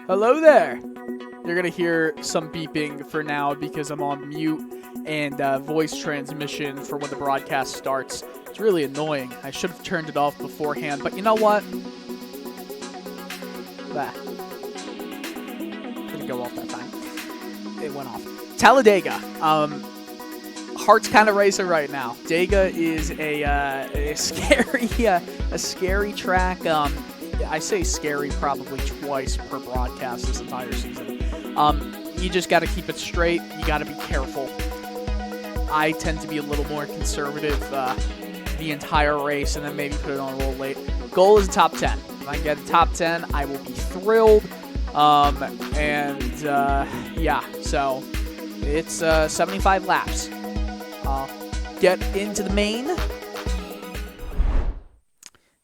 Hello there. You're going to hear some beeping for now because I'm on mute and voice transmission for when the broadcast starts. It's really annoying. I should have turned it off beforehand, but you know what? That didn't go off that time. It went off. Talladega. Heart's kind of racing right now. Dega is a scary track. I say scary probably twice per broadcast this entire season. You just got to keep it straight. You got to be careful. I tend to be a little more conservative the entire race and then maybe put it on a little late. Goal is top 10. If I get a top 10, I will be thrilled. Yeah, so it's 75 laps. I'll get into the main.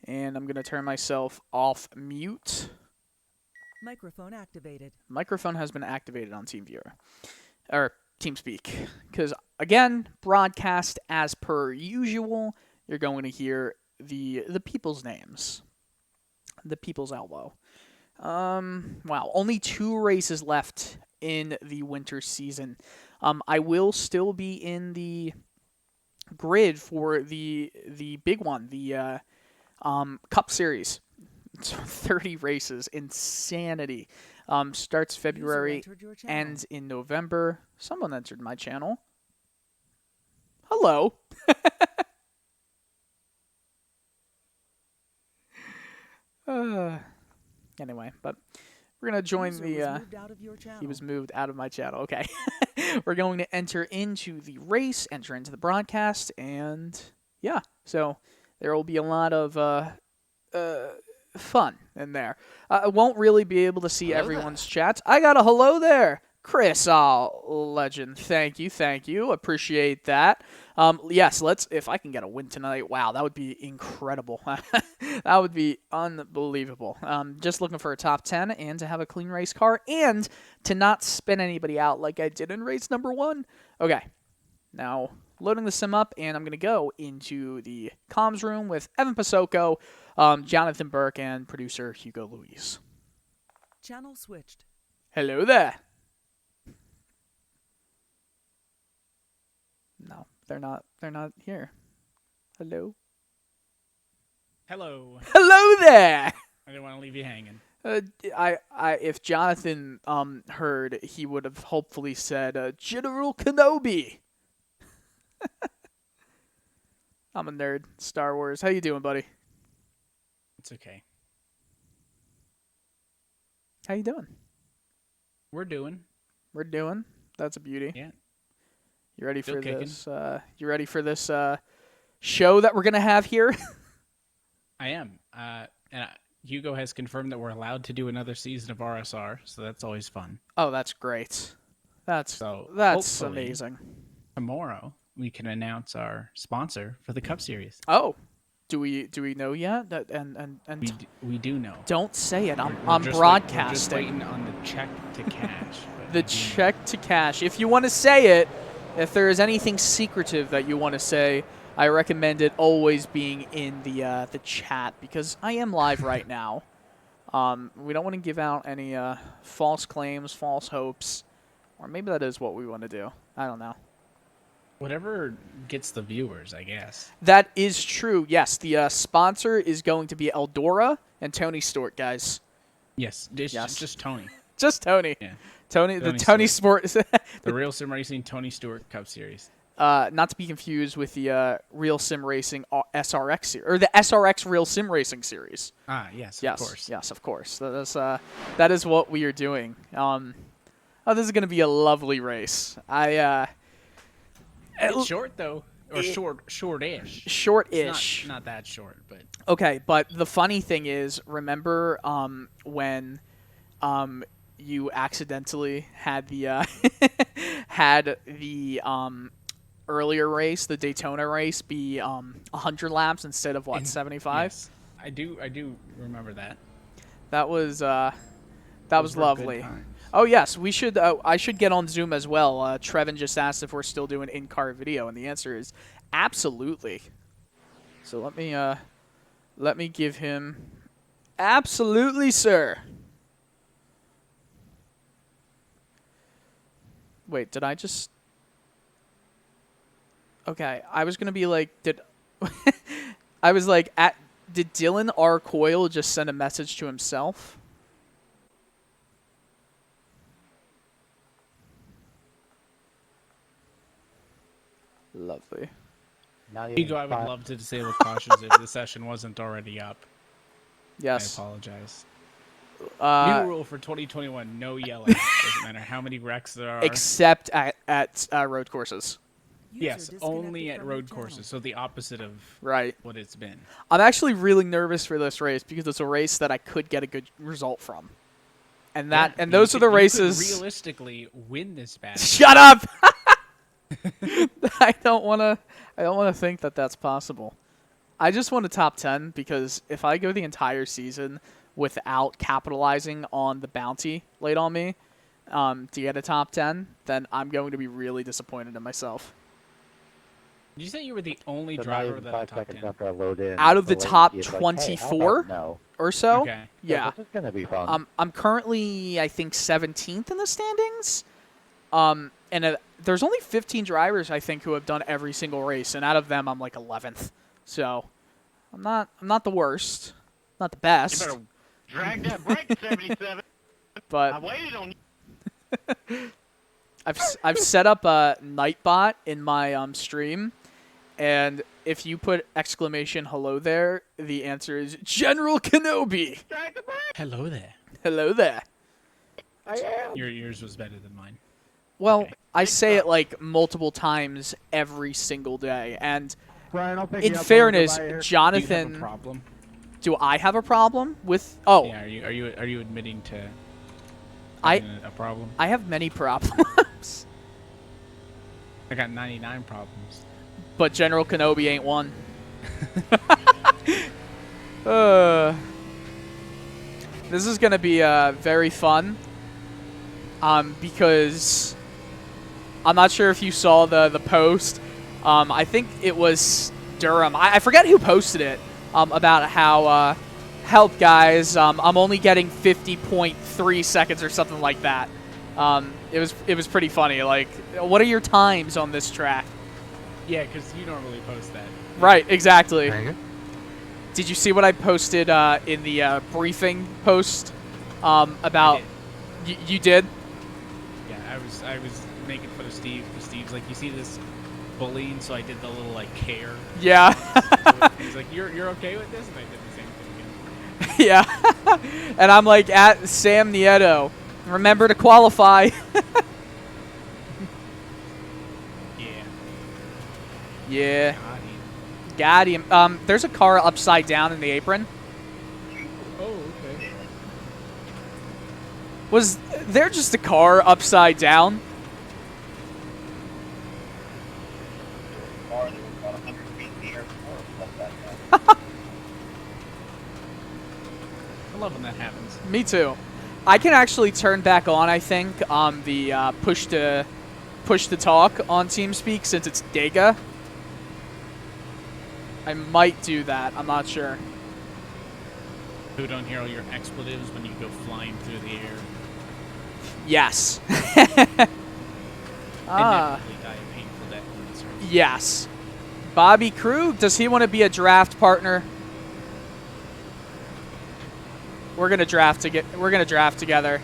And I'm going to turn myself off mute. Microphone activated. Microphone has been activated on TeamViewer. Or TeamSpeak. Because, again, broadcast as per usual, you're going to hear the people's names. The people's elbow. Wow, only 2 races left in the winter season. I will still be in the grid for the big one, the Cup Series. It's 30 races. Insanity. Starts February, ends in November. Someone entered my channel. Hello. Anyway, but we're going to join the... He was moved out of my channel. Okay. We're going to enter into the race, enter into the broadcast, and yeah. So there will be a lot of fun in there. I won't really be able to see everyone's chats. I got a hello there. Chris, legend. Thank you. Appreciate that. Yes, if I can get a win tonight, wow, that would be incredible. That would be unbelievable. Just looking for a top 10 and to have a clean race car and to not spin anybody out like I did in race number 1. Okay, now loading the sim up, and I'm going to go into the comms room with Evan Pasoko, Jonathan Burke, and producer Hugo Luis. Channel switched. Hello there. No, they're not here. Hello? Hello. Hello there! I didn't want to leave you hanging. If Jonathan heard, he would have hopefully said, General Kenobi! I'm a nerd. Star Wars. How you doing, buddy? It's okay. How you doing? We're doing. That's a beauty. Yeah. You ready Still for kicking. this? You ready for this show that we're gonna have here? I am. And Hugo has confirmed that we're allowed to do another season of RSR, so that's always fun. Oh, that's great. That's hopefully amazing. Tomorrow we can announce our sponsor for the Cup Series. Oh, do we know yet? We do know. Don't say it. I'm We're just broadcasting. waiting on the check to cash. The check to cash. If you want to say it, if there is anything secretive that you want to say, I recommend it always being in the chat because I am live right now. We don't want to give out any false claims, false hopes, or maybe that is what we want to do. I don't know. Whatever gets the viewers, I guess. That is true. Yes, the sponsor is going to be Eldora and Tony Stewart, guys. Yes. Just Tony. Just Tony. Yeah. Tony Sport. The Real Sim Racing Tony Stewart Cup Series. Not to be confused with the Real Sim Racing SRX series, or the SRX Real Sim Racing series. Yes, of course. Yes, of course. That is what we are doing. This is going to be a lovely race. It's short though, or short-ish. Short-ish. It's not that short, but okay. But the funny thing is, remember when you accidentally had the earlier race, the Daytona race, be 100 laps instead of 75? Yes, I do remember that. That was Those were lovely. good times. Oh yes, we should. I should get on Zoom as well. Trevin just asked if we're still doing in-car video, and the answer is absolutely. So let me give him absolutely, sir. Wait, did I just... Okay, I was gonna be like, did... I was like, did Dylan R. Coyle just send a message to himself? Lovely. Ego, I would love to disable cautions if the session wasn't already up. Yes. I apologize. New rule for 2021, no yelling. Doesn't matter how many wrecks there are. Except at road courses. User Yes, only disconnected at from road your courses, so the opposite of Right. what it's been. I'm actually really nervous for this race because it's a race that I could get a good result from. And Yeah, those are the you could races... realistically win this battle. Shut up! I don't want to think that that's possible. I just want a top 10 because if I go the entire season without capitalizing on the bounty laid on me to get a top 10, then I'm going to be really disappointed in myself. Did you say you were the only So driver not even that 5 top seconds 10? after I load in. Out of the top it's like, hey, how 24 about no? or so, Okay. yeah. This is gonna be fun. I'm currently, I think, 17th in the standings. And there's only 15 drivers, I think, who have done every single race, and out of them, I'm like 11th. So I'm not the worst, not the You best, better drag that brake, 77. I but waited on you. I've set up a Nightbot in my stream, and if you put exclamation hello there, the answer is General Kenobi. Drag the brake. Hello there. Hello there. I am. Yours was better than mine. Well, Okay. I say it like multiple times every single day, and Brian, I'll pick in you up fairness, Do you have a Jonathan, problem? do I have a problem with? Oh, Yeah, are you admitting to I having a problem? I have many problems, I got 99 problems. but General Kenobi ain't one. This is gonna be very fun, because I'm not sure if you saw the post. I think it was Durham. I forget who posted it about how help guys. I'm only getting 50.3 seconds or something like that. It was pretty funny. Like, what are your times on this track? Yeah, because you normally post that. Right, exactly. Dang it. Did you see what I posted in the briefing post about? You did? Yeah, I was making fun of Steve because Steve's like, you see this bullying, so I did the little like care. Yeah. He's like, you're okay with this, and I did the same thing again. Yeah. And I'm like, at Sam Nieto, remember to qualify. Yeah. Yeah. God, he- Got him. There's a car upside down in the apron. Oh, okay. Was there just a car upside down? I love when that happens. Me too. I can actually turn back on, I think, the push to talk on TeamSpeak since it's DEGA. I might do that. I'm not sure. Who don't hear all your expletives when you go flying through the air Yes. and Ah. inevitably die a painful death in this race. Yes. Bobby Krug, does he want to be a draft partner? We're gonna draft together.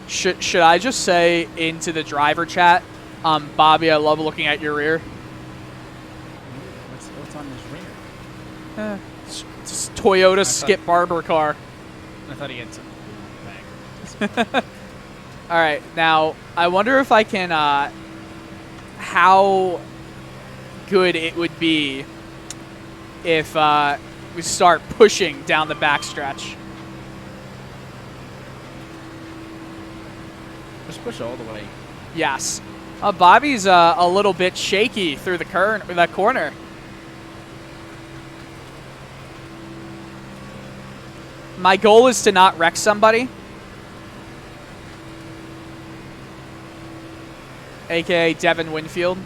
Should I just say into the driver chat, Bobby, I love looking at your rear. What's on his rear? It's Toyota Skip Barber car. I thought he had some cool bag. All right, now I wonder if I can, how good it would be if we start pushing down the backstretch. Just push all the way. Yes. Bobby's a little bit shaky through that corner. My goal is to not wreck somebody. AKA Devin Winfield.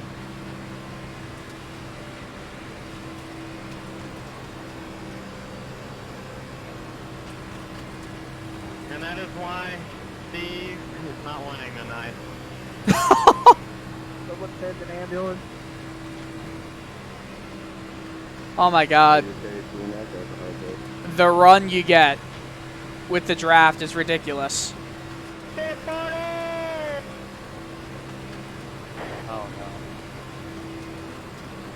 And that is why Steve is not winning tonight. Someone send an ambulance. Oh my god. The run you get with the draft is ridiculous. Pit party! Oh no.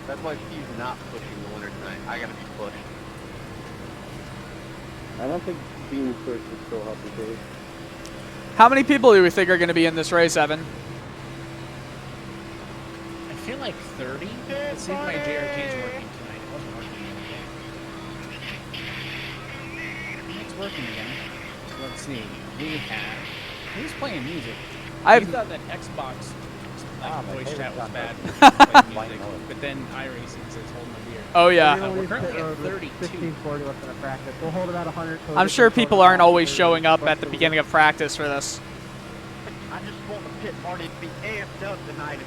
That's why Steve's not pushing the winner tonight. I gotta be pushed. I don't think being first is so helpful, Dave. How many people do we think are going to be in this race, Evan? I feel like 30. Let's see if my JRT is working tonight. It wasn't working the other day. It's working again. Let's see. We have. Who's playing music? I You thought that Xbox my voice favorite chat was genre. bad. Playing music, but then iRacing says hold my beer. Oh yeah. We're currently at 32. 1640 left in a practice. We'll hold about 100. I'm sure people aren't always showing up at the beginning of practice for this. I just want the pit party to be amped up tonight.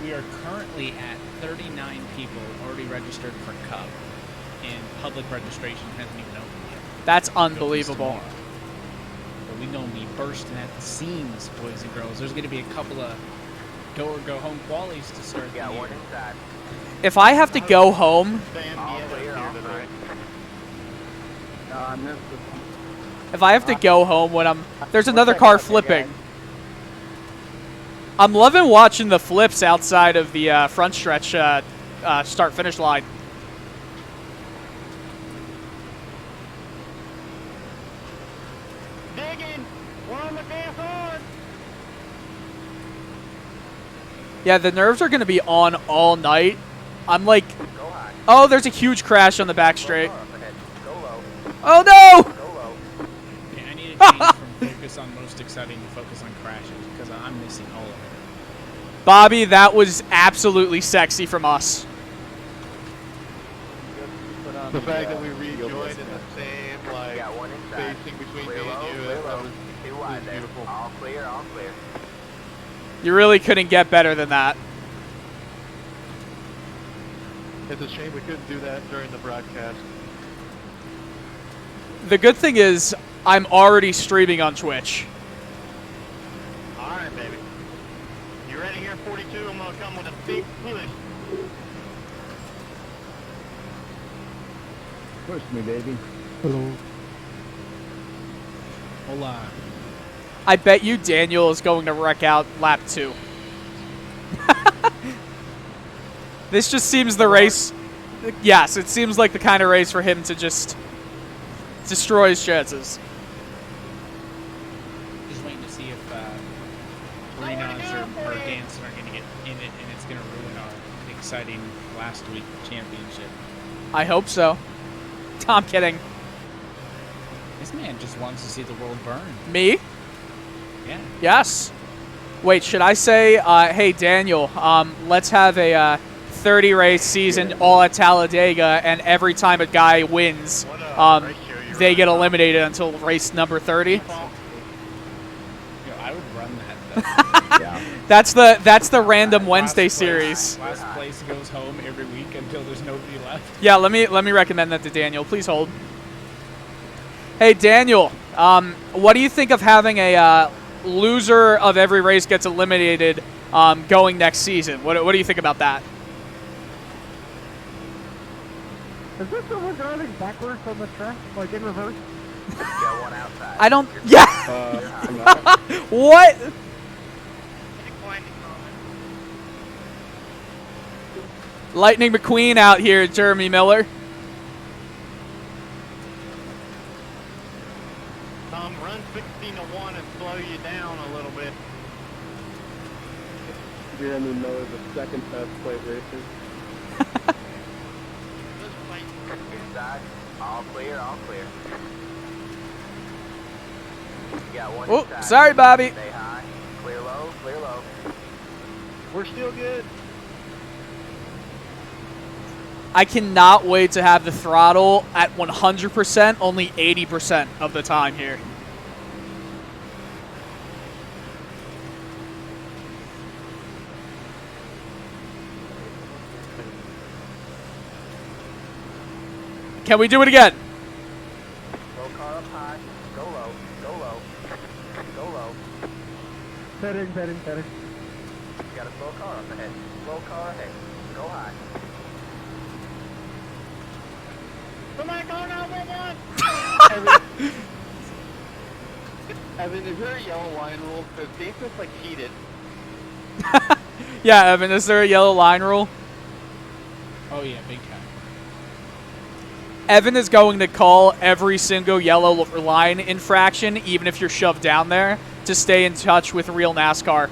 We are currently at 39 people already registered for Cup, and public registration hasn't even opened yet. That's Opens unbelievable. tomorrow. But we gonna be bursting at the seams, boys and girls. There's gonna be a couple of go or go home qualies to start the year. inside. If I have to go home, if I have to go home when there's another car flipping. I'm loving watching the flips outside of the front stretch start-finish line. Digging! We're on the gas on! Yeah, the nerves are going to be on all night. I'm like, oh, there's a huge crash on the back straight. Oh no! Yeah, I need to change from focus on most exciting to focus on crashes because I'm missing all of it. Bobby, that was absolutely sexy from us. The fact that we rejoined in the same, like, spacing between me and you, that was beautiful. All clear, all clear. You really couldn't get better than that. It's a shame we couldn't do that during the broadcast. The good thing is, I'm already streaming on Twitch. Alright, baby. You ready here, 42? I'm gonna come with a big push. Push me, baby. Hola. I bet you Daniel is going to wreck out lap 2. This just seems the race. Yes, it seems like the kind of race for him to just destroy his chances. Just waiting to see if Marinas or Danson are going to get in it, and it's going to ruin our exciting last week championship. I hope so. I'm kidding. This man just wants to see the world burn. Me? Yeah. Yes. Wait, should I say, hey, Daniel, let's have a 30-race season all at Talladega, and every time a guy wins, they get eliminated until race number 30? Yo, I would run that, though. Yeah. That's the random Wednesday series. Last place goes home every week until there's nobody left. Yeah, let me recommend that to Daniel. Please hold. Hey, Daniel, what do you think of having a loser of every race gets eliminated going next season? What do you think about that? Is this someone driving backwards on the track, like in reverse? Got one outside. I don't. Yeah. I'm not. What? Lightning McQueen out here, Jeremy Miller. Run 16-1 and slow you down a little bit. Jeremy Miller, the second best plate racer. Inside. All clear, all clear. You got one Oh, inside. sorry, Bobby. Stay high. Clear low, clear low. We're still good. I cannot wait to have the throttle at 100%, only 80% of the time here. Can we do it again? Low car up high. Go low. Setting. You got a slow car up ahead. Slow car ahead. Go high. Somebody call 911! Evan, is there a yellow line rule? Because Dave's just like cheated. Yeah, Evan, is there a yellow line rule? Oh yeah, big time. Evan is going to call every single yellow line infraction, even if you're shoved down there, to stay in touch with real NASCAR.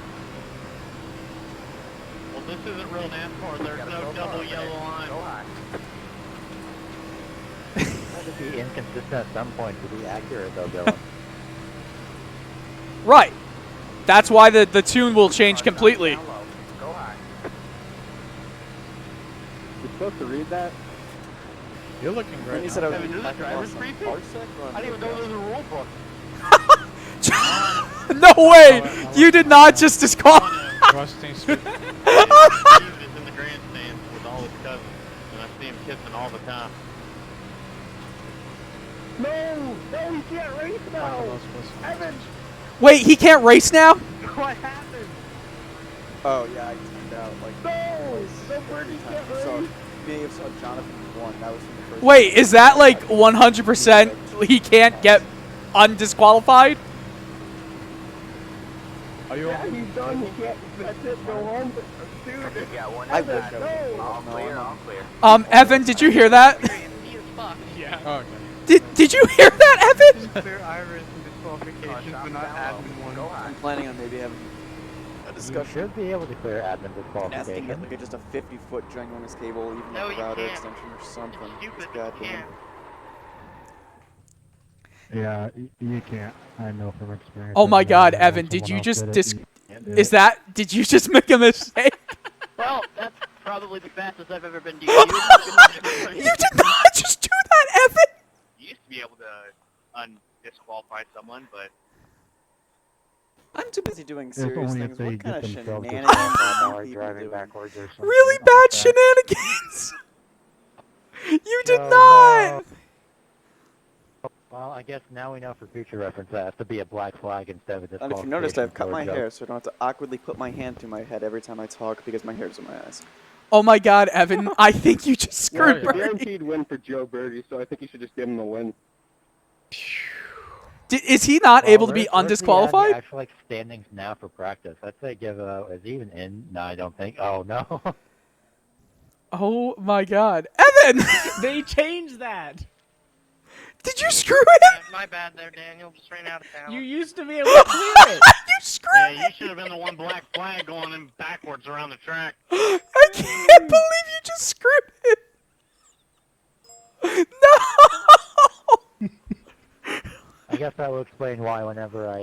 Well, this isn't real NASCAR. There's no double yellow line. Go high. To be inconsistent at some point to be accurate, though, Dylan. Right. That's why the tune will change completely. Down low. Go high. You're supposed to read that? You're looking great. You said I was Evan, is this driver's briefing? I didn't even know there was a rule book. No way! You did not just disqualify. Rusting Street. Steve is in the grandstands with all his cousins, and I see him kissing all the time. No, he can't race now. Evan, Wait, he can't race now? what happened? Oh yeah, I tuned out. Like No, Birdie can't so race. being able to saw Jonathan won. That was from the first. Wait, is that like 100% he can't get undisqualified? Are you Yeah, he's done. He can't. That's it. Go home. Dude, You got one. I wish I no. would. All clear, all clear. Evan, did you hear that? Yeah. Oh, okay. Did you hear that, Evan? Clear Iris and disqualifications, Stop but not down low. admin one. Go high. I'm planning on maybe having a You discussion. should be able to clear admin Asking disqualification. it like just a 50-foot ginormous cable, even No, like you a router can't. extension or something. It's stupid. Just You goddamn. can't. Yeah, you can't. I know from experience. Oh my I've God, never known Evan, did someone you else just did it. dis- You can't do Is it. that, did you just make a mistake? Well, that's probably the fastest I've ever been You did not just do that, Evan! You used to be able to undisqualify someone, but I'm too busy doing If serious only things. if they What kind of get themselves shenanigans disqualified are while people driving doing? backwards or something Really like bad that. shenanigans! You did No, not! Well, I guess now we know for future reference that has to be a black flag instead of a And disqualification. if you noticed, I've cut for my a joke. hair so I don't have to awkwardly put my hand through my head every time I talk because my hair's in my eyes. Oh my God, Evan, I think you just screwed Well, Birdie. Guaranteed win for Joe Birdie, so I think you should just give him the win. Is he not Well, able to be where's the undisqualified? actual like standings now for practice? I'd say give is he even in? No, I don't think. Oh no. Oh my God. Evan! They changed that. Did you screw him? my bad there, Daniel. Just ran out of town. You used to be able to clear it. You screwed Yeah, him! you should have been the one black flag going in backwards around the track. I can't believe you just screwed him! No! I guess that will explain why whenever I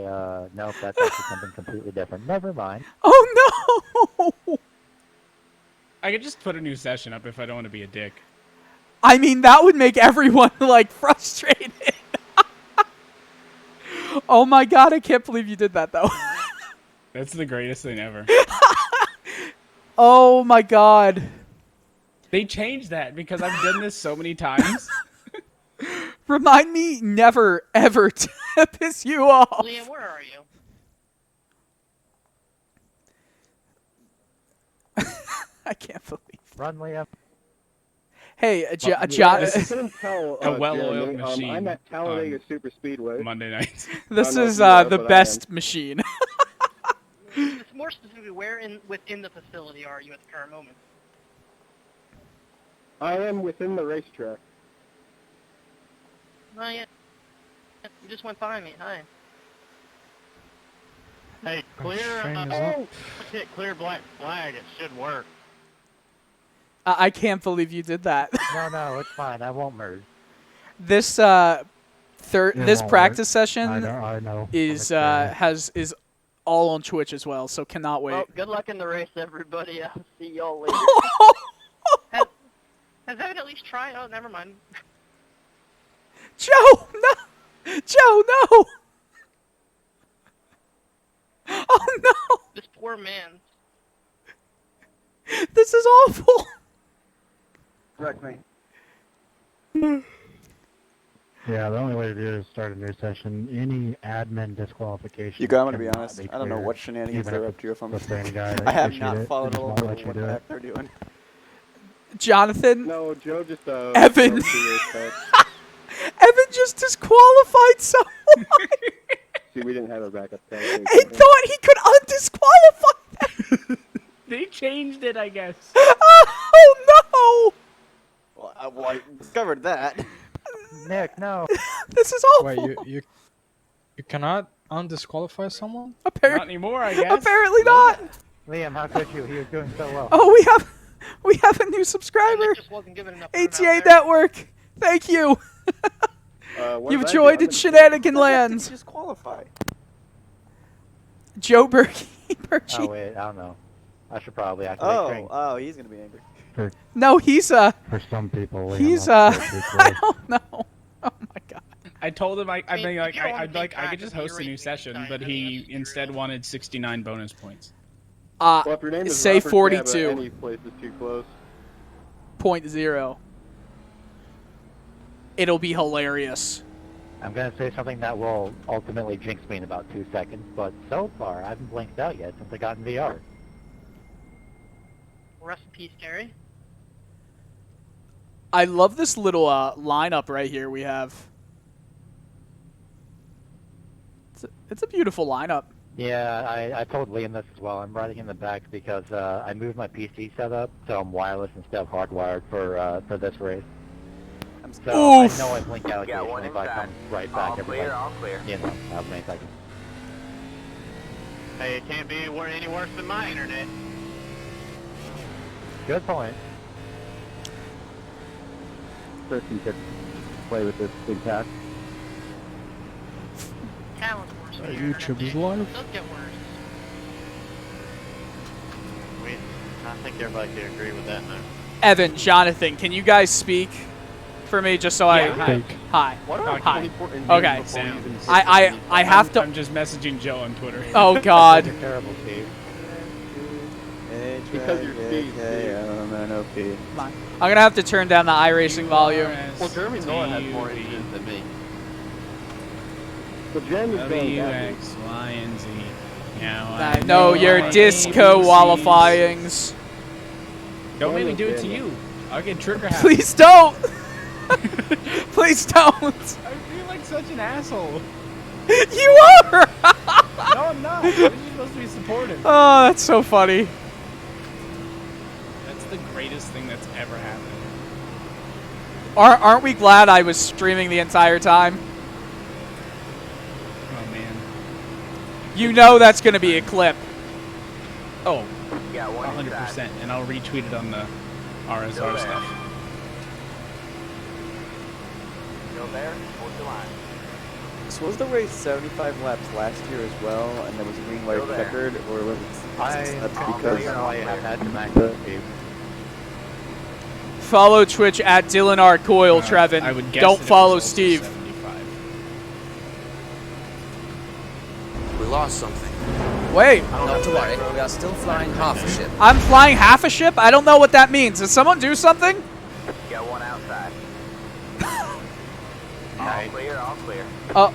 nope, that's actually something completely different. Never mind. Oh no! I could just put a new session up if I don't want to be a dick. I mean, that would make everyone, like, frustrated. Oh my God, I can't believe you did that, though. That's the greatest thing ever. Oh my God. They changed that because I've done this so many times. Remind me never, ever to piss you off. Liam, where are you? I can't believe. Run, Liam. Hey, If you couldn't tell, A well-oiled Jeremy, machine I'm at Talladega on Super Speedway. Monday nights. this I don't know is if you are, the but I best machine. More specifically, where within the facility are you at the current moment? I am within the racetrack. Not yet. You just went by me. Hi. Hey, clear. Hit clear black flag. It should work. I can't believe you did that. No, it's fine. I won't merge. This It this won't practice work. session I know. is is all on Twitch as well, so cannot wait. Well, good luck in the race, everybody. I'll see y'all later. Has Evan at least tried? Oh, never mind. Joe, no! Joe, no! Oh no! This poor man. This is awful. Correct me. Yeah, the only way to do it is start a new session. Any admin disqualification. You guys, I'm gonna be cannot honest. be I don't know cleared, what shenanigans even they're if up to. If I'm, it's the same guy that I have issued not it. followed They just along won't with let you what do the it. heck they're doing. Jonathan, No, Joe just Evan. Evan just disqualified someone. See, we didn't have a backup tank. He thought he could undisqualify them. They changed it, I guess. Oh Well, I discovered that. Nick, no. no! This is awful. Wait, you cannot undisqualify someone? Not Apparently, anymore, I guess. apparently not. Liam, how could you? He was doing so well. Oh, we have a new subscriber. just wasn't given enough room out ATA there. Network. Thank you. You've joined in Shenanigan Lands. Disqualify. Joe Berkey. Oh wait, I don't know. I should probably activate Crane. Oh, he's gonna be angry. No, he's For some people, Liam, he's that's way too I close. don't know. Oh my god. I told him I mean, mean, like you don't I'd keep like I track could just of your host a new rating session, time. but I mean, he that's your instead own. wanted 69 bonus points. Well, if your name is say Robert, yeah, but 42. any place is too close. 0.0. It'll be hilarious. I'm gonna say something that will ultimately jinx me in about 2 seconds, but so far I haven't blinked out yet since I got in VR. Rest in peace, Terry. I love this little lineup right here we have. It's a beautiful lineup. Yeah, I told Liam this as well. I'm riding in the back because I moved my PC setup so I'm wireless instead of hardwired for this race. So Oof. I know I blink out Got occasionally, one but I inside. come right All back every clear, like, all clear. you know, however many seconds. Hey, it can't be any worse than my internet. Good point. Person could play with this big pack. Talent's worse than your YouTube is internet. live. It does get worse. I think everybody can agree with that now. Evan, Jonathan, can you guys speak for me just so Yeah, I... Hi. What are Hi. 24 engines Okay. before you even hit I have to... I'm just messaging Joe on Twitter. Oh god. You're terrible, Steve. Because you're Steve, Steve. I'm gonna have to turn down the iRacing volume. Well, Jeremy Nolan has more engines than me. The Jen is going back. WX, Y, and Z. Now I know your my disco ABCs. qualifyings. Don't make me do it to you. I'll get trigger happy. Please don't! Please don't! I feel like such an asshole. You are! No, I'm not. Why are you supposed to be supportive? Oh, that's so funny. That's the greatest thing that's ever happened. Aren't we glad I was streaming the entire time? Oh man. You know that's gonna be a clip. Oh, Got one 100%, and I'll retweet it on the RSR Still stuff. Still there? Hold the line. So was the race 75 laps last year as well, and there was a green white Still there. checkered, or was it? I That's don't because know why you have had to max up, Steve. Follow Twitch at Dylan R. Coyle, Trevin. I would guess Don't that it follow was also Steve. 75. We lost something. Wait, Not to worry, we are still flying half a ship. I'm flying half a ship? I don't know what that means. Did someone do something? Got one outside. All clear, all clear.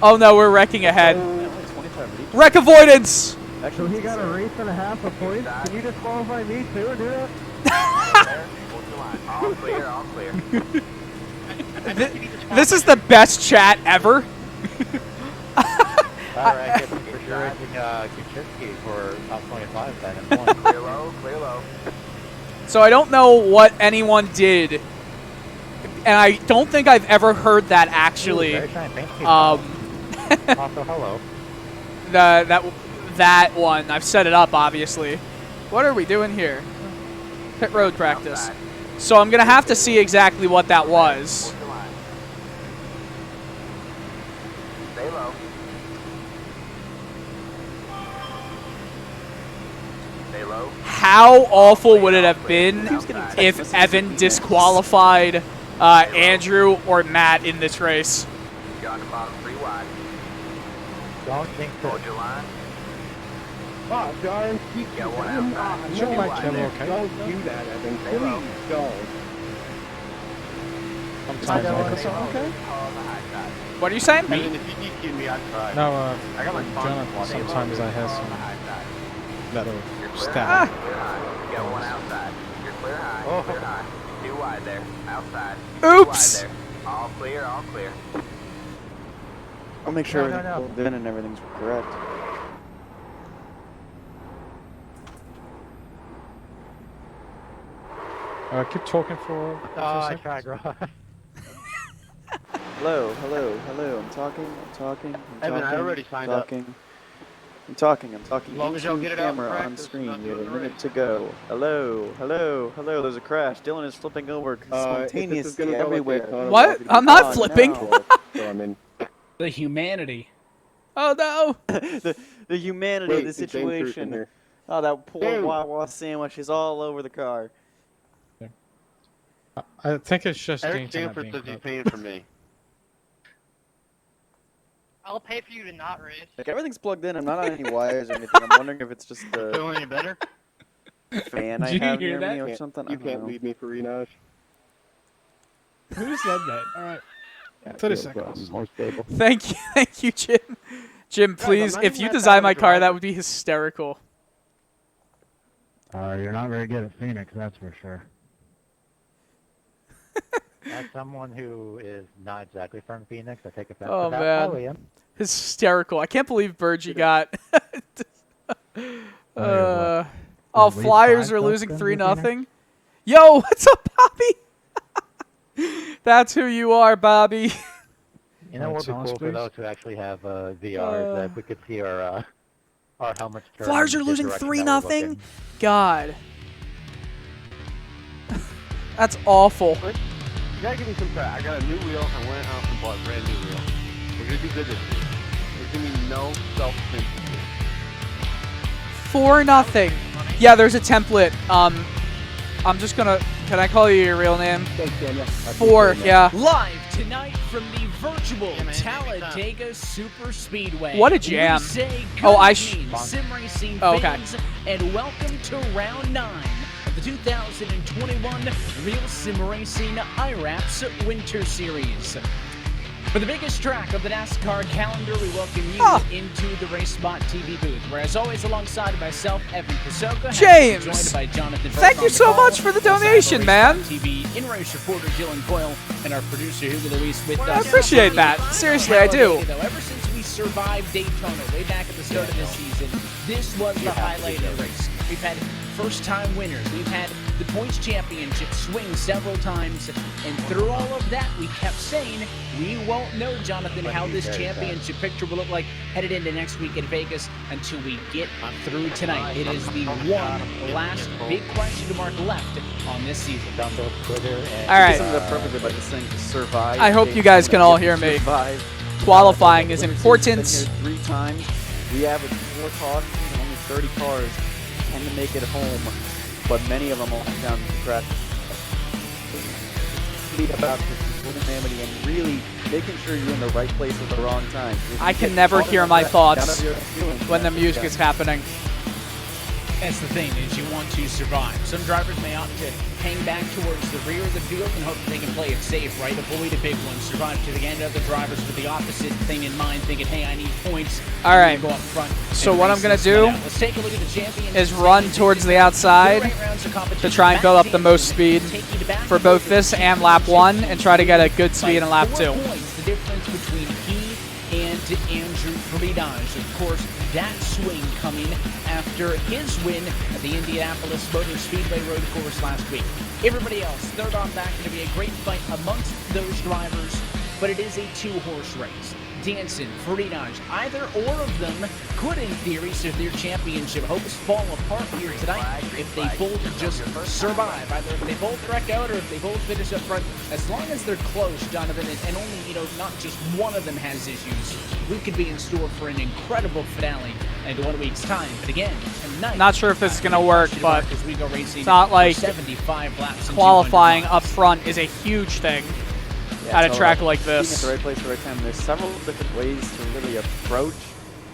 Oh no, we're wrecking ahead. 25 leads. Wreck avoidance! So Actually, he got a race and a half of points? Can you disqualify me too or do that? There, hold the line. All clear, all clear. This is the best chat ever. Alright, good for sure racing Kuczynski for top 25 then in points. Clear low, clear low. So I don't know what anyone did. And I don't think I've ever heard that actually. Very shiny paint scheme. Um, Also, hello. that one. I've set it up, obviously. What are we doing here? Pit road practice. Outside. So I'm going to have to see exactly what that was. Hold the line. Stay low. Stay low. How awful would it have been if Evan disqualified Andrew or Matt in this race? You're on the bottom, 3 wide. Don't think so. Hold your line. Oh, darn, keep Got one outside. No, Two my wide. goodness, don't do that, Evan. Stay low. Please don't. Sometimes I guess. Okay. What are you saying? I mean, if you DQ me, I'd try. No, I got my Jonathan, sometimes I have some better Ah. stat. You got one outside. You're clear high. Oh. Clear high. Too wide there. Outside. Oops. Too wide there. All clear, all clear. I'll make sure No, no, everything's no. plugged in and everything's correct. Keep talking for. Oh, I tried, bro. Hello, hello, hello. I'm talking. I'm talking. I'm Evan, talking. I already signed up. talking. I'm talking. I'm talking. As long as y'all Into get it out in camera on practice, screen. not We have a doing the minute race. to go. Hello, hello, hello. There's a crash. Dylan is flipping over spontaneously everywhere. What? I'm not Oh, flipping. no. So, I mean, The humanity. Oh no. the humanity of the situation. Oh, that poor Wawa sandwich is all over the car. I think it's just the Eric internet Stanford being says he's corrupt. paying for me. I'll pay for you to not race. Like, everything's plugged in. I'm not on any wires or anything. I'm wondering if it's just the Feel any better? fan I Did you have hear near that? me or something. I You don't can't know. leave me for Renage. Who said that? All right. 30 seconds. More stable. Thank you, Jim. Jim, please, I'm not if even you that design bad of my a car, that driver. would be hysterical. You're not very good at Phoenix, that's for sure. As someone who is not exactly from Phoenix, I take offense Oh, to that. man. Probably am. Hysterical. I can't believe Virgie got. what? Oh, At least Flyers 5 are losing touchdowns 3 in Phoenix? nothing. Yo, what's up, Bobby? That's who you are, Bobby. You know what would be Thomas, cool for please? those who actually have VR is that if we could see our helmets turn Flyers in are the losing direction 3 that we're nothing. looking. God. That's awful. You gotta give me some credit. I got a new wheel. I went out and bought a brand new wheel. We're gonna do good this year. There's gonna be no self-censorship. 4 nothing. Yeah, there's a template. I'm just gonna. Can I call you your real name? Thanks, Daniel. 4. Yeah. Live tonight from the virtual Yeah, man, Talladega Super Speedway. What a jam. We say good Oh, evening, sim racing Oh, okay. fans, and welcome to round 9 of the 2021 Real Sim Racing IRAPS Winter Series. For the biggest track of the NASCAR calendar, we welcome you into the RaceBot TV booth, where as always, alongside myself, Evan Pasoka, James! joined by Jonathan. Thank you so much for the donation, man. TV in-race reporter Dylan Coyle and our producer Hugo Luis with us. I appreciate that. Seriously, I do. Though, ever since we survived Daytona way back at the start of this season, this was the highlight of the race. We've had first-time winners. We've had the points championship swing several times, and through all of that, we kept saying we won't know, Jonathan, how this championship picture will look like headed into next week in Vegas until we get through tonight. It is the one last big question mark left on this season. Down to Twitter and All right. Sums up perfectly by just saying survive. I hope you guys can all hear me. Survive. Qualifying is Winter important. season's been here 3 times. We average 4 cautions and only 30 cars tend to make it home, but many of them will come down to the crash. Speak about this unanimity and really making sure you're in the right place at the wrong time. If I you can get never caught in hear the my wreck, thoughts none of your feelings when the matter. music is happening. That's the thing, is you want to survive. Some drivers may opt to hang back towards the rear of the field and hope that they can play it safe, right? Avoid a big one, survive to the end. Other drivers with the opposite thing in mind, thinking, hey, I need points. All right. Go up front. So and what race I'm gonna this one do out. Let's take a look at the championship is run towards the outside to try and build up the most speed for both this and lap 1 and try to get a good speed in lap 2. 4 points, the difference between he and Andrew Friedage. Of course, that swing coming after his win at the Indianapolis Motor Speedway Road Course last week. Everybody else, third on back, going to be a great fight amongst those drivers, but it is a 2-horse race. Danson, Friedage, either or of them could, in theory, see their championship hopes fall apart here tonight if they both just survive. Either if they both wreck out or if they both finish up front. As long as they're close, Jonathan, and only, not just one of them has issues, we could be in store for an incredible finale in 1 week's time. But again, tonight, Not sure if this is going to work, but as we go racing it's not like 75 laps and qualifying 200 up front is a huge thing Yeah, at a it's track all like being at this. the right place at the right time. There's several different ways to really approach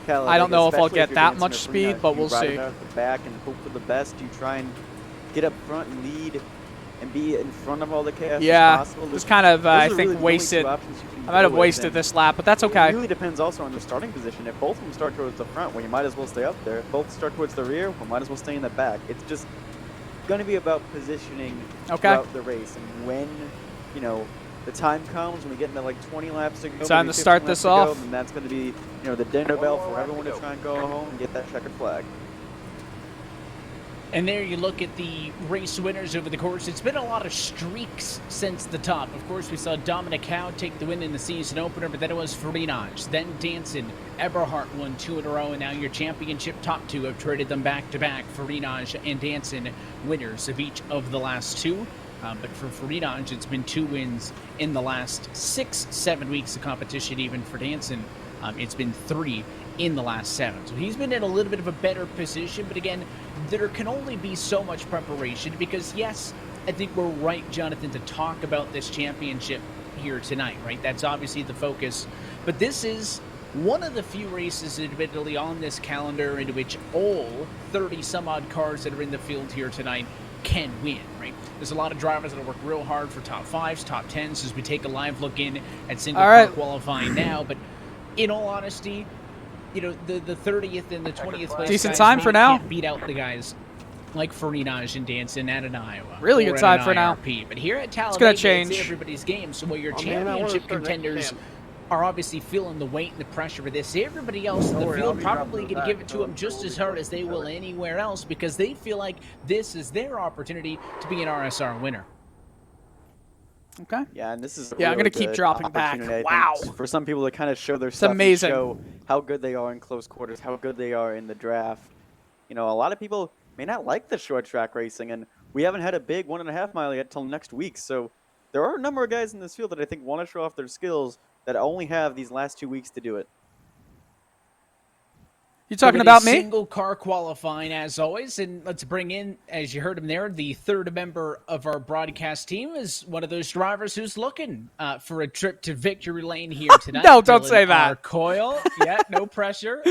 Talladega. I don't know if I'll especially get you're that dancing much or speed, Freena. but You we'll ride see. it out at the back and hope for the best. You try and get up front and lead and be in front of all the chaos Yeah, as possible. just kind of, I those are think, really the only wasted. two options you can I might have go with, wasted and this lap, but that's okay. It really depends also on the starting position. If both of them start towards the front, well, you might as well stay up there. If both start towards the rear, well, might as well stay in the back. It's just going to be about positioning throughout the race, and when, you know, the time comes, when we get into like 20 laps to go, Time to start this off. And that's going to be, you know, the dinner bell for everyone to try and go home and get that checkered flag. And there you look at the race winners over the course. It's been a lot of streaks since the top. Of course, we saw Dominic Howe take the win in the season opener, but then it was Farinaj, then Danson. Eberhardt won 2 in a row, and now your championship top 2 have traded them back-to-back. Farinaj and Danson, winners of each of the last 2. But for Farinaj, it's been 2 wins in the last 6-7 weeks of competition. Even for Danson, it's been 3 in the last 7. So he's been in a little bit of a better position. But again, there can only be so much preparation because, yes, I think we're right, Jonathan, to talk about this championship here tonight, right? That's obviously the focus. But this is one of the few races, admittedly, on this calendar in which all 30-some-odd cars that are in the field here tonight can win, right? There's a lot of drivers that work real hard for top 5s, top 10s as we take a live look in at single car qualifying now. But in all honesty, you know, the 30th and the 20th place decent guys time for now. Can't beat out the guys like Farinaj and Danson at an Iowa. Really good time for now. But here at Talladega, it's going to change. It's everybody's game. So while your championship contenders are obviously feeling the weight and the pressure for this, everybody else in the field probably going to give it to them just as hard as they will anywhere else because they feel like this is their opportunity to be an RSR winner. Okay. Yeah, and this is I'm going to keep dropping back. Wow. For some people to kind of show their stuff amazing. And show how good they are in close quarters, how good they are in the draft. You know, a lot of people may not like the short track racing, and we haven't had a big 1.5 mile yet till next week. So there are a number of guys in this field that I think want to show off their skills that only have these last 2 weeks to do it. You talking about me? Single car qualifying as always, and let's bring in, as you heard him there, the third member of our broadcast team is one of those drivers who's looking for a trip to victory lane here tonight. No, don't say that. Coyle, yeah, no pressure.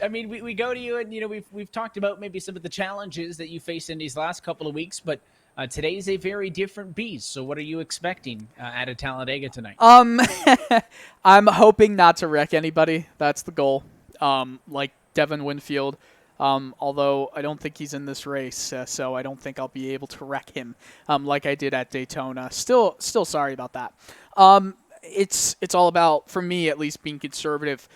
I mean, we go to you, and you know we've talked about maybe some of the challenges that you faced in these last couple of weeks, but today's a very different beast. So, what are you expecting at a Talladega tonight? I'm hoping not to wreck anybody. That's the goal. Like Devin Winfield, although I don't think he's in this race, so I don't think I'll be able to wreck him like I did at Daytona. Still sorry about that. It's all about, for me at least, being conservative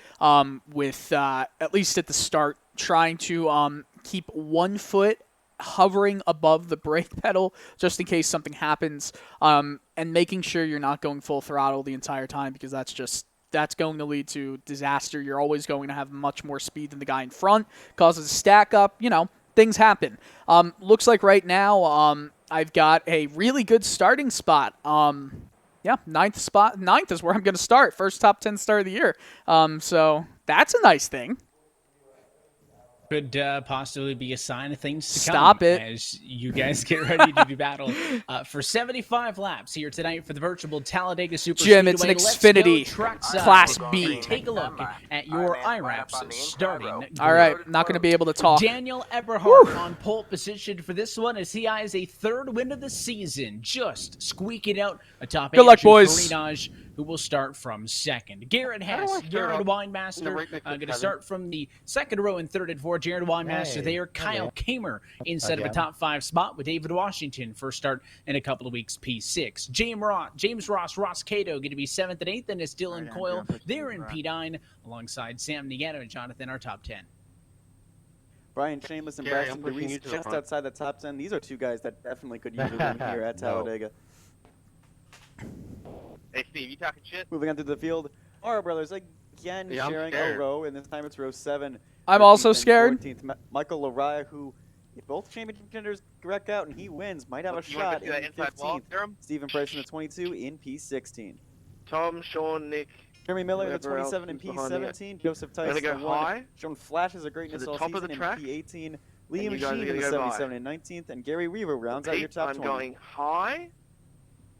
with at least at the start, trying to keep 1 foot hovering above the brake pedal just in case something happens, and making sure you're not going full throttle the entire time because that's going to lead to disaster. You're always going to have much more speed than the guy in front, causes a stack up, you know, things happen. Looks like right now I've got a really good starting spot. Yeah, 9th spot. 9th is where I'm going to start. First top 10 start of the year. So that's a nice thing. Could possibly be a sign of things to Stop come it. as you guys get ready to do battle for 75 laps here tonight for the virtual Talladega Super Jim, Speedway. it's an Let's Xfinity go trackside Class B. Take a look at your IRAPs starting. All right, not going to be able to talk. Daniel Eberhardt on pole position for this one as he eyes a 3rd win of the season, just squeaking out atop Good luck, Andrew boys. Farinaj, who will start from 2nd. Garrett Hess, Jared Weinmaster, going to start from the 2nd row in 3rd and 4th. Jared Weinmaster there. Kyle Kamer instead of a top 5 spot with David Washington. First start in a couple of weeks, P6. James Ross Cato going to be 7th and 8th, and it's Dylan Coyle there in P9 alongside Sam Nieto and Jonathan, our top 10. Brian Shameless and Braxton DeWeese just outside the top 10. These are 2 guys that definitely could use a win here at Talladega. Hey, Steve, you talking shit? Moving on to the field, our brothers again sharing a row, and this time it's row 7. I'm also scared. 14th, Michael Lariah, who, if both championship contenders wreck out and he wins, might have a shot in 15th. Stephen Price in the 22 in P16. Tom, Sean, Nick. Jeremy Miller in the 27 in P17. Joseph Tice in the 1. Shown flashes of greatness all season in P18. Liam Sheen in the 77 and 19th. And Gary Weaver rounds out your top 20. I'm going high.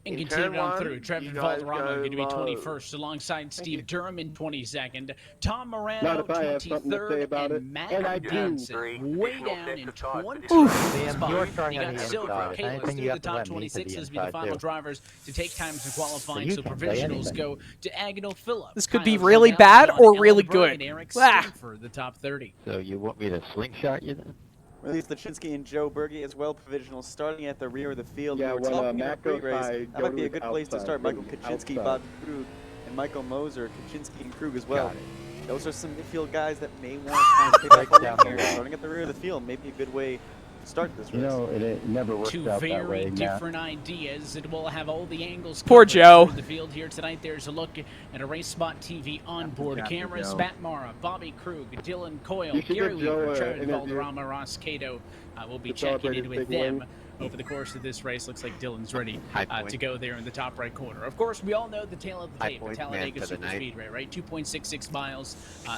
And In continuing turn on one, through, Trevor you guys Valderrama going to be go low. 21st alongside Steve Durham in 22nd. Tom Not Morano if I have something to say 23rd, about it. and Matt And I do. Johnson way down in 20th Liam, spot. you're starting You on got the Silver, inside. If Kalis anything, through you the have to top let me to the 26s be the inside, final too. drivers to take times in qualifying. you So can say provisionals anything. go to Agnell Phillip. This could be Kyle really Janelle, bad John or really Ellenberg, good. and Eric Ah. Stanford, the top 30. So you want me to slingshot you then? Release Lachinsky and Joe Berge as well, provisional starting at the rear of the field. Yeah, we were when talking in Matt the goes pre-race. high, That might be a go good place to outside, start. go Michael Kaczynski, outside. Bobby Krug, and Michael Moser, Kaczynski and Krug as well. Got it. Those are some midfield guys that may want to pick up down a the here. wall. Starting at the rear of the field may be a good way to start this race. You know, it never works Two out that way, very Matt. different ideas. It will have all the angles Poor covered Joe. through the field here tonight. There's a look at a Race Spot TV onboard cameras. Joe. Matt Mara, Bobby Krug, Dylan Coyle, You should Gary give Joe Weaver, an Trevor interview. Valderrama, Ross Cato will be To checking celebrate in his with big them win. over the course of this race. Looks like Dylan's ready High point. to go there in the top right corner. Of course, we all know the tale of the High tape, point man Talladega for the Super night. Speedway, right? 2.66 miles.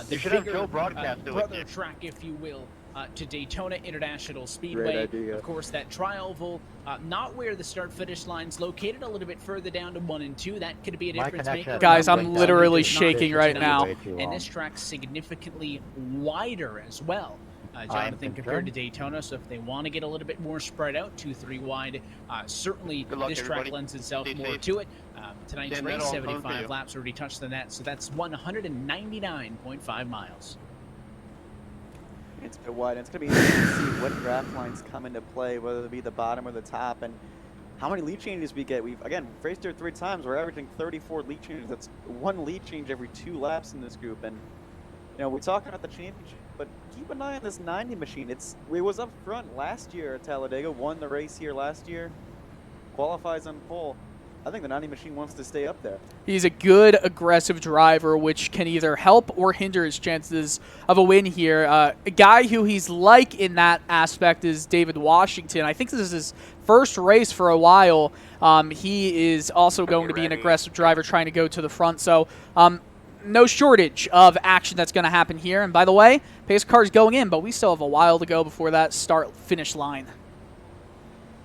The You should have bigger Joe broadcast it with brother you. track, if you will, to Daytona International Great Speedway. idea. Of course, that tri-oval, not where the start-finish line's located, a little bit further down to 1 and 2. That could be a My difference connection maker. Guys, I'm Wait, literally that is not shaking right way now. too And long. this track's significantly wider as well, I'm Jonathan, compared to concerned. Daytona. So if they want to get a little bit more spread out, 2-3 wide, certainly Good luck, this track everybody. lends itself Stay more safe. to it. Tonight's Stand race, middle, I'm coming for 75 you. laps, already touched the net, so that's 199.5 miles. It's a bit wide. It's going to be interesting to see what draft lines come into play, whether it be the bottom or the top, and how many lead changes we get. We've, again, raced here 3 times. We're averaging 34 lead changes. That's 1 lead change every 2 laps in this group. And, you know, we're talking about the championship, but keep an eye on this 90 machine. It was up front last year at Talladega, won the race here last year, qualifies on pole. I think the 90 machine wants to stay up there. He's a good, aggressive driver, which can either help or hinder his chances of a win here. A guy who he's like in that aspect is David Washington. I think this is his first race for a while. He is also going to be an aggressive driver trying to go to the front. So no shortage of action that's going to happen here. And by the way, pace car's going in, but we still have a while to go before that start-finish line.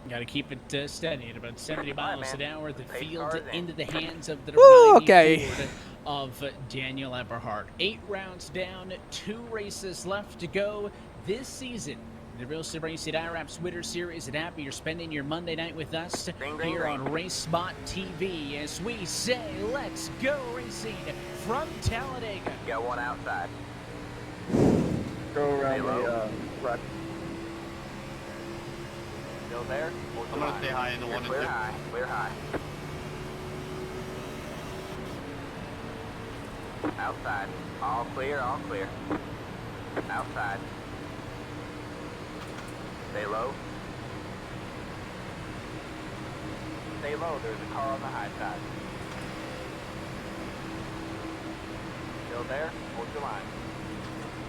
Got to keep it steady at about 70 miles an hour. The field cars in. into the hands of the Woo, 90 okay. Ford of Daniel Eberhardt. 8 rounds down, 2 races left to go this season. The Real Estate Racing IRAP's Winter Series, and happy you're spending your Monday night with us here on Race Spot TV as we say, let's go racing from Talladega. Got one outside. Go around Hello? the rack. Still there? I'm gonna stay high in the 1 and 2. Clear high. Clear high. Outside. All clear. All clear. Outside. Stay low. Stay low. There's a car on the high side. Still there? Hold your line.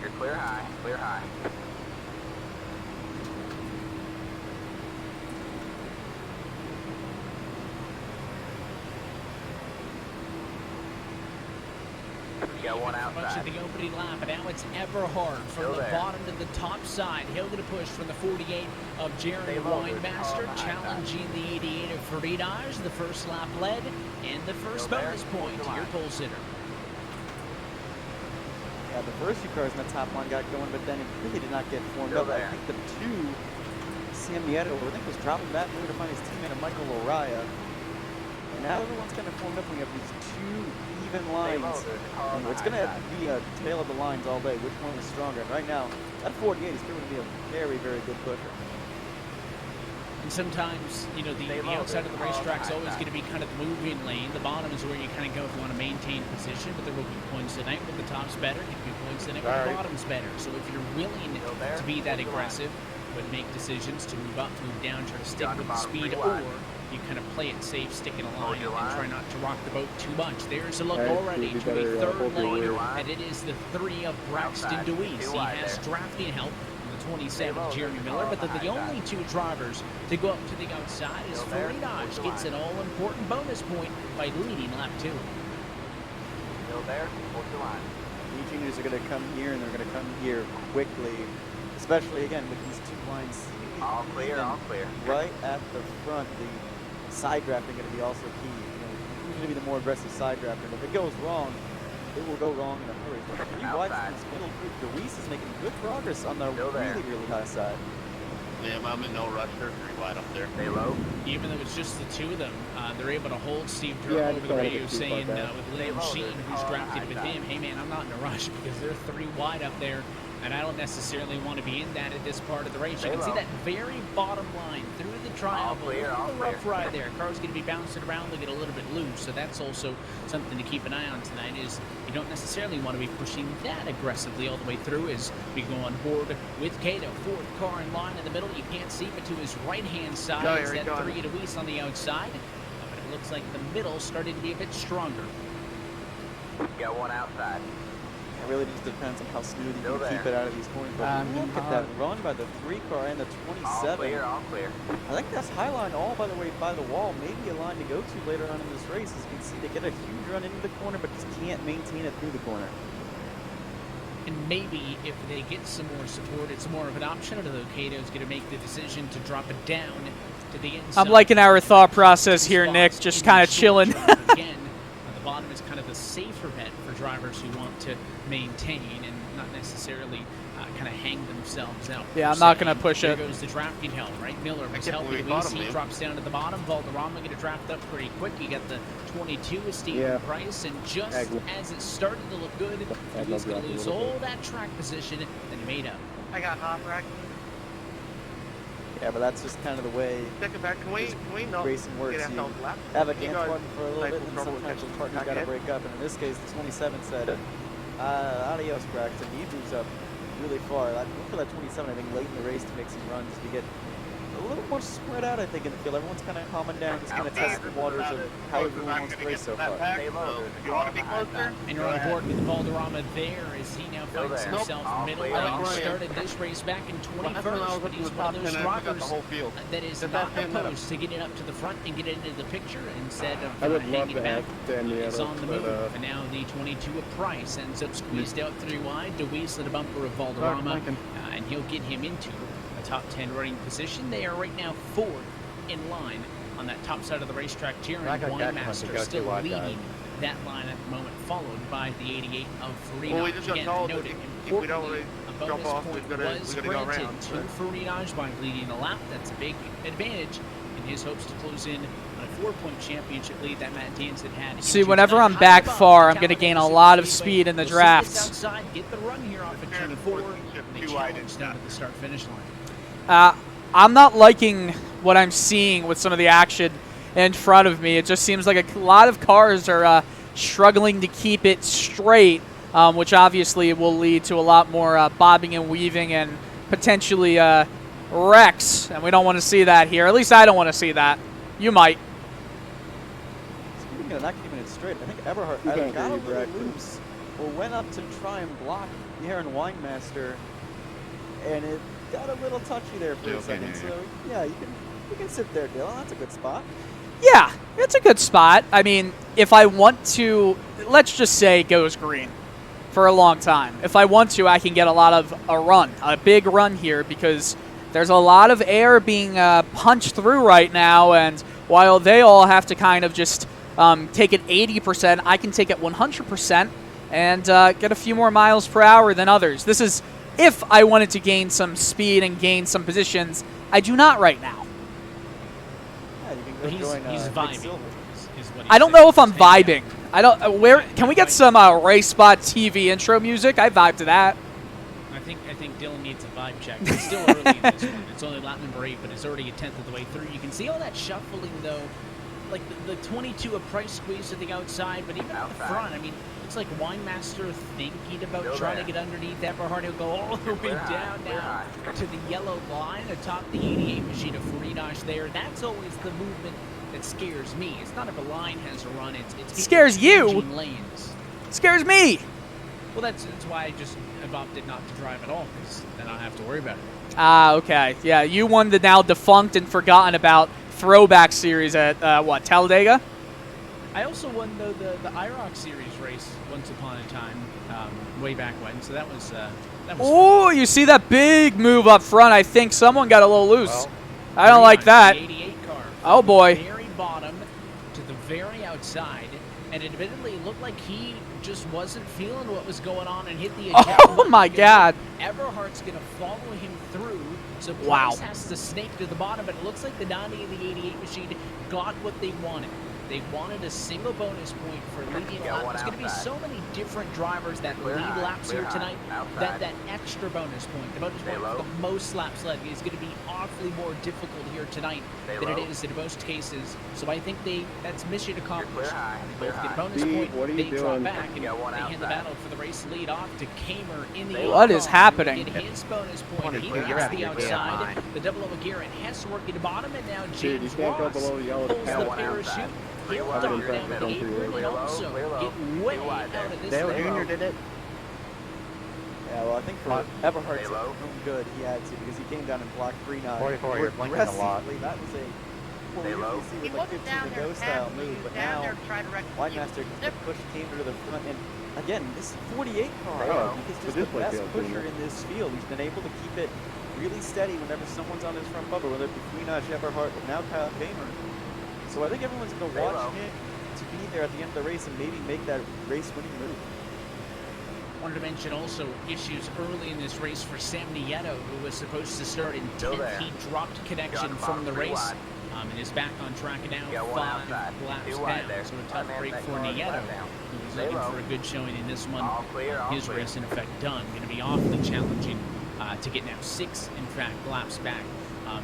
You're clear high. Clear high. You got one Much of outside. the opening lap, and now it's Eberhard from Still the there. bottom to the top side. He'll get a push from the 48 of Jeremy Stay low, there's a car Weinmaster, on the high challenging the 88 of Faridas. The first lap led, and the first Still there. bonus point to Hold your the pole sitter. Yeah, the first 2 cars in the top line got going, but then it really did not get formed Still up. there. I think the 2, Sam Nieto, I think was dropping back maybe to find his teammate Michael Loraya. And now everyone's kind of formed up. We have these 2 even Stay low. lines. There's a car on And the it's high going to side. be a tail of the lines all day. Which one is stronger? And right now, that 48 is proving to be a very, very good pusher. And sometimes, you know, the Stay low, outside of there's the a car on the racetrack's high always side. going to be kind of the moving lane. The bottom is where you kind of go if you want to maintain position, but there will be points tonight where the top's better. There will be points tonight where the Sorry. bottom's better. So if you're willing Still there? to be that Hold the line. aggressive, but make decisions to move up, move down, try to stick Down to with the bottom, speed, 3 or wide. you kind of play it safe, stick in a Hold line, your and try line. not to rock the boat too much. There's a look All right, already Steve, you to a better, third hold your lane, rear. and it is the 3 of Braxton Outside. Deweese. Too He wide has there. drafting help from the 27 low, Jeremy there's a Miller, car but on they're the the high only side. 2 drivers to go up to the outside as Still there? Faridas Hold your gets line. an all-important bonus point by leading lap 2. Still there? Hold your line. Lead changes are going to come here, and they're going to come here quickly. Especially, again, with these 2 lines All clear. And All clear. right at the front. The side drafting going to be also key. Who's going to be the more aggressive side drafter? And if it goes wrong, it will go wrong in a hurry. So 3 wide in this middle group. Deweese is making good progress on the really, really high side. Yeah, I'm in no rush. They're 3 wide up there. Stay low. Even though it's just the 2 of them, they're able to hold Steve Drum over the radio saying with Liam Sheehan, who's drafted with him, hey man, I'm not in a rush because they're 3 wide up there, and I don't necessarily want to be in that at this part of the race. You can see that very bottom line through the triangle. A little rough ride there. Car's going to be bouncing around, they get a little bit loose, so that's also something to keep an eye on tonight is you don't necessarily want to be pushing that aggressively all the way through as we go on board with Cato. 4th car in line in the middle. You can't see, but to his right-hand side is that 3 Deweese on the outside. But it looks like the middle started to be a bit stronger. Got one outside. It really just depends on how smooth you can keep it out of these corners. But look at that run by the 3 car and the 27. All clear. I think that's Highline all, by the way, by the wall. Maybe a line to go to later on in this race. As you can see, they get a huge run into the corner, but just can't maintain it through the corner. And maybe if they get some more support, it's more of an option, although Cato's going to make the decision to drop it down to the inside. I'm liking our thought process here, Nick, just kind of chilling. Again, the bottom is kind of the safer bet for drivers who want to maintain and not necessarily kind of hang themselves out. Yeah, I'm not going to push it. There goes the drafting help, right? Miller was helping Deweese. He drops down to the bottom. Valderrama going to draft up pretty quick. You got the 22 with Stephen Price, and just as it started to look good, he's going to lose all that track position that he made up. I got hot rack. Yeah, but that's just kind of the way racing works. You have a dance partner for a little bit, and sometimes the partner's got to break up. And in this case, the 27 said, adios, Braxton. He moves up really far. Look for that 27, I think, late in the race to make some runs to get a little more spread out, I think, in the field. Everyone's kind of calming down, just kind of testing the waters of how everyone wants to race so far. And you're on board with Valderrama there as he now finds himself middle lane. He started this race back in 21st, but he's one of those drivers that is not opposed to getting up to the front and getting into the picture instead of hanging back. He's on the move. And now the 22 of Price ends up squeezed out 3 wide. Deweese at a bumper of Valderrama, and he'll get him into a top 10 running position. They are right now 4th in line on that top side of the racetrack tier, and Winemaster still leading that line at the moment, followed by the 88 of Frenage. Again, noting importantly, a bonus point was granted to Frenage by leading a lap. That's a big advantage in his hopes to close in on a 4-point championship lead that Matt Danson had. See, whenever I'm back far, I'm going to gain a lot of speed in the drafts. Outside, get the run here off of turn 4, and they challenge down at the start-finish line. I'm not liking what I'm seeing with some of the action in front of me. It just seems like a lot of cars are struggling to keep it straight, which obviously will lead to a lot more bobbing and weaving and potentially wrecks, and we don't want to see that here. At least I don't want to see that. You might. Speaking of not keeping it straight, I think Eberhard either got a little loose or went up to try and block Aaron Winemaster, and it got a little touchy there for a second. So yeah, you can sit there, Dylan. That's a good spot. Yeah, it's a good spot. I mean, if I want to, let's just say it goes green for a long time. If I want to, I can get a big run here, because there's a lot of air being punched through right now, and while they all have to kind of just take it 80%, I can take it 100% and get a few more miles per hour than others. This is if I wanted to gain some speed and gain some positions. I do not right now. Yeah, you can go join, he's vibing. I don't know if I'm vibing. I don't. Where can we get some Race Spot TV intro music? I vibe to that. I think Dylan needs a vibe check. It's still early in this one. It's only lap number 8, but it's already a 10th of the way through. You can see all that shuffling though, like the 22 of Price squeeze at the outside, but even at the front. I mean, it's like Winemaster thinking about trying to get underneath Eberhard. He'll go all the way down now to the yellow line atop the 88 machine of Frenage there. That's always the movement that scares me. It's not if a line has a run. It's scares you. Lanes. Scares me. Well, that's why I just have opted not to drive at all, because then I don't have to worry about it. Ah, okay. Yeah, you won the now defunct and forgotten about throwback series at Talladega? I also won the IROC series race once upon a time, way back when. So that was oh, you see that big move up front? I think someone got a little loose. Well, I don't like that. The 88 car. Oh boy. Very bottom to the very outside, and admittedly it looked like he just wasn't feeling what was going on and hit the eject Oh button my because God. Everhart's going to follow him through, so Wow. Price has to snake to the bottom, but it looks like the 90 and the 88 machine got what they wanted. They wanted a single bonus point for leading lap. There's going to be so many different drivers that lead laps here tonight that extra bonus point, the bonus point for the most laps led, is going to be awfully more difficult here tonight than it is in most cases. So I think that's mission accomplished. They both get a bonus point, they drop back, and they hand the battle for the race lead off to Kamer in the What is happening? Get his bonus point. He gets the outside. The double over gear and Hess working the bottom, and now James Ross pulls the parachute. He'll dart down the apron and also get way out of this Dale thing. Jr. did it. Yeah, well, I think for Everhart's room good, he had to, because he came down and blocked 3-9. 44, you're blinking a lot. That was a, well, we usually see with like 15 to go style move, but now Winemaster just pushed Kamer to the front, and again, this 48 car, I think is just the best pusher in this field. He's been able to keep it really steady whenever someone's on his front bumper, whether it be Freenage, Everhart, or now Kyle Kamer. So I think everyone's going to watch him to be there at the end of the race and maybe make that race-winning move. Wanted to mention also issues early in this race for Sam Nieto, who was supposed to start in 10th. He dropped connection from the race and is back on track now, 5 laps down. So a tough break for Nieto, who was looking for a good showing in this one. His race, in effect, done. Going to be awfully challenging to get now 6, in fact, laps back.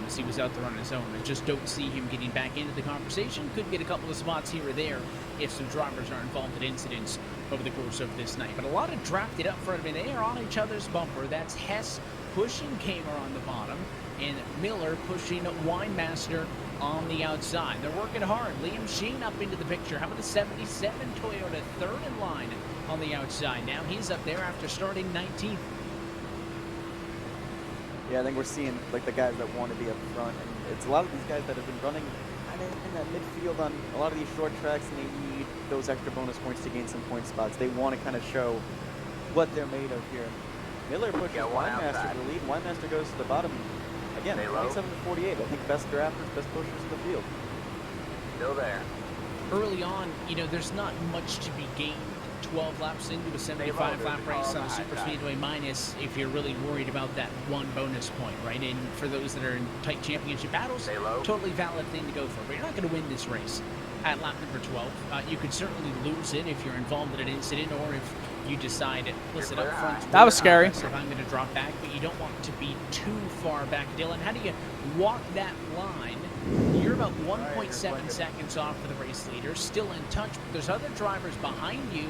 As he was out there on his own. I just don't see him getting back into the conversation. Could get a couple of spots here or there if some drivers are involved in incidents over the course of this night. But a lot of drafted up front. I mean, they are on each other's bumper. That's Hess pushing Kamer on the bottom and Miller pushing Winemaster on the outside. They're working hard. Liam Sheen up into the picture. How about the 77 Toyota, third in line on the outside? Now he's up there after starting 19th. Yeah, I think we're seeing like the guys that want to be up front, and it's a lot of these guys that have been running kind of in that midfield on a lot of these short tracks, and they need those extra bonus points to gain some point spots. They want to kind of show what they're made of here. Miller pushes Winemaster to the lead. Winemaster goes to the bottom. Again, 27 to 48. I think best drafters, best pushers in the field. Still there. Early on, there's not much to be gained. 12 laps into a 75 lap race on a super speedway minus if you're really worried about that one bonus point, right? And for those that are in tight championship battles, totally valid thing to go for. But you're not going to win this race at lap number 12. You could certainly lose it if you're involved in an incident or if you decide, listen, up front. That was scary. If I'm going to drop back, but you don't want to be too far back. Dylan, how do you walk that line? You're about 1.7 seconds off for the race leader, still in touch, but there's other drivers behind you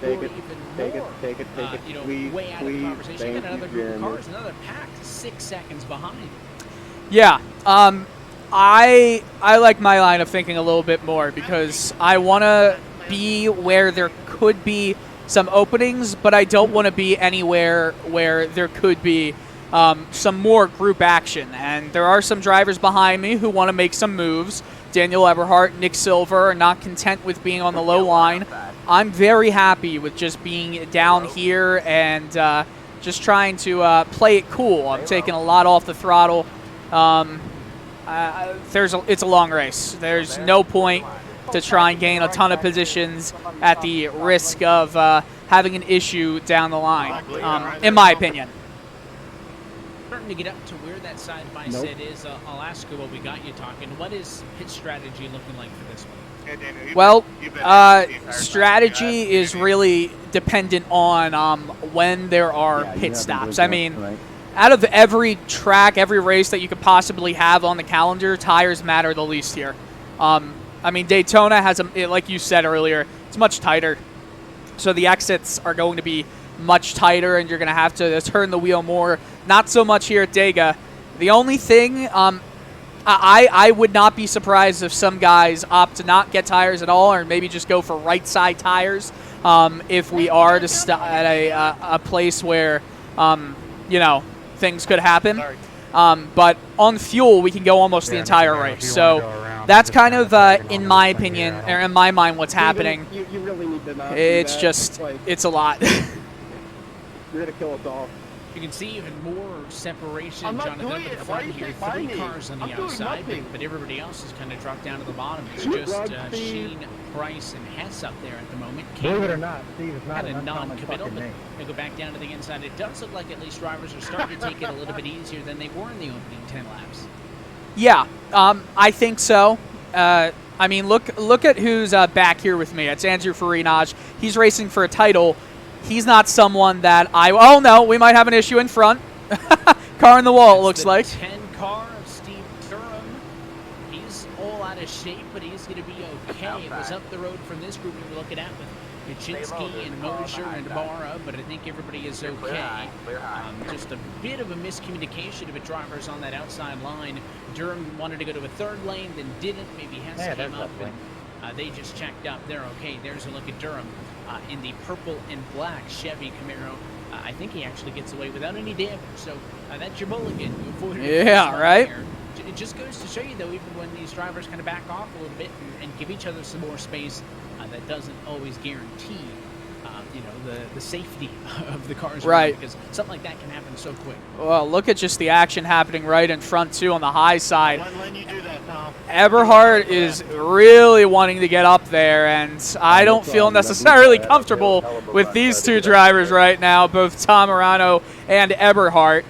who are even more, way out of the conversation. You got another group of cars, another pack, 6 seconds behind. Yeah, I like my line of thinking a little bit more because I want to be where there could be some openings, but I don't want to be anywhere where there could be some more group action. And there are some drivers behind me who want to make some moves. Daniel Eberhardt, Nick Silver are not content with being on the low line. I'm very happy with just being down here and just trying to play it cool. I'm taking a lot off the throttle. It's a long race. There's no point to try and gain a ton of positions at the risk of having an issue down the line, in my opinion. Starting to get up to where that side by side is. I'll ask you what we got you talking. What is pit strategy looking like for this one? Well, strategy is really dependent on when there are pit stops. I mean, out of every track, every race that you could possibly have on the calendar, tires matter the least here. I mean, Daytona has, like you said earlier, it's much tighter. So the exits are going to be much tighter, and you're going to have to turn the wheel more. Not so much here at DEGA. The only thing, I would not be surprised if some guys opt to not get tires at all, or maybe just go for right side tires if we are to stop at a place where, things could happen. But on fuel, we can go almost the entire race. So that's kind of, in my opinion, or in my mind, what's happening. You really need to not It's do that. just, Like, it's a lot. you're going to kill us all. You can see even more separation, I'm not Jonathan, doing up in it. Why front are you here. saying by 3 me? cars on the I'm doing outside, nothing. but everybody else has kind of dropped down to the bottom. It's Good just luck, Steve. Sheen, Price, and Hess up there at the moment. Believe it Cameron or not, Steve is not kind an of uncommon non-committal, fucking but name. they go back down to the inside. It does look like at least drivers are starting to take it a little bit easier than they were in the opening 10 laps. Yeah, I think so. I mean, look at who's back here with me. It's Andrew Farinaj. He's racing for a title. He's not someone that oh, no, we might have an issue in front. Car in the wall, it looks like. 10 car of Steve Durham. He's all out of shape, but he's going to be okay. It was up the road from this group we were looking at with Kaczynski and Mosher and Barra, but I think everybody is okay. Just a bit of a miscommunication of the drivers on that outside line. Durham wanted to go to a 3rd lane, then didn't. Maybe Hess came up, and they just checked up. They're okay. There's a look at Durham in the purple and black Chevy Camaro. I think he actually gets away without any damage. So that's your mulligan. Yeah, right? There. It just goes to show you, though, even when these drivers kind of back off a little bit and give each other some more space, that doesn't always guarantee, the safety of the cars. Right. Because something like that can happen so quick. Well, look at just the action happening right in front, too, on the high side. Letting you do that, Tom. Eberhard is really wanting to get up there, and I don't feel necessarily comfortable with these 2 drivers right now, both Tom Morano and Eberhard.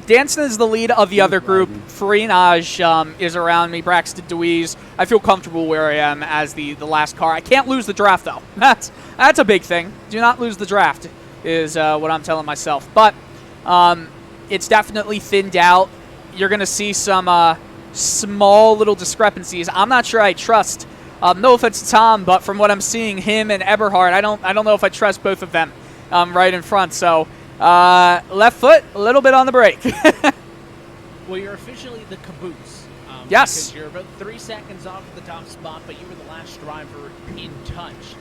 Danson is the lead of the other group. Farinaj is around me. Braxton Deweese. I feel comfortable where I am as the last car. I can't lose the draft, though. That's a big thing. Do not lose the draft is what I'm telling myself. But it's definitely thinned out. You're going to see some small little discrepancies. I'm not sure I trust. No offense to Tom, but from what I'm seeing, him and Eberhard, I don't know if I trust both of them right in front. So left foot, a little bit on the brake. Well, you're officially the caboose. Yes. Because you're about 3 seconds off the top spot, but you were the last driver in touch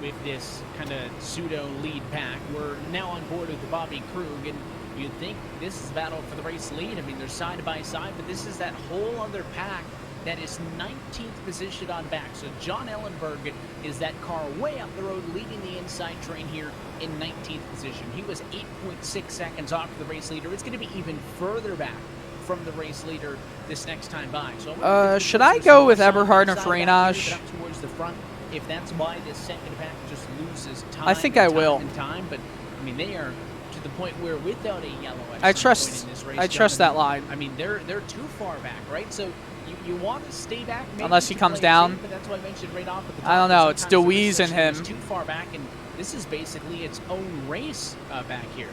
with this kind of pseudo lead pack. We're now on board with the Bobby Krug, and you'd think this is a battle for the race lead. I mean, they're side by side, but this is that whole other pack that is 19th position on back. So John Ellenberg is that car way up the road, leading the inside train here in 19th position. He was 8.6 seconds off the race leader. It's going to be even further back from the race leader this next time by. So should I go with Eberhard and Farinaj? Up towards the front, if that's why this second pack just loses time. I think I will. But I mean, they are to the point where without a yellow, I trust that line. I mean, they're too far back, right? So you want to stay back, maybe unless he to comes play down. safe, but that's why I mentioned right off at the top. I don't know. It's Sometimes Deweese and him. Too far back, and this is basically its own race back here.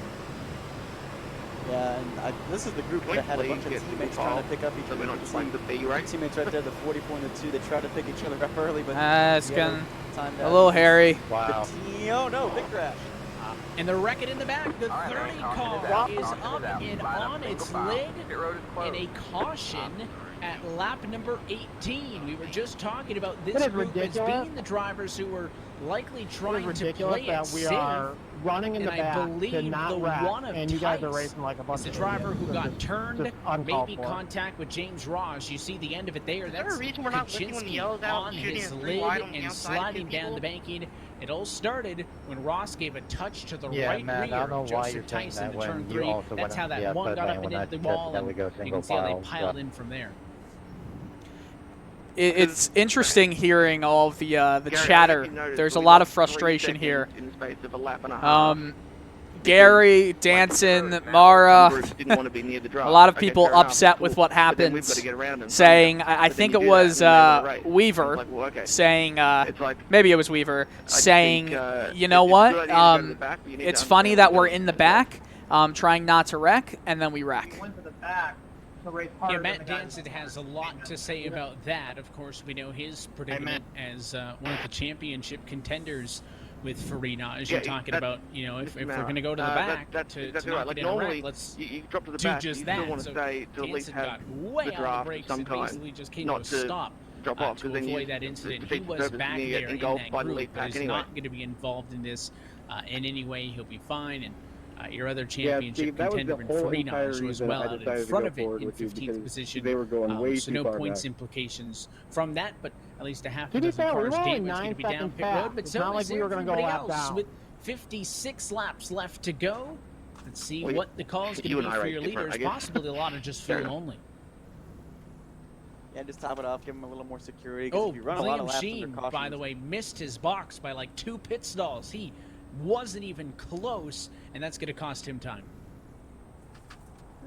Yeah, and this is the group that had a bunch of teammates trying to pick up each other. Teammates right there, the 40.2. They try to pick each other up early, but it's getting a little hairy. Wow. Oh no, big crash. And the wreck it in the back. The 30 car is up and on its lid in a caution at lap number 18. We were just talking about this group as being the drivers who were likely trying to play it safe. Running in the back, I believe to not the wreck, one of and you guys are Tice racing like a bunch is the of driver idiots. who got turned, maybe for. contact with James Ross. You see the end of it there. That's a reason we're not looking when the yellow's out, on shooting his it lid wide on the and outside, sliding two down people? the banking. It all started when Ross gave a touch to the Yeah, right man, rear I don't know of why Joseph you're saying Tyson that to when turn you 3. also That's went how on that the one outside got lane up when and I into the said wall, that we go and you single can see how they file, piled so. in from there. It's interesting hearing all of the chatter. There's a lot of frustration here. Gary, Danson, Mara, a lot of people upset with what happened, saying, I think it was Weaver, saying, maybe it was Weaver, saying, you know what, it's funny that we're in the back, trying not to wreck, and then we wreck. Yeah, Matt Danson has a lot to say about that. Of course, we know his predicament as one of the championship contenders with Farinaj. You're talking about, you know, if we're going to go to the back to knock it in a wreck, let's do just that. So Danson got way on the brakes and basically just came to a stop to avoid that incident. He was back there in that group, but is not going to be involved in this in any way. He'll be fine. And your other championship contender in Farinaj was well out in front of it in 15th position. They were going way so too no far points back. implications from that, but at least a half To a be dozen fair, we cars were only game is going 9 to be down seconds pit road, back. but It's so not like is we were gonna go everybody lap else down. with 56 laps left to go. Let's see Well, what the call is going you to be and I for rate your different, leaders. I guess. Possibly a lot of just Fair fuel enough. only. Yeah, just top it off, give him a little more security. 'Cause Oh, if you run a lot of Liam laps Sheen, under caution, by the way, missed his box by like 2 pit stalls. He wasn't even close, and that's going to cost him time.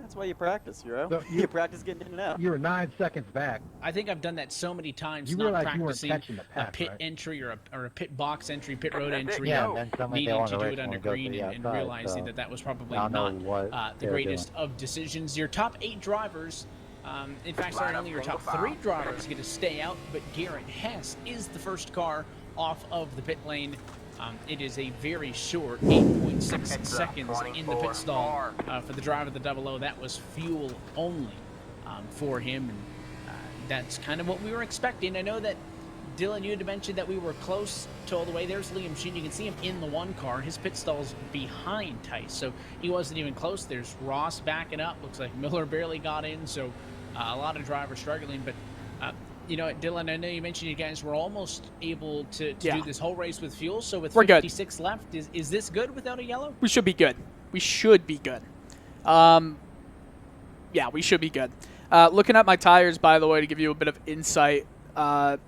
that's why you practice, Hero. So You practice getting in and out. You were 9 seconds back. I think I've done that so many times, You not realize you weren't practicing catching the a pack, pit right? entry or a pit box entry, pit road entry, Yeah, and and then somebody needing on to the do race it under wanna go to green the and outside, realizing so that was probably I don't know not what the they're greatest of decisions. Your top 8 drivers, in fact, sorry, Line up only your single top file. 3 drivers get to stay out, but Garrett Hess is the first car off of the pit lane. It is a very short 8.6 Heads up, seconds in the 24 pit stall car. for the driver of the 00. That was fuel only for him, and that's kind of what we were expecting. I know that Dylan, you had mentioned that we were close to all the way. There's Liam Sheen. You can see him in the 1 car. His pit stall's behind Tice, so he wasn't even close. There's Ross backing up. Looks like Miller barely got in, so a lot of drivers struggling. But, you know, Dylan, I know you mentioned you guys were almost able to do this whole race with fuel, so with We're good. 56 left, is this good without a yellow? We should be good. We should be good. Yeah, we should be good. Looking at my tires, by the way, to give you a bit of insight, 100s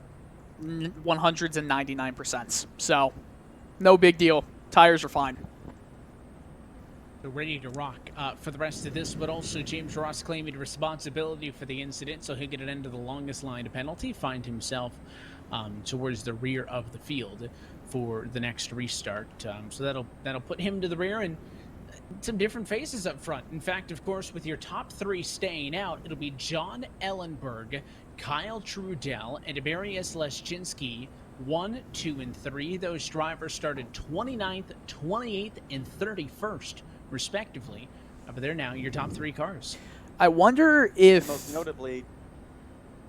and 99%. So, no big deal. Tires are fine. So ready to rock for the rest of this, but also James Ross claiming responsibility for the incident, so he'll get an end of the longest line of penalty, find himself towards the rear of the field for the next restart. So that'll put him to the rear, and some different faces up front. In fact, of course, with your top 3 staying out, it'll be John Ellenberg, Kyle Trudell, and Darius Leszczynski, 1, 2, and 3. Those drivers started 29th, 28th, and 31st, respectively. But they're now your top 3 cars. I wonder if... Most notably,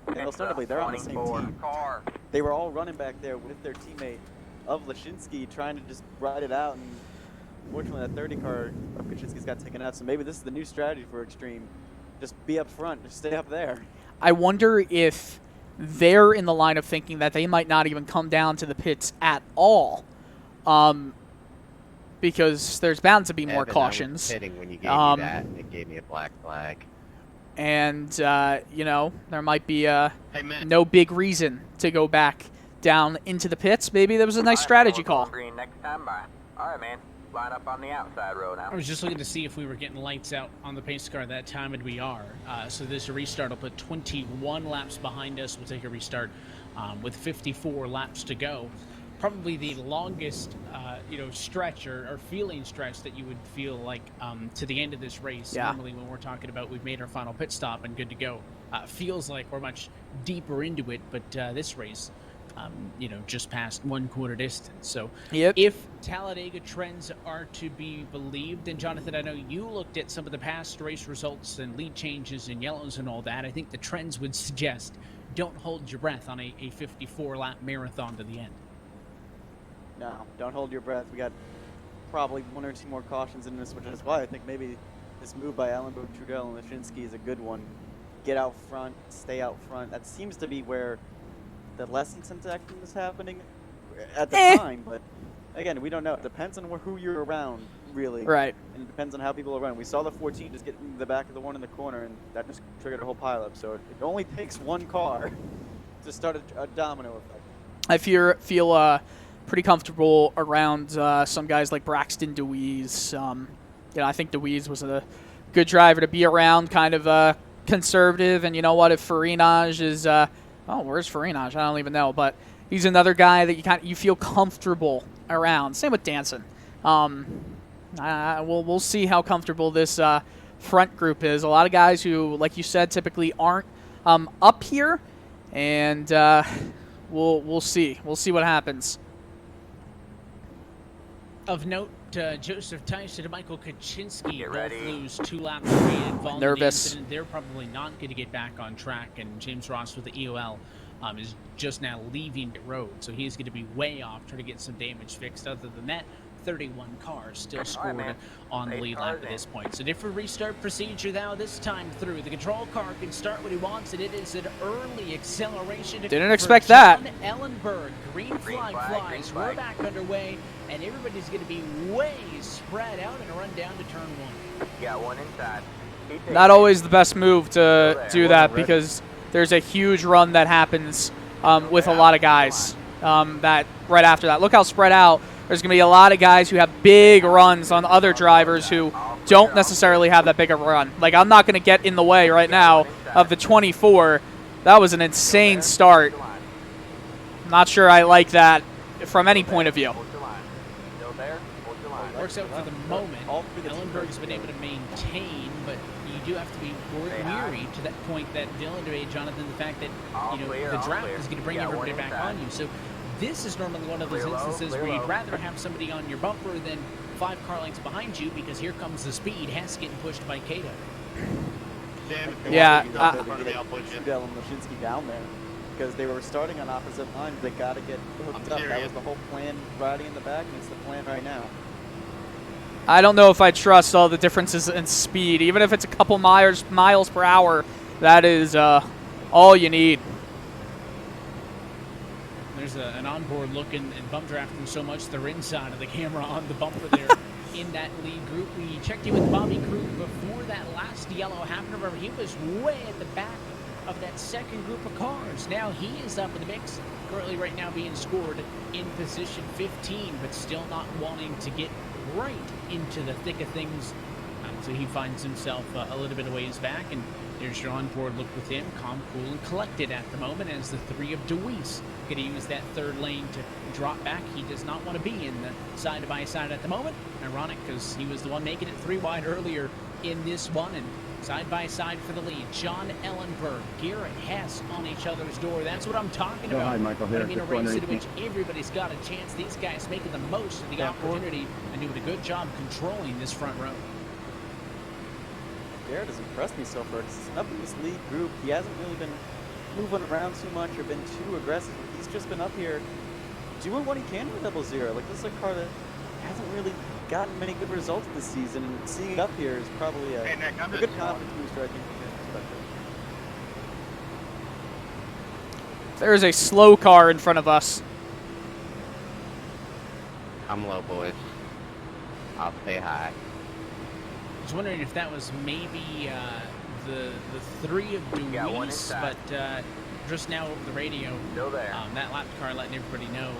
they're on the same 24 team. car. They were all running back there with their teammate of Leszczynski, trying to just ride it out, and unfortunately that 30 car of Kaczynski's got taken out. So maybe this is the new strategy for Extreme. Just be up front, just stay up there. I wonder if they're in the line of thinking that they might not even come down to the pits at all, because there's bound to be more Evan, cautions. I was pitting when you gave me that, and it gave me a black flag. And, you know, there might be Hey, Matt. no big reason to go back down into the pits. Maybe there was a nice strategy call. Green next time by. All right, man. Line up on the outside road now. I was just looking to see if we were getting lights out on the pace car that time, and we are. So this restart will put 21 laps behind us. We'll take a restart with 54 laps to go. Probably the longest, stretch or feeling stretch that you would feel like to the end of this race. Yeah. Normally when we're talking about we've made our final pit stop and good to go, feels like we're much deeper into it, but this race, just past 1/4 distance. So if Talladega trends are to be believed, and Jonathan, I know you looked at some of the past race results and lead changes and yellows and all that, I think the trends would suggest don't hold your breath on a 54-lap marathon to the end. No, don't hold your breath. We got probably 1 or 2 more cautions in this, which is why I think maybe this move by Ellenberg, Trudell, and Leszczynski is a good one. Get out front, stay out front. That seems to be where the less incentive action is happening at the time, but again, we don't know. It depends on who you're around, really. Right. And it depends on how people are around. We saw the 14 just get in the back of the one in the corner, and that just triggered a whole pileup. So it only takes 1 car to start a domino effect. I feel pretty comfortable around some guys like Braxton Deweese. I think Deweese was a good driver to be around, kind of conservative. And you know what? If Farinaj is, where's Farinaj? I don't even know, but he's another guy that you feel comfortable around. Same with Danson. We'll see how comfortable this front group is. A lot of guys who, like you said, typically aren't up here, and we'll see. We'll see what happens. Of note, Joseph Tyson and Michael Kaczynski both ready. lose 2 laps away involved in the Nervous. incident. They're probably not going to get back on track, and James Ross with the EOL is just now leaving the road, so he's going to be way off trying to get some damage fixed. Other than that, 31 cars still scored man. on the 8 lead cars lap at this point. So different restart procedure now this time through. The control car can start when he wants it. It is an early acceleration. Didn't for expect that. John Ellenberg. Green flag flies. We're back underway. And and everybody's going to be way spread out and run down to turn 1. Got one inside. Not always the best move to do that because there's a huge run that happens with a lot of guys that right after that. Look how spread out. There's going to be a lot of guys who have big runs on other drivers who don't necessarily have that big a run. Like, I'm not going to get in the way right now of the 24. That was an insane start. Not sure I like that from any point of view. Works out for the moment. Ellenberg's been able to maintain, but you do have to be weary to that point that Dylan made, Jonathan, the fact that the draft is going to bring everybody back on you. So this is normally one of those instances where you'd rather have somebody on your bumper than 5 car lengths behind you, because here comes the speed. Hess getting pushed by Cato. Yeah. Trudell and Lashinsky down there because they were starting on opposite lines. They got to get hooked up. That was the whole plan riding in the back, and it's the plan right now. I don't know if I trust all the differences in speed. Even if it's a couple miles per hour, that is all you need. There's an onboard look and bump drafting so much they're inside of the camera on the bumper there in that lead group. We checked in with Bobby Krug before that last yellow happened. Remember, he was way at the back of that second group of cars. Now he is up in the mix, currently right now being scored in position 15, but still not wanting to get right into the thick of things. So he finds himself a little bit of ways back, and there's your onboard look with him, calm, cool, and collected at the moment as the 3 of DeWeese going to use that third lane to drop back. He does not want to be in the side-by-side at the moment. Ironic, because he was the one making it 3 wide earlier in this one, and side-by-side for the lead. John Ellenberg, Garrett Hess on each other's door. That's what I'm talking about. Hi, Michael. I mean, a race in which everybody's got a chance. These guys making the most of the opportunity and doing a good job controlling this front row. Garrett has impressed me so far. He's up in this lead group. He hasn't really been moving around too much or been too aggressive. He's just been up here doing what he can with 00. Like, this is a car that hasn't really gotten many good results this season, and seeing it up here is probably a good confidence booster, I think, from his perspective. There's a slow car in front of us. I'm low, boys. I'll say hi. I was wondering if that was maybe the 3 of DeWeese, but just now over the radio, that lap car letting everybody know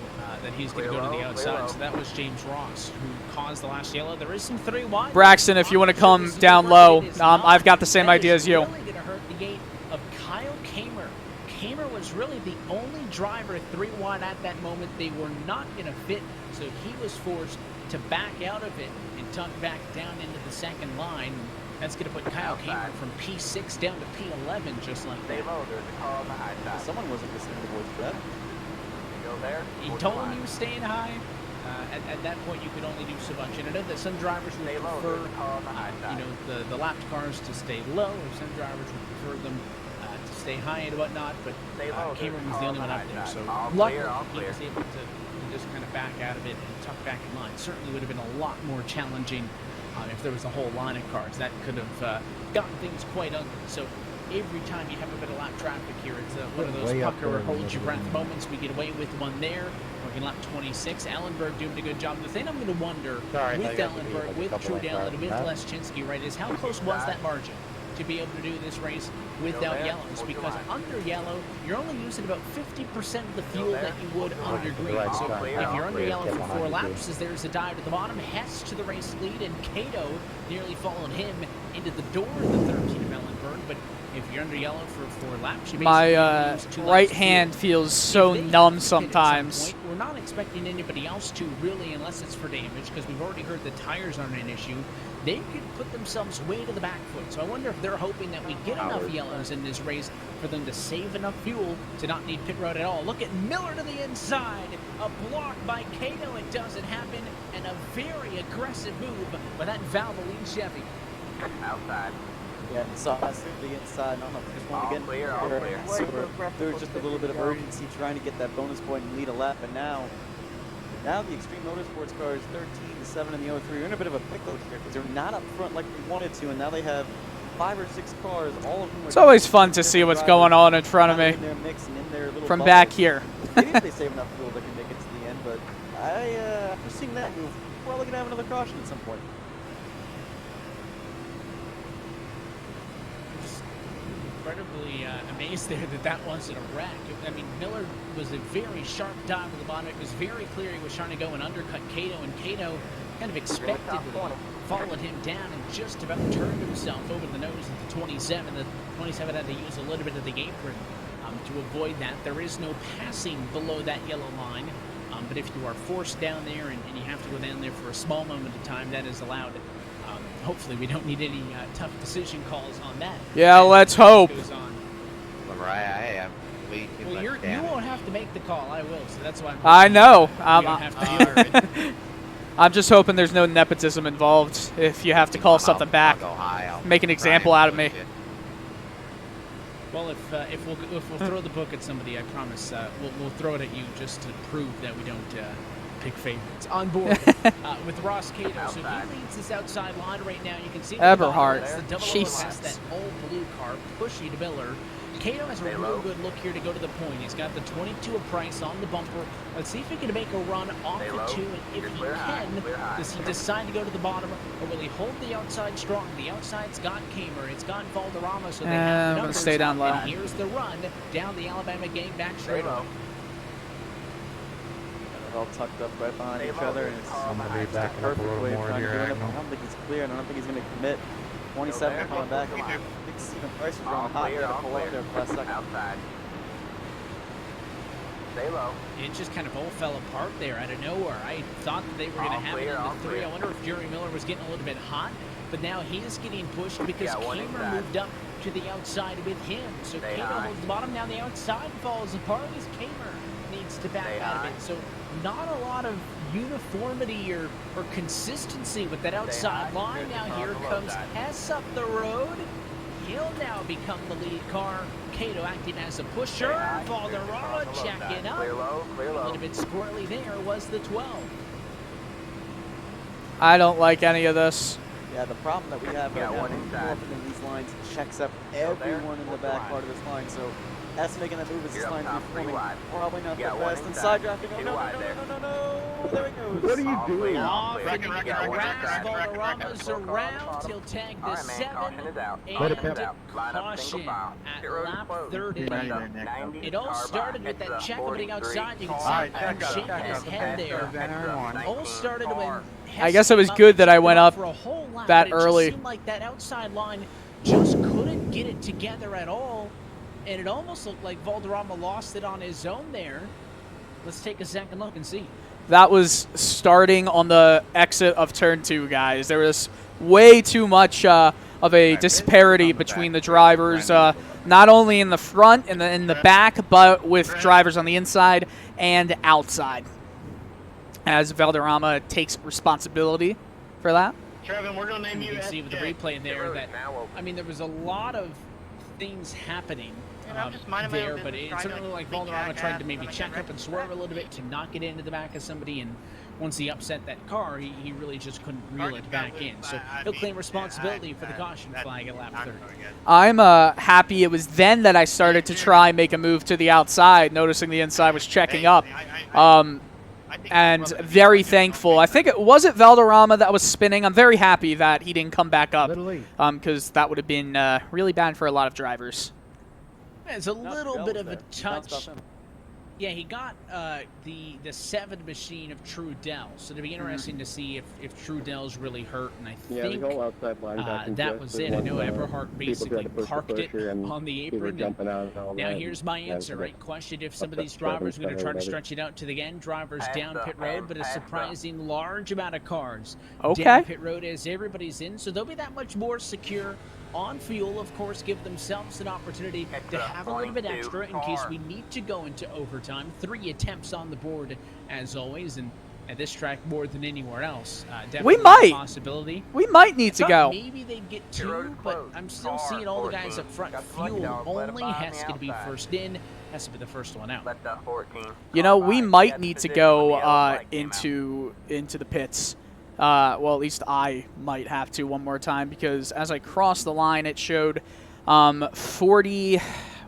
that he's going to go to the outside. So that was James Ross who caused the last yellow. There is some 3 wide. Braxton, if you want to come down low, I've got the same idea as you. Really going to hurt the gate of Kyle Kamer. Kamer was really the only driver 3 wide at that moment. They were not going to fit, so he was forced to back out of it and tuck back down into the second line. That's going to put Kyle Kamer from P6 down to P11 just like that. Someone wasn't listening to the voice for that. He told him he was staying high. At that point, you could only do so much. And I know that some drivers would prefer, the lapped cars to stay low, or some drivers would prefer them to stay high and whatnot. But Cameron was the only one up there, so luckily he was able to just kind of back out of it and tuck back in line. Certainly would have been a lot more challenging if there was a whole line of cars. That could have gotten things quite ugly. So every time you have a bit of lap traffic here, it's one of those pucker or hold your breath moments. We get away with one there. Working lap 26. Ellenberg doing a good job. The thing I'm going to wonder with Ellenberg, with Trudell, and with Leschinski, right, is how close was that margin to be able to do this race without yellows? Because under yellow, you're only using about 50% of the fuel that you would under green. So if you're under yellow for 4 laps, as there's a dive at the bottom, Hess to the race lead, and Cato nearly following him into the door of the 13 of Ellenberg. But if you're under yellow for 4 laps, you my right hand feels so numb sometimes. We're not expecting anybody else to really, unless it's for damage, because we've already heard the tires aren't an issue. They could put themselves way to the back foot. So I wonder if they're hoping that we get enough yellows in this race for them to save enough fuel to not need pit road at all. Look at Miller to the inside. A block by Cato. It doesn't happen. And a very aggressive move by that Valvoline Chevy. Outside. Yeah, and saw us to the inside. I don't know if just want to get there was just a little bit of urgency trying to get that bonus point and lead a lap, and now the Extreme Motorsports car is 13-7 in the 03. We're in a bit of a pickle here because they're not up front like we wanted to, and now they have 5 or 6 cars, all of them. It's always fun to see what's going on in front of me from back here. Maybe if they save enough fuel, they can make it to the end. But after seeing that that move, we're probably going to have another caution at some point. Incredibly amazed there that wasn't a wreck. I mean, Miller was a very sharp dive to the bottom. It was very clear he was trying to go and undercut Cato, and Cato kind of expectedly followed him down and just about turned himself over the nose at the 27. The 27 had to use a little bit of the apron to avoid that. There is no passing below that yellow line, but if you are forced down there and you have to go down there for a small moment of time, that is allowed. Hopefully we don't need any tough decision calls on that. Yeah, let's hope. Mariah, well, you won't have to make the call. I will, so that's why I know. I'm I'm just hoping there's no nepotism involved. If you have to call something back, make an example out of me. Well, if we'll throw the book at somebody, I promise we'll throw it at you just to prove that we don't pick favorites. On board with Ross Cato. So he leads this outside line right now. You can see Eberhard. the double Jesus. that old blue car pushy to Miller. Cato has a real good look here to go to the point. He's got the 22 of price on the bumper. Let's see if he can make a run off the 2, and if he can, does he decide to go to the bottom, or will he hold the outside strong? The outside's got Kamer, it's got Valderrama, so they have the I'm going to stay down low. And here's the run down the Alabama gang back straight up. They're all tucked up right behind each other, and it's I'm going to be backing up a little more here. I don't think he's clear, and I don't think he's going to commit. 27 coming back. I think Stephen Price was running hot. He had to pull up there for last second. Outside. Stay low. It just kind of all fell apart there out of nowhere. I thought that they were going to have it in the 3. I wonder if Jerry Miller was getting a little bit hot, but now he is getting pushed because Kamer moved up to the outside with him. So Kamer holds the bottom. Now the outside falls apart as Kamer needs to back out of it. So not a lot of uniformity or consistency with that outside line. Now here comes Hess up the road. He'll now become the lead car. Cato acting as a pusher. Valderrama checking up. A little bit squirrely there was the 12. I don't like any of this. Yeah, the problem that we have right now in these lines checks up everyone in the back part of this line. So Hess making that move as this line performing probably not the best. And side drafting. Oh, no. There it goes. What are you doing? Off and Valderrama's around. He'll tag the 7 and caution at lap 30. It all started with that check over the outside. You can see him shaking his head there. It all started when I guess it was good that I went up that early. It seemed like that outside line just couldn't get it together at all. And it almost looked like Valderrama lost it on his own there. Let's take a second look and see. That was starting on the exit of turn 2, guys. There was way too much of a disparity between the drivers, not only in the front and in the back, but with drivers on the inside and outside, as Valderrama takes responsibility for that. Trevin, we're going to name you. You can see with the replay there that, I mean, there was a lot of things happening there, but it certainly looked like Valderrama tried to maybe check up and swerve a little bit to not get into the back of somebody, and once he upset that car, he really just couldn't reel it back in. So he'll claim responsibility for the caution flag at lap 30. I'm happy it was then that I started to try and make a move to the outside, noticing the inside was checking up. And very thankful. I think it wasn't Valderrama that was spinning. I'm very happy that he didn't come back up, because that would have been really bad for a lot of drivers. It's a little bit of a touch. Yeah, he got the 7 machine of Trudell, so it'll be interesting to see if Trudell's really hurt, and I think that was it. I know Eberhard basically parked it on the apron. Now here's my answer, right? Question if some of these drivers are going to try to stretch it out to the end. Drivers down pit road, but a surprising large amount of cars down pit road as everybody's in, so they'll be that much more secure on fuel, of course, give themselves an opportunity to have a little bit extra in case we need to go into overtime. 3 attempts on the board, as always, and at this track more than anywhere else. Definitely a possibility. We might need to go. Maybe they'd get 2, but I'm still seeing all the guys up front. Fuel only has to be first in. Has to be the first one out. You know, we might need to go into the pits. Well, at least I might have to one more time, because as I crossed the line, it showed 40,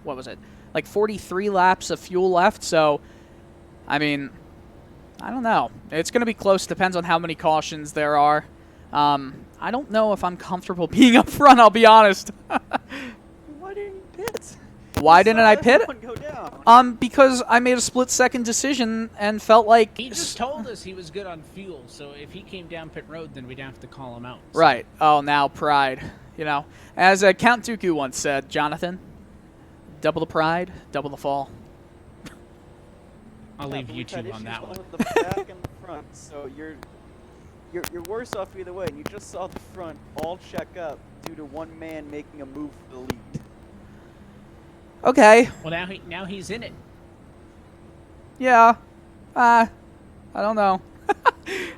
what was it, like 43 laps of fuel left. So, I mean, I don't know. It's going to be close. Depends on how many cautions there are. I don't know if I'm comfortable being up front, I'll be honest. Why didn't you pit? Why didn't I pit? Go down. Because I made a split-second decision and felt like... He just told us he was good on fuel, so if he came down pit road, then we'd have to call him out. So. Right. Oh, now pride. You know, as Count Dooku once said, Jonathan, double the pride, double the fall. I'll leave you two on that one. The back and the front, so you're worse off either way. And you just saw the front all check up due to one man making a move for the lead. Okay. Well, now he's in it. Yeah. I don't know.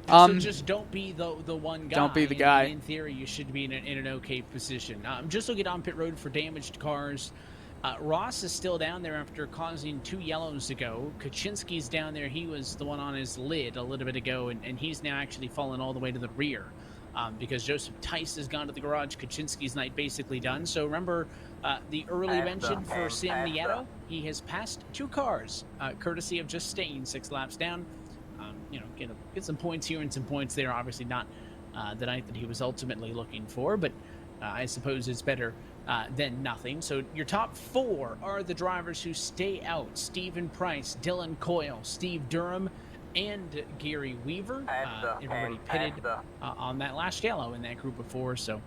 So just don't be the one guy. Don't be the guy. In theory, you should be in an okay position. Just looking on pit road for damaged cars. Ross is still down there after causing 2 yellows to go. Kaczynski's down there. He was the one on his lid a little bit ago, and he's now actually fallen all the way to the rear because Joseph Tice has gone to the garage. Kaczynski's night basically done. So remember the early mention for Sam Nieto? He has passed 2 cars, courtesy of just staying 6 laps down. Get some points here and some points there. Obviously not the night that he was ultimately looking for, but I suppose it's better than nothing. So your top 4 are the drivers who stay out: Stephen Price, Dylan Coyle, Steve Durham, and Gary Weaver. Everybody pitted on that last yellow in that group of 4, so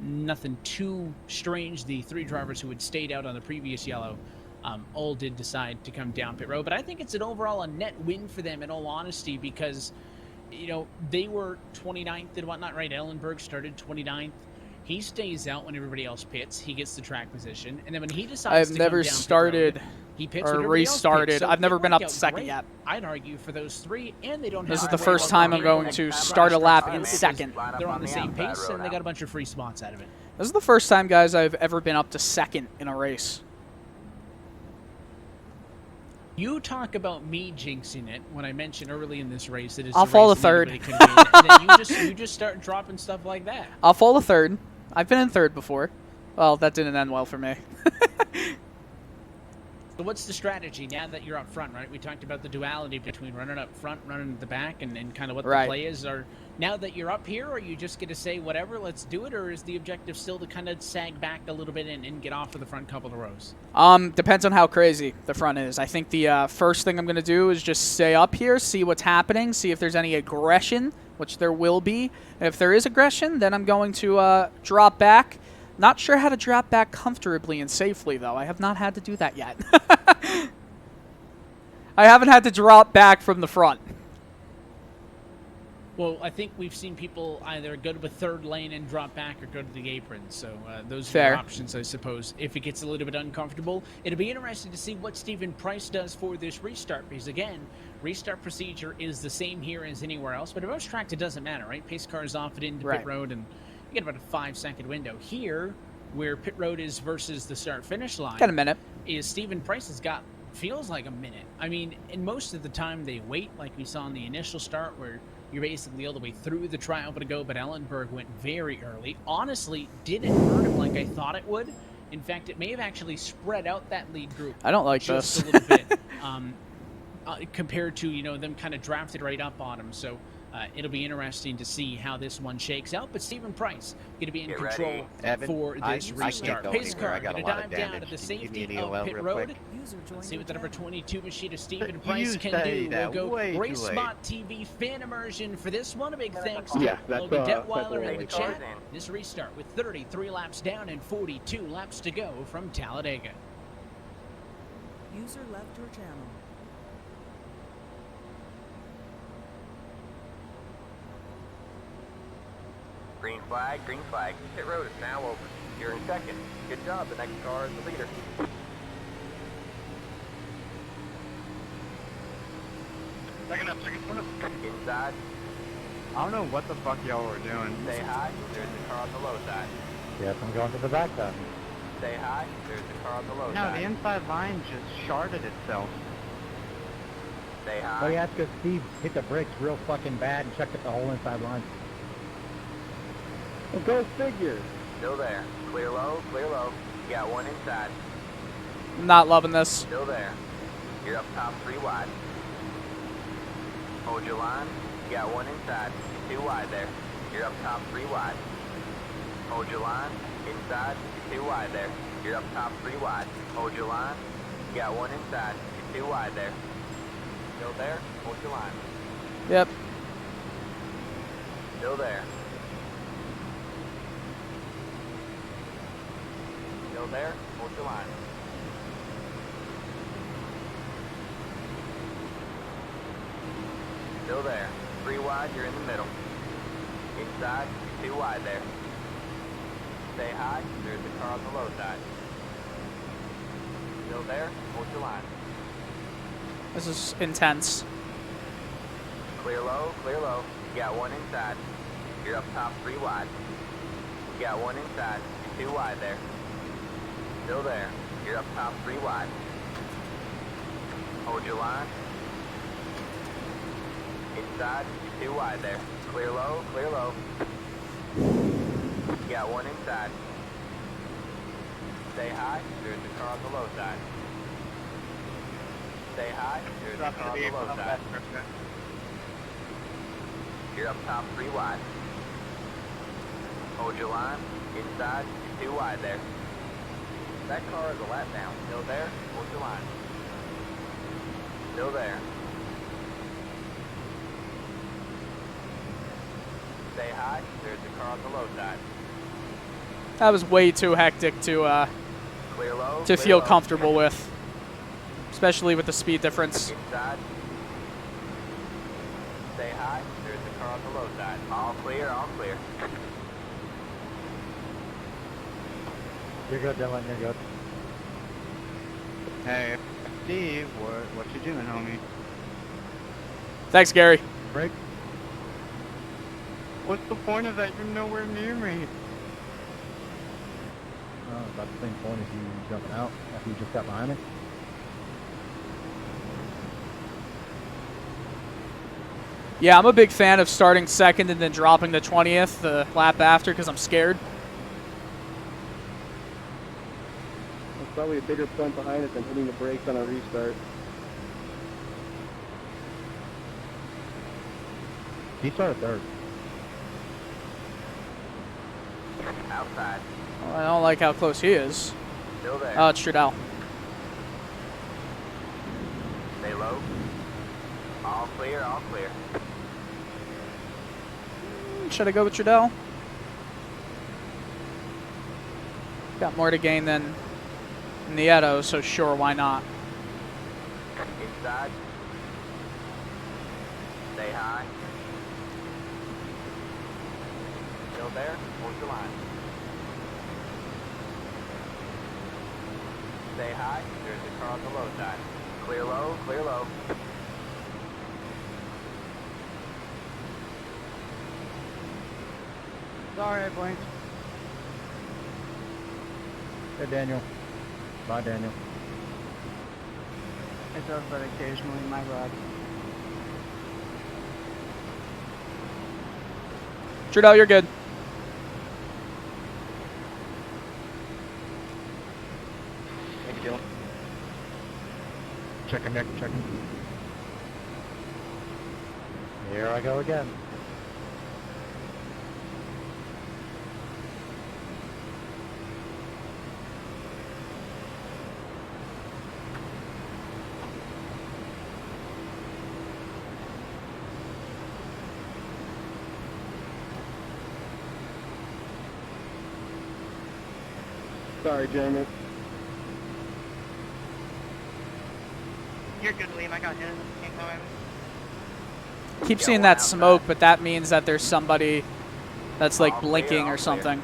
nothing too strange. The 3 drivers who had stayed out on the previous yellow all did decide to come down pit road, but I think it's an overall a net win for them in all honesty, because they were 29th and whatnot, right? Ellenberg started 29th. He stays out when everybody else pits. He gets the track position, and then when he decides I've never started he pits or restarted. So I've never been up to second yet. I'd argue for those 3, and they don't. This is the first time I'm going to start a lap in second. They're on the same pace, and they got a bunch of free spots out of it. This is the first time, guys, I've ever been up to second in a race. You talk about me jinxing it when I mentioned early in this race that it's I'll fall the third. And then you just start dropping stuff like that. I'll fall the third. I've been in third before. Well, that didn't end well for me. So what's the strategy now that you're up front, right? We talked about the duality between running up front, running at the back, and kind of what the play is. Or now that you're up here, are you just going to say, whatever, let's do it? Or is the objective still to kind of sag back a little bit and get off of the front couple of rows? Depends on how crazy the front is. I think the first thing I'm going to do is just stay up here, see what's happening, see if there's any aggression, which there will be. And if there is aggression, then I'm going to drop back. Not sure how to drop back comfortably and safely, though. I have not had to do that yet. I haven't had to drop back from the front. Well, I think we've seen people either go to the third lane and drop back or go to the apron. So those are the options, I suppose. If it gets a little bit uncomfortable, it'll be interesting to see what Stephen Price does for this restart. Because, again, restart procedure is the same here as anywhere else. But at most tracks, it doesn't matter, right? Pace cars off it into pit road, and you get about a 5-second window. Here, where pit road is versus the start-finish line, got a minute. Is Stephen Price has got, feels like a minute. I mean, and most of the time they wait, like we saw in the initial start, where you're basically all the way through the trial to go, but Ellenberg went very early. Honestly, didn't hurt him like I thought it would. In fact, it may have actually spread out that lead group. I don't like just this. a little bit, compared to, them kind of drafted right up on him. So it'll be interesting to see how this one shakes out. But Stephen Price going to be in control for this restart. Pace car going to dive down to the safety of pit road. Let's see what the number 22 machine of Stephen Price can do. We'll go Race Spot TV fan immersion for this one. A big thanks to Logan Detweiler in the chat. This restart with 33 laps down and 42 laps to go from Talladega. User left your channel. Green flag, green flag. Pit road is now open. You're in second. Good job. The next car is the leader. Second up. Inside. I don't know what the fuck y'all were doing. Say hi. There's the car on the low side. Yes, I'm going to the back then. Say hi. There's the car on the low No, side. the inside line just sharded itself. Say hi. Oh yeah, that's because Steve hit the brakes real fucking bad and checked up the whole inside line. Well, go figure. Still there. Clear low, clear low. You got one inside. Not loving this. Still there. You're up top 3 wide. Hold your line. You got one inside. You're too wide there. You're up top 3 wide. Hold your line. Inside. You're too wide there. You're up top 3 wide. Hold your line. You got one inside. You're too wide there. Still there. Hold your line. Yep. Still there. Still there. Hold your line. Still there. 3 wide, you're in the middle. Inside, you're 2 wide there. Stay high, there's a car on the low side. Still there, hold your line. This is intense. Clear low, clear low. You got one inside. You're up top 3 wide. You got one inside, you're 2 wide there. Still there, you're up top 3 wide. Hold your line. Inside, you're 2 wide there. Clear low, clear low. You got one inside. Stay high, there's a car on the low side. Stay high, there's a car on the low side. You're up top 3 wide. Hold your line. Inside, you're 2 wide there. That car is a lap down. Still there, hold your line. Still there. Stay high, there's a car on the low side. That was way too hectic to Clear low, to clear feel low. comfortable with, especially with the speed difference. Inside. Stay high, there's a car on the low side. All clear, all clear. You're good, Dylan. You're good. Hey, Steve, what you doing, homie? Thanks, Gary. Break. What's the point of that? You're nowhere near me. About the same point as you jumping out after you just got behind it. Yeah, I'm a big fan of starting second and then dropping to 20th the lap after because I'm scared. That's probably a bigger punt behind it than hitting the brakes on a restart. He started third. Outside. Well, I don't like how close he is. Still there. Oh, it's Trudell. Stay low. All clear, all clear. Should I go with Trudell? Got more to gain than Nieto, so sure, why not? Inside. Stay high. Still there, hold your line. Stay high, there's a car on the low side. Clear low, clear low. Sorry, I blinked. Hey, Daniel. Bye, Daniel. It does that occasionally, my bad. Trudell, you're good. Thank you. Checking, Nick. Checking. Here I go again. Sorry, Jeremy. You're good, Liam. I got hit. Incoming. Keep seeing that smoke, but that means that there's somebody that's like blinking or something.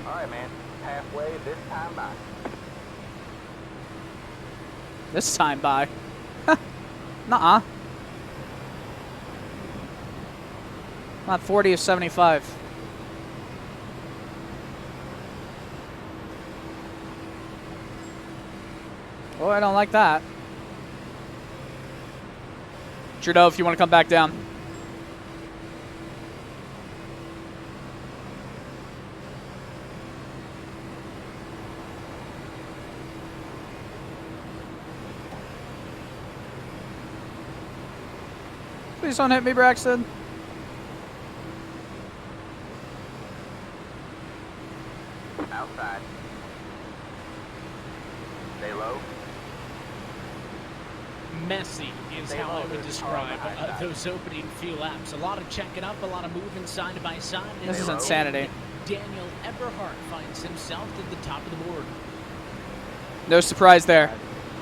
Alright, man. Halfway this time by. This time by. Nuh-uh. Not 40 of 75. Oh, I don't like that. Trudeau, if you want to come back down. Please don't hit me, Braxton. Outside. Stay low. Messy is how I would describe those opening few laps. A lot of checking up, a lot of moving side by side. This is insanity. Daniel Eberhardt finds himself at the top of the board. No surprise there.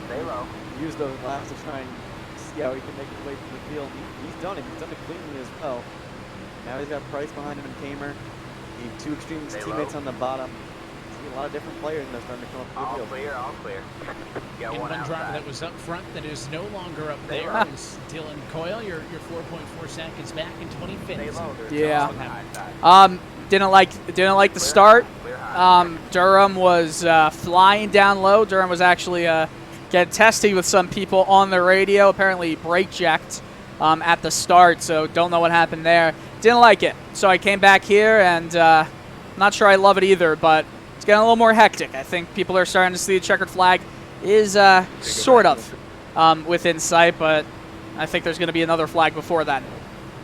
Stay low. Use those laps to try and see how he can make his way through the field. He's done it. He's done it cleanly as well. Now he's got Price behind him and Kamer. Two extreme teammates on the bottom. A lot of different players that are starting to come up to the All field. clear, all clear. Got And one driver outside. that was up front that is no longer up there is Dylan Coyle. You're 4.4 seconds back in 20 minutes. Yeah. Didn't like the start. Durham was flying down low. Durham was actually getting testy with some people on the radio. Apparently brake checked at the start, so don't know what happened there. Didn't like it, so I came back here, and not sure I love it either, but it's getting a little more hectic. I think people are starting to see the checkered flag is sort of within sight, but I think there's going to be another flag before that.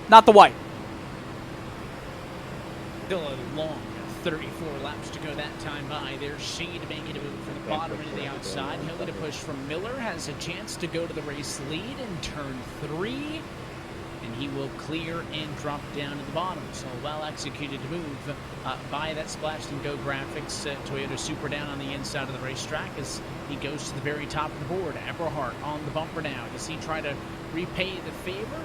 Not the white. Still a long 34 laps to go that time by. There's Shade making a move from the bottom into the outside. He'll get a push from Miller. Has a chance to go to the race lead in turn 3. And he will clear and drop down to the bottom. So a well-executed move by that Splash and Go Graphics Toyota Supra down on the inside of the racetrack as he goes to the very top of the board. Eberhardt on the bumper now. Does he try to repay the favor?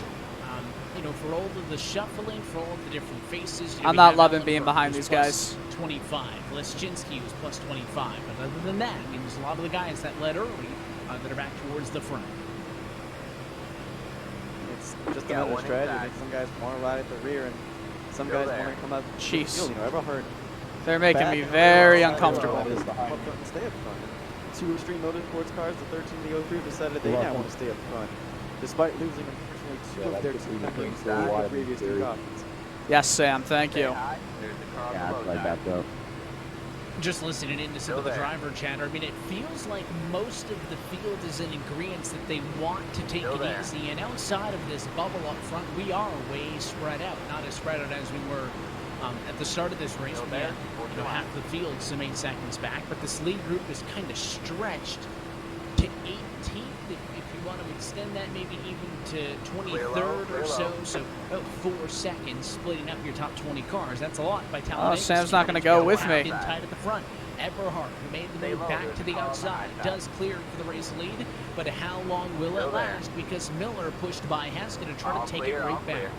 You know, for all of the shuffling, for all of the different faces. I'm not loving being behind these guys. 25. Leschinsky was plus 25. But other than that, I mean, there's a lot of the guys that led early that are back towards the front. It's just another strategy. Some guys want to ride at the rear, and some guys want to come up. Jeez. You know, Eberhardt. They're making me very uncomfortable. Stay up front. Two Extreme Motorsports cars, the 13 to go through, decided they now want to stay up front, despite losing unfortunately two of their team members in the previous two cautions. Yes, Sam. Thank you. Just listening in to some of the driver chatter, I mean, it feels like most of the field is in agreement that they want to take it easy. And outside of this bubble up front, we are way spread out. Not as spread out as we were at the start of this race. We had half the field some 8 seconds back. But this lead group is kind of stretched to 18th. If you want to extend that maybe even to 23rd or so. So about 4 seconds splitting up your top 20 cars. That's a lot by Talladega. Oh, Sam's not going to go with me. Tight at the front. Eberhardt, who made the move back to the outside, does clear for the race lead, but how long will it last? Because Miller pushed by Haskell to try to take it right back.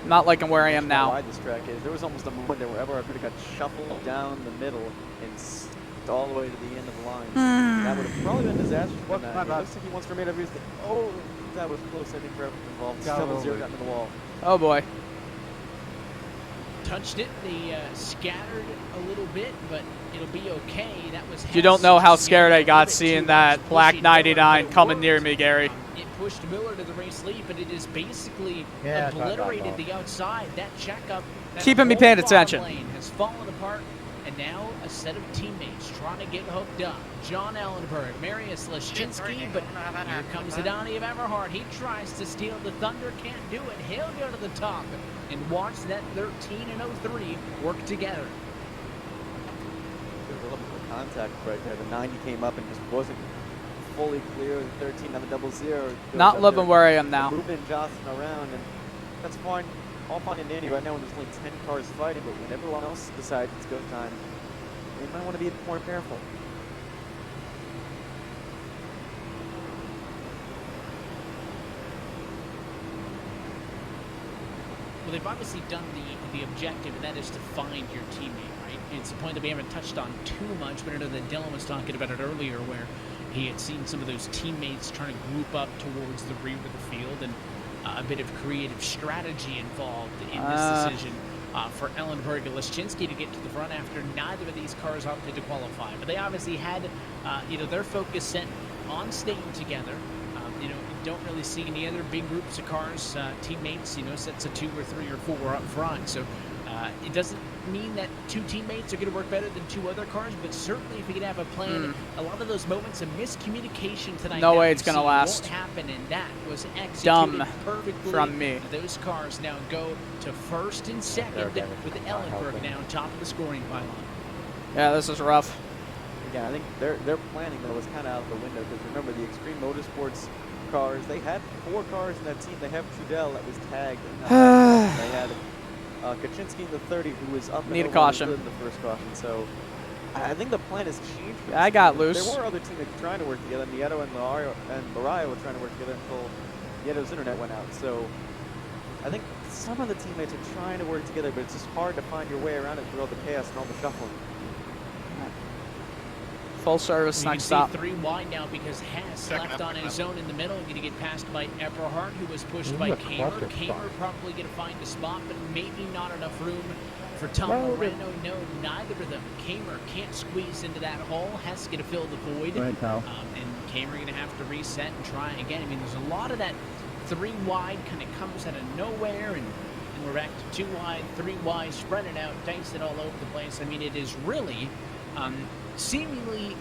Not liking where I am How now. wide this track is. There was almost a moment there where Eberhardt could have got shuffled down the middle and all the way to the end of the line. That would have probably been disastrous for him. It looks like he wants to remain every. Oh, that was close. I think for everyone involved. 7-0 got into the wall. Oh boy. Touched it. They scattered a little bit, but it'll be okay. That was. You don't know how scared I got seeing that black 99 coming near me, Gary. It pushed Miller to the race lead, but it has basically obliterated the outside. That checkup. Keeping me paying attention. Lane has fallen apart, and now a set of teammates trying to get hooked up. John Ellenberg, Marius Leschinsky, but here comes the Donnie of Eberhardt. He tries to steal the thunder, can't do it. He'll go to the top and watch that 13 and 03 work together. There was a little bit of contact right there. The 90 came up and just wasn't fully clear. The 13 on the 00. Not loving where I am now. Moving Johnson around, and that's fine. All fine and dandy right now when there's only 10 cars fighting, but when everyone else decides it's go time, they might want to be a bit more careful. Well, they've obviously done the objective, and that is to find your teammate, right? It's a point that we haven't touched on too much, but I know that Dylan was talking about it earlier, where he had seen some of those teammates trying to group up towards the rear of the field, and a bit of creative strategy involved in this decision for Ellenberg and Leschinsky to get to the front after neither of these cars opted to qualify. But they obviously had, their focus set on staying together. don't really see any other big groups of cars, teammates, you know, sets of 2 or 3 or 4 up front. So it doesn't mean that 2 teammates are going to work better than 2 other cars, but certainly if we could have a plan, a lot of those moments of miscommunication tonight. No way it's going to last. Won't happen, and that was executed Dumb perfectly from me. Those cars now go to first and second with Ellenberg now on top of the scoring pylon. Yeah, this is rough. Yeah, I think their planning though was kind of out the window because remember the Extreme Motorsports cars, they had 4 cars in that team. They have Trudell that was tagged. And, they had Kaczynski in the 30 who was up and Need a over caution. in the first caution. So I think the plan has changed. I got loose. There were other teammates trying to work together. Nieto and Lariah were trying to work together until Nieto's internet went out. So I think some of the teammates are trying to work together, but it's just hard to find your way around it through all the chaos and all the shuffling. Full service, You can next see stop. 3 wide now because Hess left on his own in the middle. Going to get passed by Eberhardt, who was pushed by Kamer. Kamer probably going to find a spot, but maybe not enough room for Tom Moreno. No, neither of them. Kamer can't squeeze into that hole. Hess going to fill the void. Go ahead, Kyle. And Kamer going to have to reset and try again. I mean, there's a lot of that 3 wide kind of comes out of nowhere, and we're back to 2 wide, 3 wide, spread it out, dice it all over the place. I mean, it is really seemingly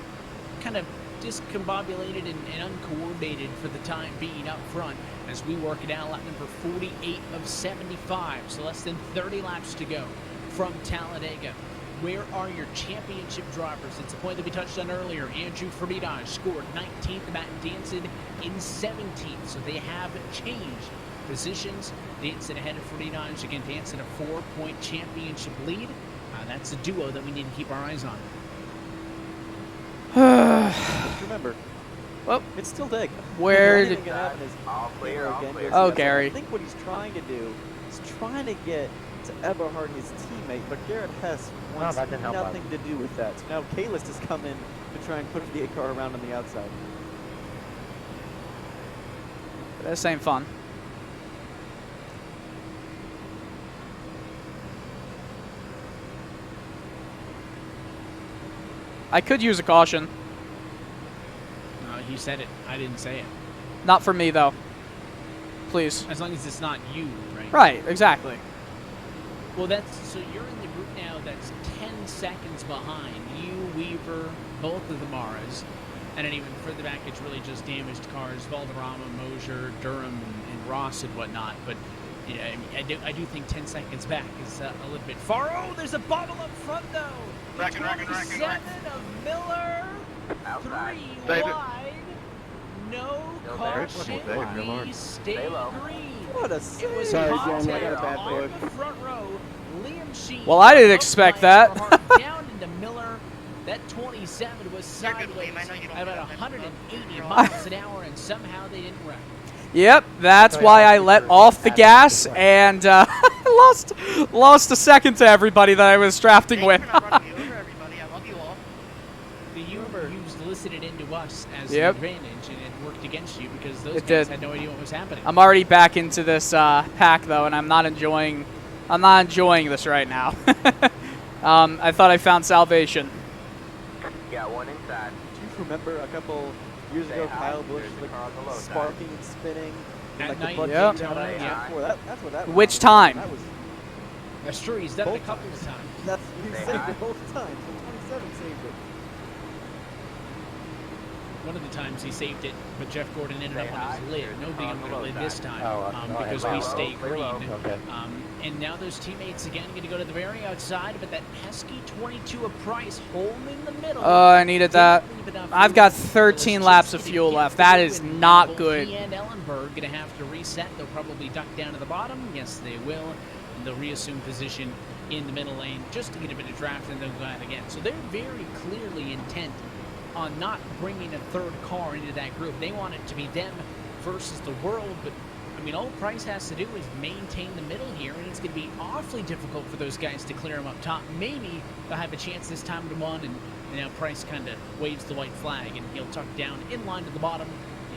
kind of discombobulated and uncoordinated for the time being up front as we work it out. Lap number 48 of 75, so less than 30 laps to go from Talladega. Where are your championship drivers? It's a point that we touched on earlier. Andrew Freitas scored 19th, Matt Danson in 17th, so they have changed positions. Danson ahead of Freitas. Again, Danson a 4-point championship lead. That's a duo that we need to keep our eyes on. Just remember, well, it's still DEGA. Where did... Oh, Gary. I think what he's trying to do is trying to get to Eberhardt, his teammate, but Garrett Hess wants nothing to do with that. So now Kalis has come in to try and push the car around on the outside. This ain't fun. I could use a caution. You said it. I didn't say it. Not for me, though. Please. As long as it's not you, right? Right, exactly. Well, so you're in the group now that's 10 seconds behind. You, Weaver, both of the Maras. And then even further back, it's really just damaged cars. Valderrama, Mosier, Durham, and Ross and whatnot. But yeah, I do think 10 seconds back is a little bit far. Oh, there's a bobble up front, though. Racking. 27 of Miller. Outside. 3 wide. No caution. We stay green. What a It was save. Conte I got a bad on book. the front row. Liam Sheen. Well, I didn't expect that. Down into Miller. That 27 was sideways at about 180 miles an hour, and somehow they didn't wreck. Yep, that's why I let off the gas and lost a second to everybody that I was drafting with. You listened it into us as Yep. an advantage, and it worked against you because those It guys did. had no idea what was happening. I'm already back into this pack though, and I'm not enjoying this right now. I thought I found salvation. Got one inside. Do you remember a couple years ago, Kyle Busch sparking and spinning? That Like night, the Yep. that's what that was. Which time? That was That's true. He's done it a couple of times. That's you saved it both times. So 27 saved it. One of the times he saved it, but Jeff Gordon ended up on his lid. Nobody on the lid this time because we stay green. And now those teammates again going to go to the very outside, but that pesky 22 of Price holding the middle. Oh, I needed that. I've got 13 laps of fuel left. That is not good. He and Ellenberg going to have to reset. They'll probably duck down to the bottom. Yes, they will. And they'll reassume position in the middle lane just to get a bit of draft, and they'll go out again. So they're very clearly intent on not bringing a third car into that group. They want it to be them versus the world, but I mean, all Price has to do is maintain the middle here, and it's going to be awfully difficult for those guys to clear him up top. Maybe they'll have a chance this time to one, and now Price kind of waves the white flag, and he'll tuck down in line to the bottom,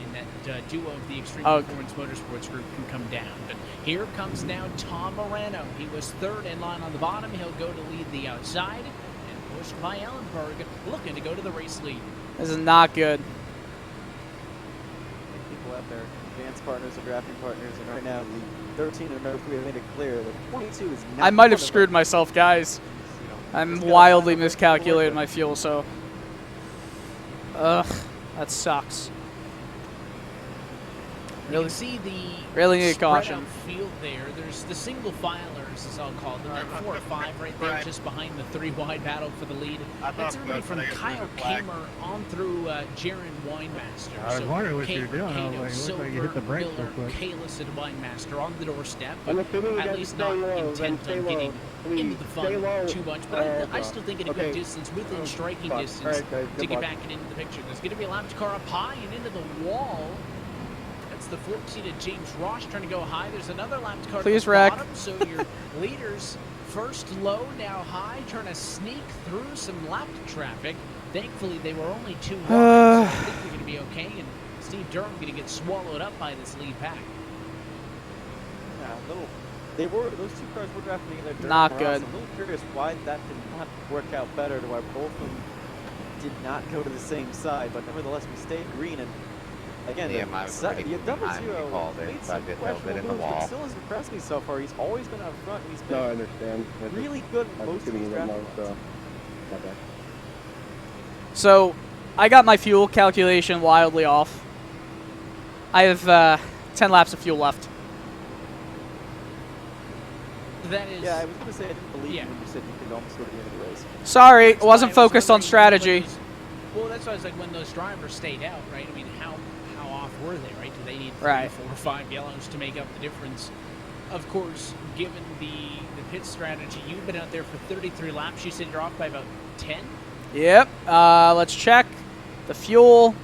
and that duo of the Extreme Performance Motorsports group can come down. But here comes now Tom Moreno. He was third in line on the bottom. He'll go to lead the outside, and pushed by Ellenberg, looking to go to the race lead. This is not good. people out there, dance partners and drafting partners, and right now the 13 and 0 we have made it clear that 22 is not I might have one of screwed them. myself, guys. You know, I'm just gotta wildly find out what's miscalculated worth my fuel, so. Ugh, that sucks. You can see the really need spread caution. out field there. There's the single filers, as I'll call them, that 4 or 5 right there, just behind the 3 wide battle for the lead. That's everybody from Kyle Kamer on through Jaron Winemaster. I was wondering what you were doing. I was like, it looks Silver, like you hit the brakes real Miller, quick. Kalis, and Winemaster on the doorstep, I'm but assuming we at got least to not stay low, then intent stay on low. getting Please, into the stay fun low. too much. But I still think at a good distance, within striking distance, Alright, guys, to good get luck. back into the picture. There's going to be a lap car up high and into the wall. That's the 14-seated James Ross trying to go high. There's another lap car Please, at the Rack. bottom, so your leaders first low, now high, trying to sneak through some lap traffic. Thankfully, they were only 2 wide, so I think they're going to be okay, and Steve Durham going to get swallowed up by this lead pack. Yeah, those 2 cars were drafting together. Durham Not and good. Ross. I'm a little curious why that did not work out better, to why both of them did not go to the same side, but nevertheless we stayed green. And again, Yeah, I was pretty the double behind zero call there, made so I some did a little bit in questionable the moves, but wall. still has impressed me so far. He's always been out front, and he's been No, I understand. really good I in was most of giving these you that drafting note, so runs. not bad. So, I got my fuel calculation wildly off. I have 10 laps of fuel left. That is... Yeah, I was going to say I didn't believe you when you said you could almost go to the end of the race. Sorry, That's wasn't why I was focused on wondering strategy. when those- well, that's why I was like, when those drivers stayed out, right? I mean, how off were they, right? Do they need 3, Right. 4, or 5 yellows to make up the difference? Of course, given the pit strategy, you've been out there for 33 laps. You said you're off by about 10? Yep. Let's check. The fuel,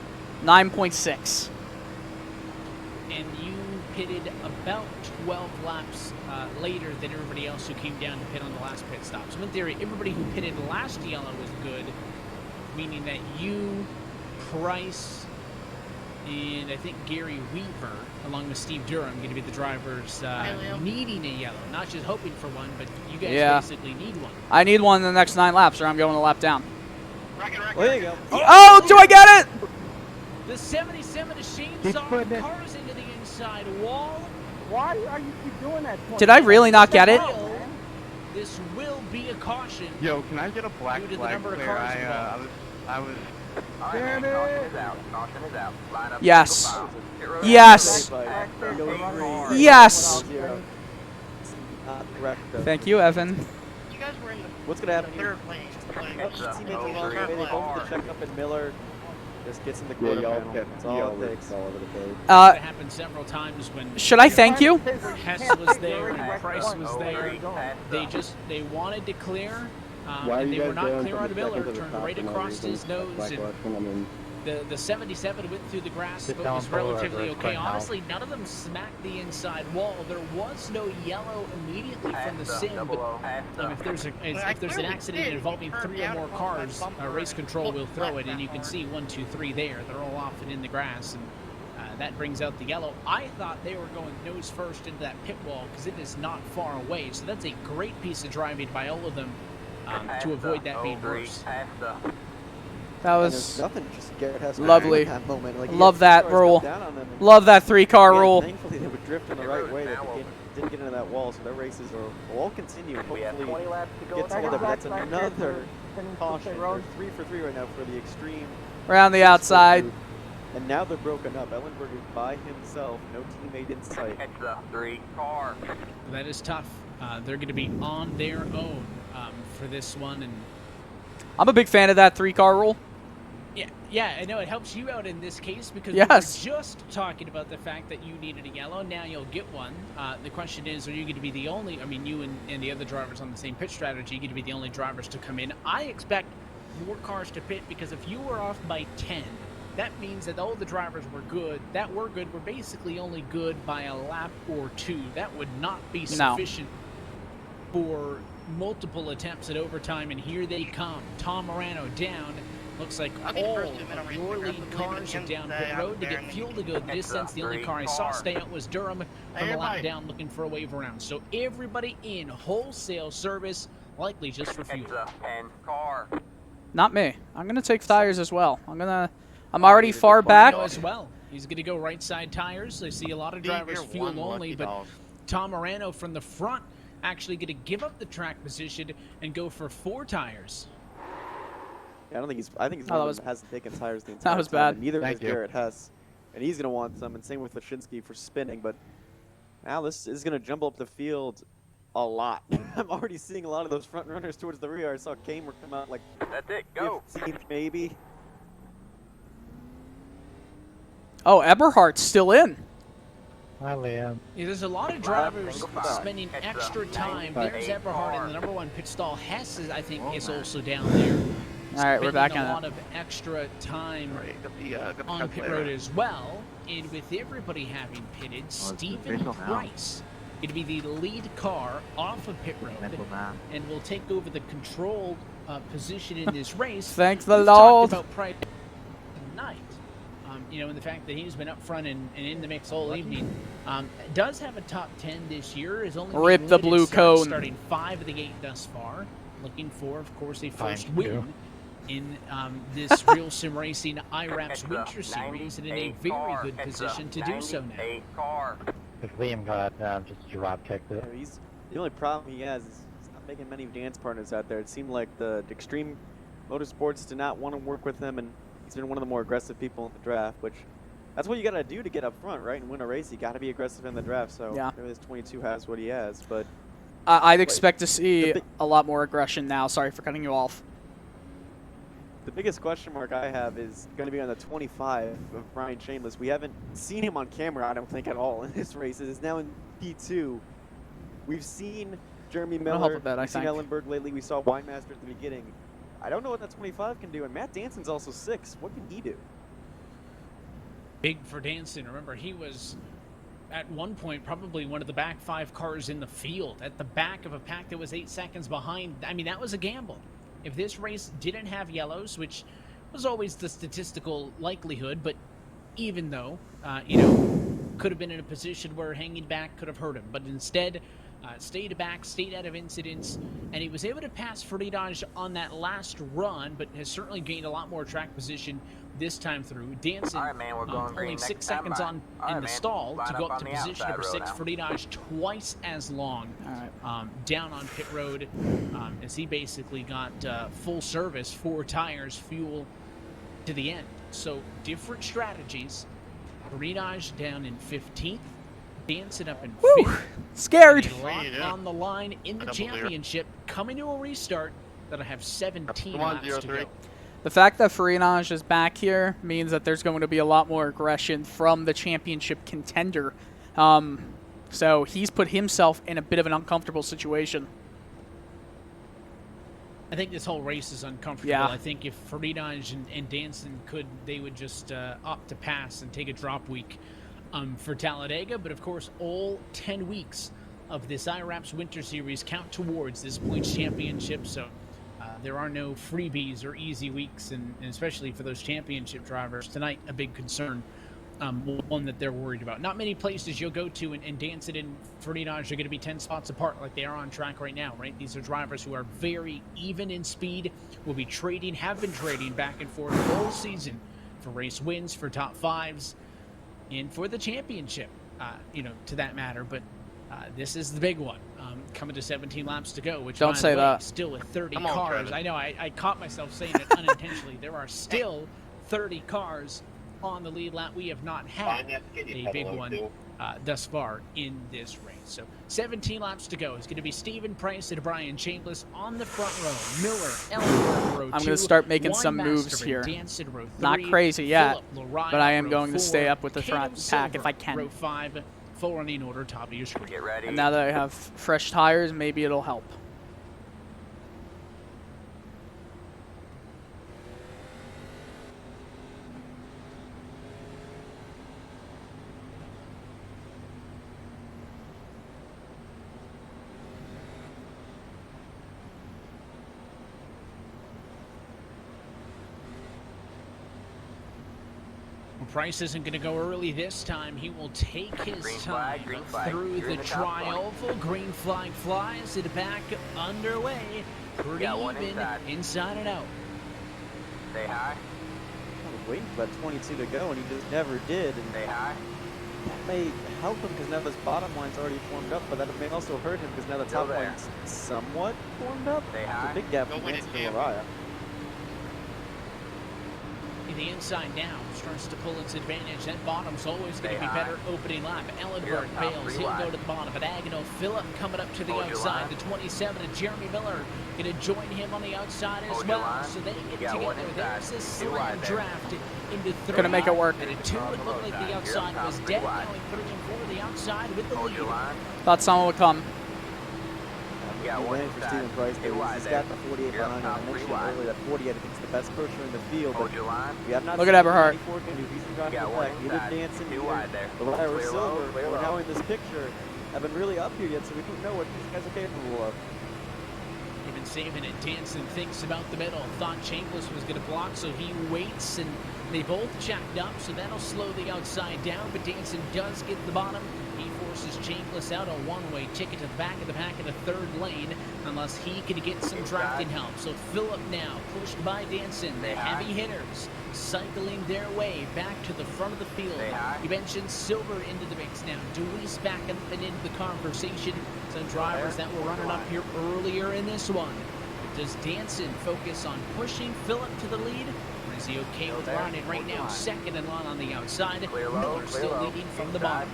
9.6. And you pitted about 12 laps later than everybody else who came down to pit on the last pit stop. So in theory, everybody who pitted last yellow was good, meaning that you, Price, and I think Gary Weaver, along with Steve Durham, going to be the drivers needing a yellow. Not just hoping for one, but you guys basically need one. I need one in the next 9 laps, or I'm going a lap down. Well, there you go. Oh, do I get it? The 77 is He's Shanesaw putting it- cars into the inside wall. Why are you keep doing that? Did I really not get it? This will be a caution. Yo, can I get a black due to the flag number of there? cars involved. I was. All right, man, caution is out. Caution is out. Line up. Yes. single file. Pit road Yes. exit. Yes. Not correct, though. Thank you, Evan. You guys were in the What's going to happen here? third lane. Teammates over the checkup, and Miller just gets in the quarter y'all panel. kept That's all y'all it takes. all over the place. It happened several times when. Should I thank you? Hess was there and Price was there. They wanted to clear, Why are and you they were guys not going clear from on the Miller. second to the Turned top right for no across reason? his nose, Like and question, I mean, the 77 went through the grass, Sit but down, was pull over, relatively it's okay. quite out. Honestly, none of them smacked the inside wall. There was no yellow immediately from the sim, but if there's an accident involving 3 or more cars, race control will throw it, and you can see 1, 2, 3 there. They're all off and in the grass, and that brings out the yellow. I thought they were going nose first into that pit wall because it is not far away, so that's a great piece of driving by all of them to avoid that being worse. That And there's was nothing just Garrett has to lovely. do in that moment. Like, he Love had that 2 cars rule. come down on them, and Love that 3-car again, rule. Thankfully, they would drift in the right way. They didn't get into that wall, so their races will all continue. Hopefully, get together. But that's another caution. They're 3 for 3 right now for the extreme. Around the outside. And now they're broken up. Ellenberg is by himself. No teammate in sight. It's the 3 car. That is tough. They're going to be on their own for this one, and I'm a big fan of that 3-car rule. yeah, I know it helps you out in this case because Yes. we were just talking about the fact that you needed a yellow. Now you'll get one. The question is, are you going to be the only? I mean, you and the other drivers on the same pit strategy, going to be the only drivers to come in. I expect more cars to pit because if you were off by 10. That means that all the drivers were good. Were basically only good by a lap or 2. That would not be sufficient for multiple attempts at overtime, and here they come. Tom Morano down. Looks like all of your lead cars are down pit road to get fuel to go the distance. The only car I saw stay out was Durham from a lap down looking for a wave around. So everybody in wholesale service, likely just for fuel. Not me. I'm going to take tires as well. I'm already far back. As well. He's going to go right side tires. I see a lot of Steve, drivers you're fuel one only, lucky but dog. Tom Morano from the front actually going to give up the track position and go for 4 tires. Yeah, I don't think he's. I think he's Oh, one that of them that hasn't taken tires the entire That was time. bad. And neither Thank is you. Garrett Hess, and he's going to want some. And same with Lashinsky for spinning. But now this is going to jumble up the field a lot. I'm already seeing a lot of those front runners towards the rear. I saw Kamer come out like That's it. Go. 15th maybe. Oh, Eberhardt's still in. Hi, Liam. Yeah, there's a lot of drivers spending extra time. There's Eberhard in the number 1 pit stall. Hess, is, I think, is also down there. All right, we're back Spending on a lot it. of extra time on pit road as well. And with everybody having pitted, Stephen Price going to be the lead car off of pit road and will take over the control position in this race. Thank the We've Lord. talked about Price tonight. You know, and the fact that he's been up front and in the mix all evening. Does have a top 10 this year. Is only Rip been the limited blue starts, cone. starting 5 of the 8 thus far. Looking for, of course, a first Thank win you. in this Real Sim Racing IRAPS Winter Series, and in a very good position to do so now. Car. If Liam got just drop kicked it. Yeah, he's the only problem he has is he's not making many dance partners out there. It seemed like the Extreme Motorsports did not want to work with him, and he's been one of the more aggressive people in the draft, which that's what you got to do to get up front, right? And win a race, you got to be aggressive in the draft. So Yeah. maybe this 22 has what he has, but I'd expect to see the big- a lot more aggression now. Sorry for cutting you off. the biggest question mark I have is going to be on the 25 of Brian Shameless. We haven't seen him on camera, I don't think, at all in this race. It is now in P2. We've seen Jeremy I'll help Miller, with that, I we've seen think. Ellenberg lately. We saw Winemaster at the beginning. I don't know what that 25 can do, and Matt Danson's also 6. What can he do? Big for Danson. Remember, he was at one point probably one of the back 5 cars in the field, at the back of a pack that was 8 seconds behind. I mean, that was a gamble. If this race didn't have yellows, which was always the statistical likelihood, but even though, you know, could have been in a position where hanging back could have hurt him, but instead stayed back, stayed out of incidents, and he was able to pass Friedage on that last run, but has certainly gained a lot more track position this time through. Danson All right, man, we're going green only next 6 time seconds by. on All in right, the man. stall Line to up go up on to the position outside number road 6. now. Friedage twice as long down on pit road as he basically got full service, 4 tires, fuel to the end. So different strategies. Friedage down in 15th. Danson up in 5th. Scared. A lot on the line in the championship, coming to a restart that'll have 17 laps to go. The fact that Friedage is back here means that there's going to be a lot more aggression from the championship contender. So he's put himself in a bit of an uncomfortable situation. I think this whole race is uncomfortable. Yeah. I think if Friedage and Danson could, they would just opt to pass and take a drop week for Talladega. But of course, all 10 weeks of this IRAPS Winter Series count towards this points championship. So there are no freebies or easy weeks, and especially for those championship drivers tonight, a big concern, one that they're worried about. Not many places you'll go to, and Danson and Friedage are going to be 10 spots apart like they are on track right now, right? These are drivers who are very even in speed, will be trading, have been trading back and forth all season for race wins, for top 5s, and for the championship, you know, to that matter. But this is the big one, coming to 17 laps to go, which, Don't by say the way, that. still with 30 Come on, cars. Travis. I know, I caught myself saying it unintentionally. There are still 30 cars on the lead lap. We have not had a big one thus far in this race. So 17 laps to go. It's going to be Stephen Price and Brian Chambliss on the front row. Miller, Ellenberg, row 2. I'm going to start making some Winemaster moves and here. Danson, row 3. Not crazy yet, Phillip, Lariah, but I am row going to 4. stay up with the Caleb pack if Silver, I can. Row 5. Full running order, top of your screen. Get ready. And now that I have fresh tires, maybe it'll help. Price isn't going to go early this time. He will take his Green time flag, green flag. through You're the in the top tri-oval. Green flag flies it back underway. Pretty Got one even inside. inside and out. Say hi. waiting for that 22 to go, and he just never did. And Stay high. that may help him because now this bottom line's already formed up, but that may also hurt him because now the Still top there. line's somewhat formed up. Stay It's a high. big gap Go from win it, Nancy to champ. Lariah. In the inside now, starts to pull its advantage. That bottom's always going to be Stay high. better opening lap. Ellenberg You're up top, fails. 3 He'll wide. go to the bottom. Diagonal, Phillip coming up to the Hold your outside. line. The 27 and Jeremy Miller going to join him on the outside as Hold your well. line. So they You get got one together. inside. There's a 2 slam wide there. draft into 3. Gonna make it work. And at 2, it looked like the outside was You're dead. up top, Now 3 and 4, the outside with the Hold your lead. line. Thought someone would come. You got He one ran for inside. Steven Price, 2 but wide he's there. got the 48 You're up behind him. I top, 3 mentioned wide. earlier that 48, I think, is the best pusher in the field. Hold But your line. we have not Look seen at Eberhard. 94 can do decent drive You got from the one back. Either inside. Danson 2 wide there. Lariah or Clear low, Silver, clear who are low. now in this picture, have been really up here yet, so we don't know what these guys are capable of. Even saving it, Danson thinks about the middle. Thought Chambliss was going to block, so he waits, and they both jacked up, so that'll slow the outside down. But Danson does get the bottom. He forces Chambliss out a one-way ticket to the back of the pack in the 3rd lane, unless he could get some drafting help. So Phillip now pushed by Danson. The heavy hitters cycling their way back to the front of the field. You mentioned Silver into the mix now. Deweese back up and into the conversation. Some drivers that were running up here earlier in this one. Does Danson focus on pushing Phillip to the lead? Or is he okay with running right now? 2nd and line on the outside. Miller still leading from the bottom.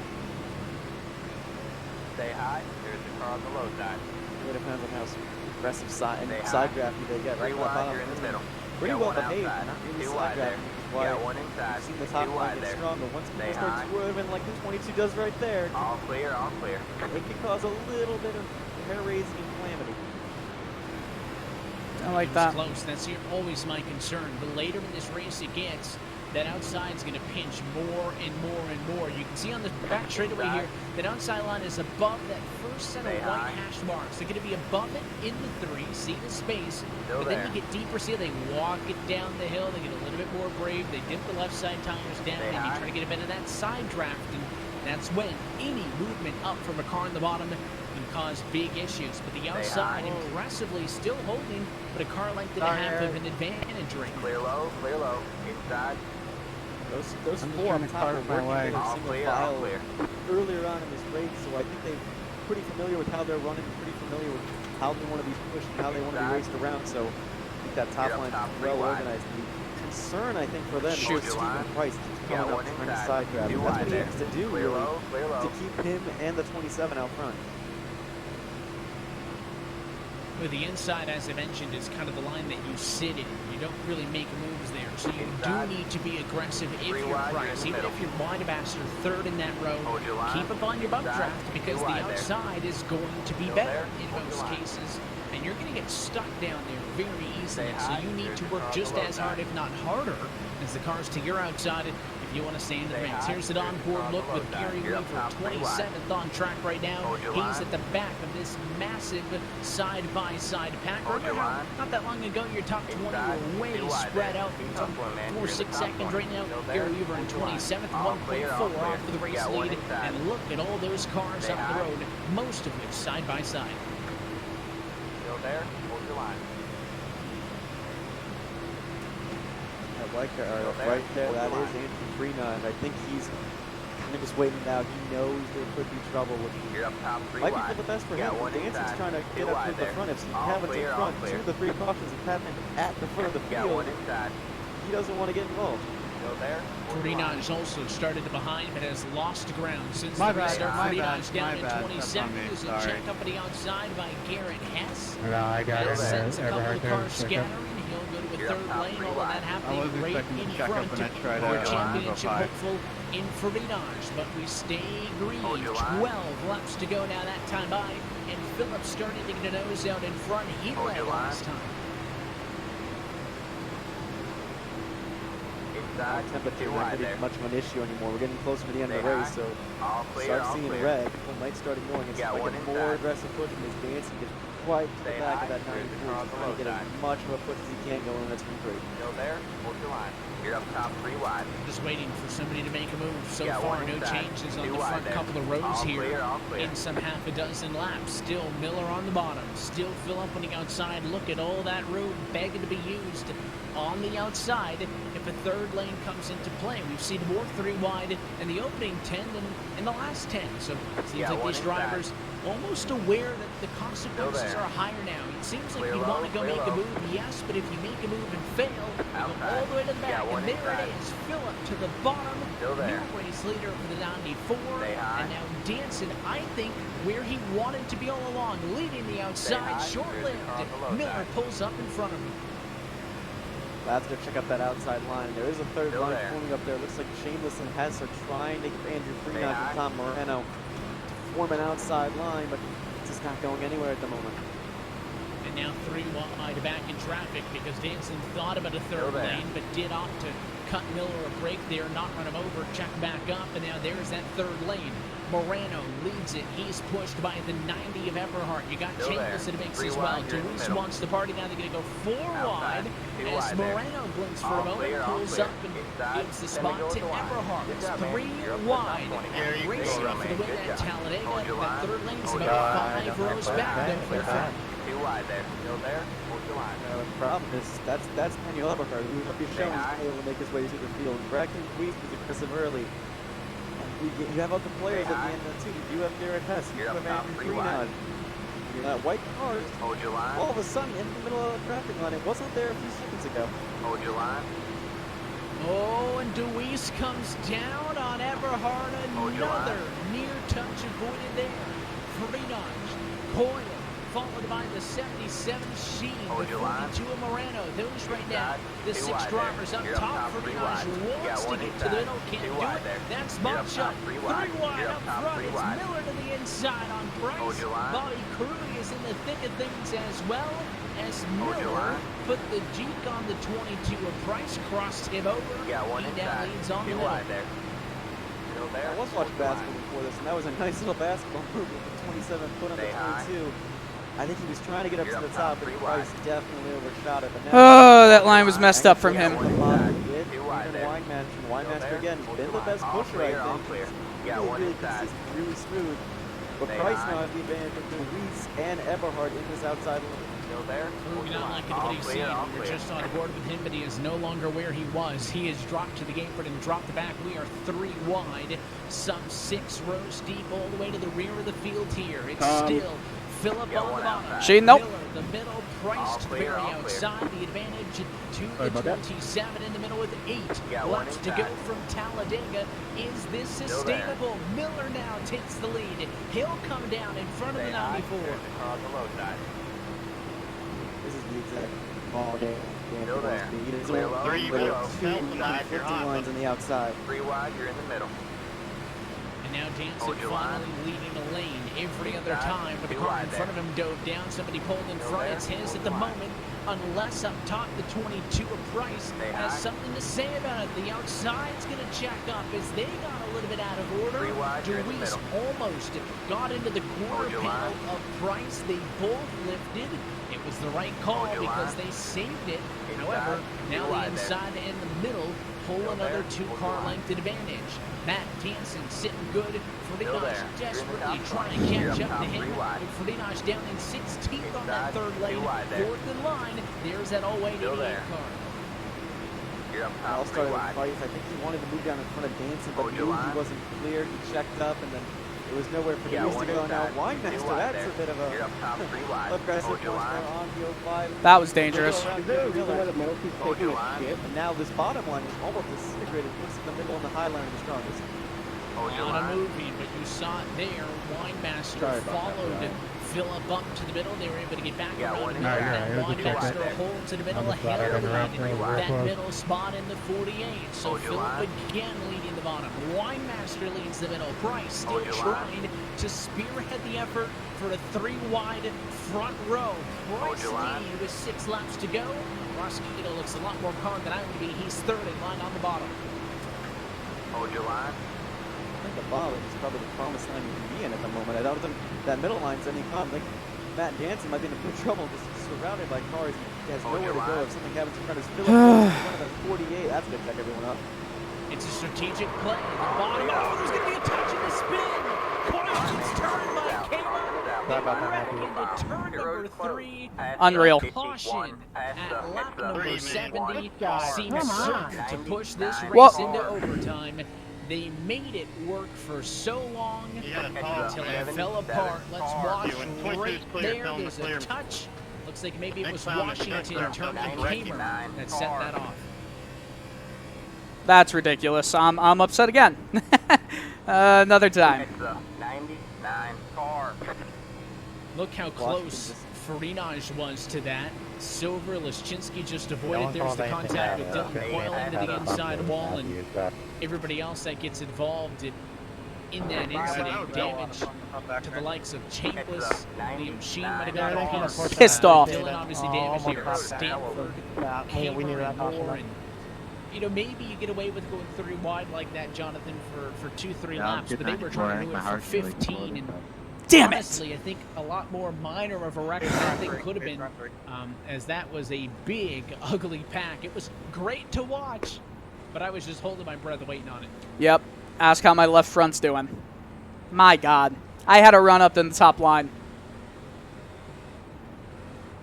Stay high. Here's the car on the low side. It depends on how aggressive side Stay side high. drafty they get. 3 Right now, wide. bottom You're in the middle. pretty Got well one behaved, outside. not really 2 side wide there. drafting, which is You why got one inside. we've seen the 2 top wide line get there. strong, but once Stay people start high. swerving like the 22 does right there, All clear, all clear. it can cause a little bit of hair-raising and calamity. I like It was that. close. That's always my concern. The later in this race it gets, that outside's going to pinch more and more and more. You can see on the back straightaway here, that outside line is above that first set of Stay white high. hash marks. They're going to be above it in the 3. See the space. Still But then there. you get deeper. See how they walk it down the hill. They get a little bit more brave. They dip the left side tires down, Stay and you high. try to get a bit of that side draft. And that's when any movement up from a car in the bottom can cause big issues. But the outside high. impressively still holding, but a car length and a Sorry, half Eric. of an advantage right now. Clear low, clear low. Inside. Those I'm just 4 trying up to top were carve my working way. together All single clear, all file clear. earlier on in this race, so I think they're pretty familiar with how they're running, pretty familiar with how they want to be pushed and how they want to be raced around. So I think that top You're up line top, is 3 well wide. organized. The concern, I think, for them Shoot. is Steven Price You coming got up one trying to inside. side grab. 2 That's what wide he there. needs to do, Clear really, low, clear low. to keep him and the 27 out front. With the inside, as I mentioned, is kind of the line that you sit in. You don't really make moves there. So you Inside. do need to be aggressive if 3 you're wide, you're in Price. the Even middle. if you're wide ambassador, 3rd in that row, Hold your line. keep up on your bump Inside. draft because 2 the wide there. outside is going to be Still better there. in Hold your most line. cases. And you're going to get stuck down there very easily. Stay So high. you need Here's to your work car on just the low as hard, side. if not harder, as the cars to your outside if you want to stay in the Stay mix. high. Here's an Here's your onboard car on look the with low side. Gary You're up Weaver, top, 3 wide. 27th on track right now. Hold your He's line. at the back of this massive side-by-side pack. Hold your Remember, line. not that long ago, your top 20 Inside. were way 2 wide spread there. out. Keep up one, man. 4 You're in the 6 top seconds one. right now. Still there. Gary Weaver in Hold your line. 27th, All 1.4 clear, all clear. off of the You race got one lead. inside. And look at all those cars Stay up the high. road, most of which side-by-side. Still there. Hold your line. That white car, Still there. right there, Hold that your is line. Andrew Freena, and I think he's kind of just waiting it out. He knows there could be trouble with You're up top, 3 might be wide. for the best for You him. got one Danson's inside. trying to 2 get up wide to the there. front. If Steve All Pavitt's clear, in all front, clear. 2 of the 3 cautions is happening at the front of the You got one field. inside. He doesn't want to get involved. Still there. Hold your 49 line. has also started to behind, but has lost ground since My the bad, restart. my 49 is bad, down my to bad. 27. That's on me, There's a sorry. check up on the outside by Garrett Hess. No, I got That it. sends a couple Eberhard of there. cars Check up. scattering. He'll go to a You're up 3rd top, lane. 3 All of wide. that I happening wasn't right expecting in to check up front when I tried for to championship go high. hopeful in Ferdinand. But we stay green. Hold your line. 12 laps to go now that time by. And Phillips starting to get a nose out in front. He Hold led your line. last time. Inside. Temperature 2 not wide going to there. be much of an issue anymore. We're getting closer to the end of Stay the race, high. so All clear, start all seeing clear. red. People might start ignoring it. It's Got like one a more inside. aggressive push from his Danson, just quite to the Stay back high, of that cruise 94. across He's the trying low to get side. as much of a push as he can going in that turn 3. Still there, hold your line. You're up top 3 wide. Just waiting for somebody to make a move. So Yeah, far, one no inside. changes on 2 the wide front there. couple of rows All here clear, all clear. in some half a dozen laps. Still Miller on the bottom. Still Phillip on the outside. Look at all that room begging to be used on the outside if a third lane comes into play. We've seen more 3 wide in the opening 10 than in the last 10. So it seems Yeah, like one these inside. drivers almost aware that the consequences there. are higher now. It seems like Clear you low, want to go clear make a low. move, yes, but if you make a move and fail, you go all the way to the back. Yeah, one And there inside. it is. Phillip to the bottom. Still there. New race leader for the 94. Stay high. And now Danson, I think, where he wanted to be all along, leading the outside, high, short-lived. cruise across the low Miller side. pulls up in front of him. Let's go check out that outside line. There is a third Still line there. forming up there. Looks like Shameless and Hess are trying to get Andrew Stay Freenot high. and Tom Moreno to form an outside line, but it's just not going anywhere at the moment. And now 3 wide back in traffic because Danson thought about a third there. lane, but did opt to cut Miller a break there, not run him over, check back up, and now there's that third lane. Morano leads it. He's pushed by the 90 of Eberhardt. You got Still Chambers there. in the mix 3 as well. wide, you're in the Deweese middle. wants the party. Now they're going to go 4 Outside. wide 2 as wide there. Morano blinks for All a moment, clear, all pulls clear. up and Inside. gives the Then spot they go to to the line. Eberhardt. Good It's job, man. 3 You're up to wide. top 20. There you Racing go, for the man. win Good at job. Talladega. Hold your That line. third lane's Hold about your 5 rows back there for the front. 2 wide there. Still there, hold your line. The problem is that's Daniel Eberhardt, who we've shown high. is able to make his way through the field. Bracken Week was aggressive early. And you have other players at the high. end of the team. You have Garrett Hess. You You're have up top, Andrew 3 wide. Freenot. White cars. Hold your line. All of a sudden, in the middle of the traffic line, it wasn't there a few seconds ago. Hold your line. Oh, and Deweese comes down on Eberhardt. Hold your line. Another near touch avoided there. Freenot, Coyle, followed by the 77 Sheen, Hold the your line. 42 of Moreno. Those right now, the 2 6 wide drivers there. up You're up top. top, 3 Freenot wide. wants Yeah, to one get to the inside. middle, can't 2 do wide it. there. That's You're up Buckshot. top, 3 wide. 3 wide You're up up top, front. 3 It's wide. Miller to the inside on Price. Hold your line. Bobby Crudy is in the thick of things as well as Hold your Miller line. put the Jeep on the 22 of Price, crossed him over. Yeah, 1 He now inside. leads on the 2 middle. wide there. Still there. I was watching basketball before this, and that was a nice little basketball move with the 27 foot on the Stay high. 22. I think he was trying to get up You're to the up top, top, but 3 Price wide. definitely overshot it. But now Oh, that line was messed up from him. Two wide Even there. Winemaster. Winemaster there. again, he's Hold been your the line. best All pusher, clear, I all think. clear. He's Yeah, really, 1 really inside. consistent, really smooth. But Stay Price high. now has the advantage of Deweese and Eberhardt in this outside lane. Still there. Moving on like All what he's clear, seen. all We're clear. just on board with him, but he is no longer where he was. He has dropped to the apron and dropped back. We are 3 wide, some 6 rows deep, all the way to the rear of the field here. It's still Phillip Yeah, on the one bottom. outside. Shane, nope. Miller, the middle, Price All clear, very all clear. outside. The advantage to Sorry the about that. 27 in the middle with 8 Yeah, one laps to go inside. from Talladega. Is this Still there. sustainable? Miller now takes the lead. He'll come down in front of Stay the high. 94. Cruise across the low side. This is the exact ball game. Still there. Speed is Clear all- low, Three clear middle. low. two Belt the knife, you're 50 hot. lines on the outside. 3 wide, you're in the middle. And now Danson Hold your line. finally leading a lane. Every other Inside. time, but the 2 car wide in front of there. him dove down. Somebody pulled in Still front. there. It's his Hold at the your line. moment. Unless up top, the 22 of Price Stay has high. something to say about it. The outside's going to check up as they got a little bit out of order. 3 wide, you're in the Deweese middle. almost got into the quarter Hold your panel line. of Price. They both lifted. It was the right call Hold your because line. they saved it. Inside. However, 2 now the wide there. inside and the middle pull Still another there. 2 Hold car your line. length advantage. Matt Danson sitting good. Still Ferdinand there. You're in the desperately top trying to 20. You're catch up up to top, him. 3 wide. With Ferdinand down in 16th on that Inside, third 2 lane. wide there. 4th in line. There's that all-way Still 88 there. car. You're up All top, 3 started with wide. Price. I think he wanted to move down in front of Danson, but Hold your knew he line. wasn't clear. He checked up, and then there was nowhere for Yeah, Deweese to 1 go. Now inside. 2 Winemaster, wide that's there. a bit of a You're up top, 3 wide. aggressive Hold your punch line. there on the 05. That was dangerous. Around Is there a Miller. reason why the middle keeps Hold taking your a line. skip? And now this bottom line is almost disintegrated. Looks like the middle and the high line are the strongest. Hold your Not a line. movie, but you saw it there. Winemaster Sorry about that, followed Brian. Phillip up to the middle. They were able to get back Yeah, around. 1 and inside. then it was a check Winemaster there. holds to the middle I'm ahead sorry, I of the interrupted. line. It was very That close. middle spot in the 48. So Hold your Phillip line. again leading the bottom. Winemaster leads the middle. Price still Hold your line. trying to spearhead the effort for a 3-wide front row. Price your line. lead with 6 laps to go. Rosquito looks a lot more calm than I would be. He's 3rd in line on the bottom. Hold your line. I think the bottom is probably the calmest line you can be in at the moment. I don't think that middle line's any calm. Like, Matt Danson might be in a bit of trouble, just surrounded by cars. He has nowhere to go if something happens in front of his Philip. Running at 48. That's going to check everyone up. It's a strategic play. The bottom. Oh, there's going to be a touch in the spin. Corner gets turned by Kayla. They wreck into turn number 3. Unreal. Caution at lap number 70 seems certain to push this race Well- into overtime. They made it work for so long until it fell apart. Let's watch right there. There's a touch. Looks like maybe it was Washington turning Kamer that set that off. That's ridiculous. I'm upset again. Another time. It's a 99 car. Look how close Farinaj was to that. Silver, Leszczynski just avoided. There's the contact with Dylan Coyle into the inside wall, and everybody else that gets involved in that incident, damage to the likes of Chambliss, Liam Sheen might have gotten off. Pissed off. Dylan obviously damaged here. Stanford, Kamer, and Moore, and you know, maybe you get away with going 3 wide like that, Jonathan, for 2-3 laps, but they were trying to do it for 15. And damn it! Honestly, I think a lot more minor of a wreck than I think could have been, as that was a big, ugly pack. It was great to watch, but I was just holding my breath waiting on it. Yep. Ask how my left front's doing. My God. I had a run up in the top line.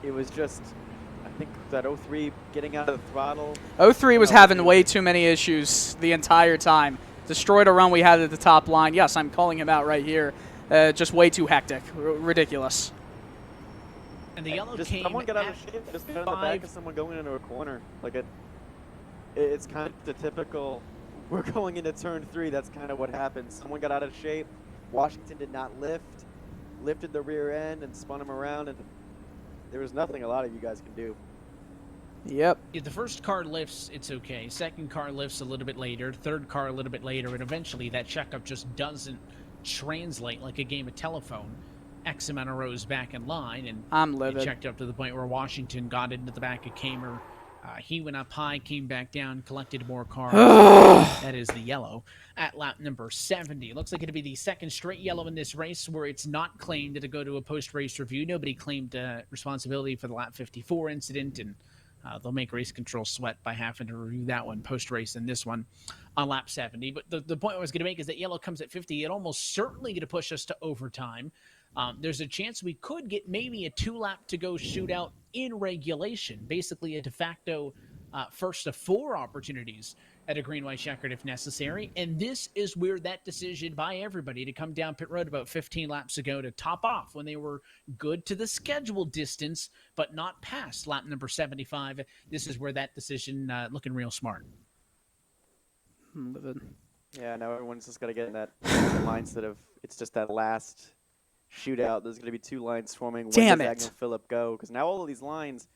It was just, I think that 03 getting out of the throttle. 03 was having way too many issues the entire time. Destroyed a run we had at the top line. Yes, I'm calling him out right here. Just way too hectic. Ridiculous. And the yellow just came someone got out of at shape. Just got in the back of someone going into a corner. Like it's kind of the typical. We're going into turn 3. That's kind of what happened. Someone got out of shape. Washington did not lifted the rear end and spun him around, and there was nothing a lot of you guys can do. Yep. If the first car lifts, it's okay. Second car lifts a little bit later. Third car a little bit later, and eventually that checkup just doesn't translate like a game of telephone. X amount of rows back in line, and I'm livid. it checked up to the point where Washington got into the back of Kamer. He went up high, came back down, collected more cars. That is the yellow at lap number 70. It looks like it'll be the second straight yellow in this race where it's not claimed to go to a post-race review. Nobody claimed responsibility for the lap 54 incident, and they'll make race control sweat by having to review that one post-race and this one on lap 70. But the point I was going to make is that yellow comes at 50. It almost certainly going to push us to overtime. There's a chance we could get maybe a 2-lap-to-go shootout in regulation, basically a de facto first of 4 opportunities at a green-white checkered if necessary. And this is where that decision by everybody to come down pit road about 15 laps ago to top off when they were good to the scheduled distance, but not past lap number 75. This is where that decision looking real smart. Yeah, now everyone's just got to get in that mindset of it's just that last shootout. There's going to be 2 lines forming. Damn when it. does Agnew Phillip go? Because now all of these lines,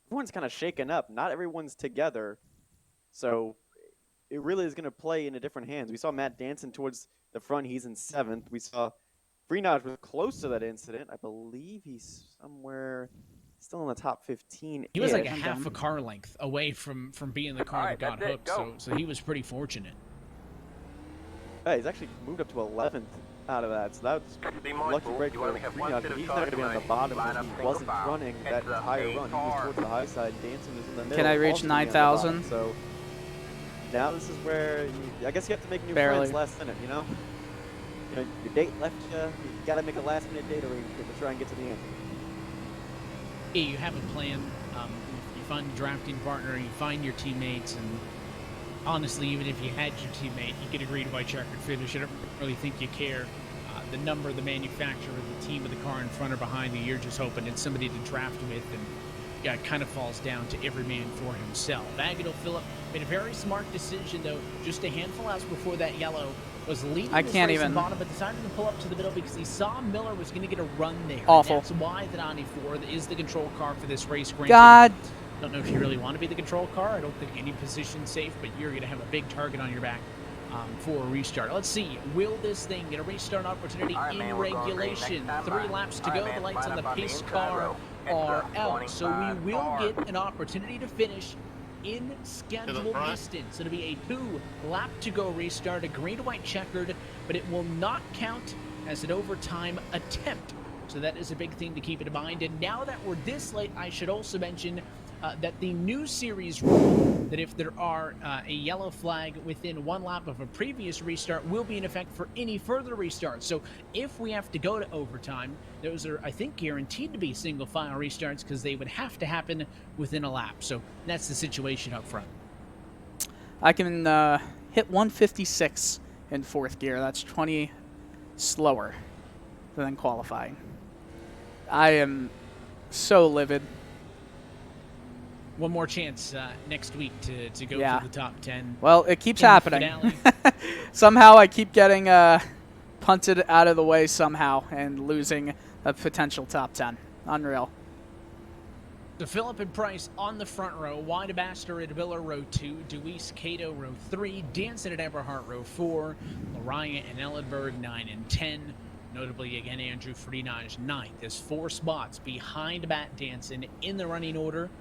everyone's kind of shaken up. Not everyone's together. So it really is going to play into different hands. We saw Matt Danson towards the front. He's in 7th. We saw Freenage was close to that incident. I believe he's somewhere still in the top 15. He was like a half a car length away from being the car that got hooked, so he was pretty fortunate. Yeah, he's actually moved up to 11th out of that, so that's lucky break for Freenage. He's not going to be on the bottom because he wasn't running that entire run. He was towards the high side. Danson was in the middle. Can I reach 9,000? So now this is where I guess you have to make new Barely. friends last minute, you know? Your date left you. You got to make a last-minute date arrangement to try and get to the end. Yeah, you have a plan. You find a drafting partner, you find your teammates, and honestly, even if you had your teammate, you could agree to by checkered finish. I don't really think you care the number, the manufacturer, the team of the car in front or behind you. You're just hoping it's somebody to draft with, and yeah, it kind of falls down to every man for himself. Agnew Phillip made a very smart decision, though. Just a handful hours before that yellow was leading this race in bottom, but decided to pull up to the middle because he saw Miller was going to get a run there. Awful. And that's why the 94 is the control car for this race. Granted, God. Don't know if you really want to be the control car. I don't think any position's safe, but you're going to have a big target on your back for a restart. Let's see. Will this thing get a restart opportunity in regulation? 3 laps to go. The lights on the pace car are out. So we will get an opportunity to finish in scheduled distance. It'll be a 2-lap-to-go restart, a green-white checkered, but it will not count as an overtime attempt. So that is a big thing to keep in mind. And now that we're this late, I should also mention that the new series rule that if there are a yellow flag within 1 lap of a previous restart will be in effect for any further restarts. So if we have to go to overtime, those are, I think, guaranteed to be single file restarts because they would have to happen within a lap. So that's the situation up front. I can hit 156 in 4th gear. That's 20 slower than qualifying. I am so livid. One more chance next week to go for the top 10. Well, it keeps happening. Somehow I keep getting punted out of the way somehow and losing a potential top 10. Unreal. So Phillip and Price on the front row, Widebaster at Miller row 2, Deweese Cato row 3, Danson at Eberhardt row 4, Lariah and Ellenberg 9 and 10. Notably, again, Andrew Freenage 9th. There's 4 spots behind Matt Danson in the running order.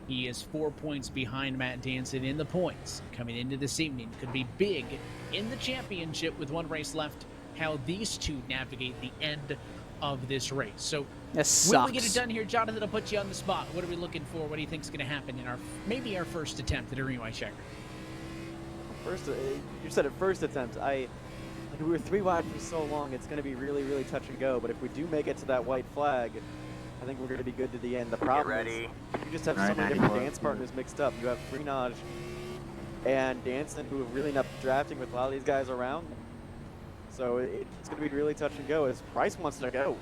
He is 4 points behind Matt Danson in the points. Coming into this evening could be big in the championship with 1 race left, how these two navigate the end of this race. So will we get it done here? Jonathan, I'll put you on the spot. What are we looking for? What do you think is going to happen in maybe our first attempt at a rewind checker? You said it, first attempt. We were 3 wide for so long, it's going to be really, really touch and go. But if we do make it to that white flag, I think we're going to be good to the end. The problem is you just have so many different dance partners mixed up. You have Freenage and Danson, who have really not been drafting with a lot of these guys around. So it's going to be really touch and go as Price wants to go.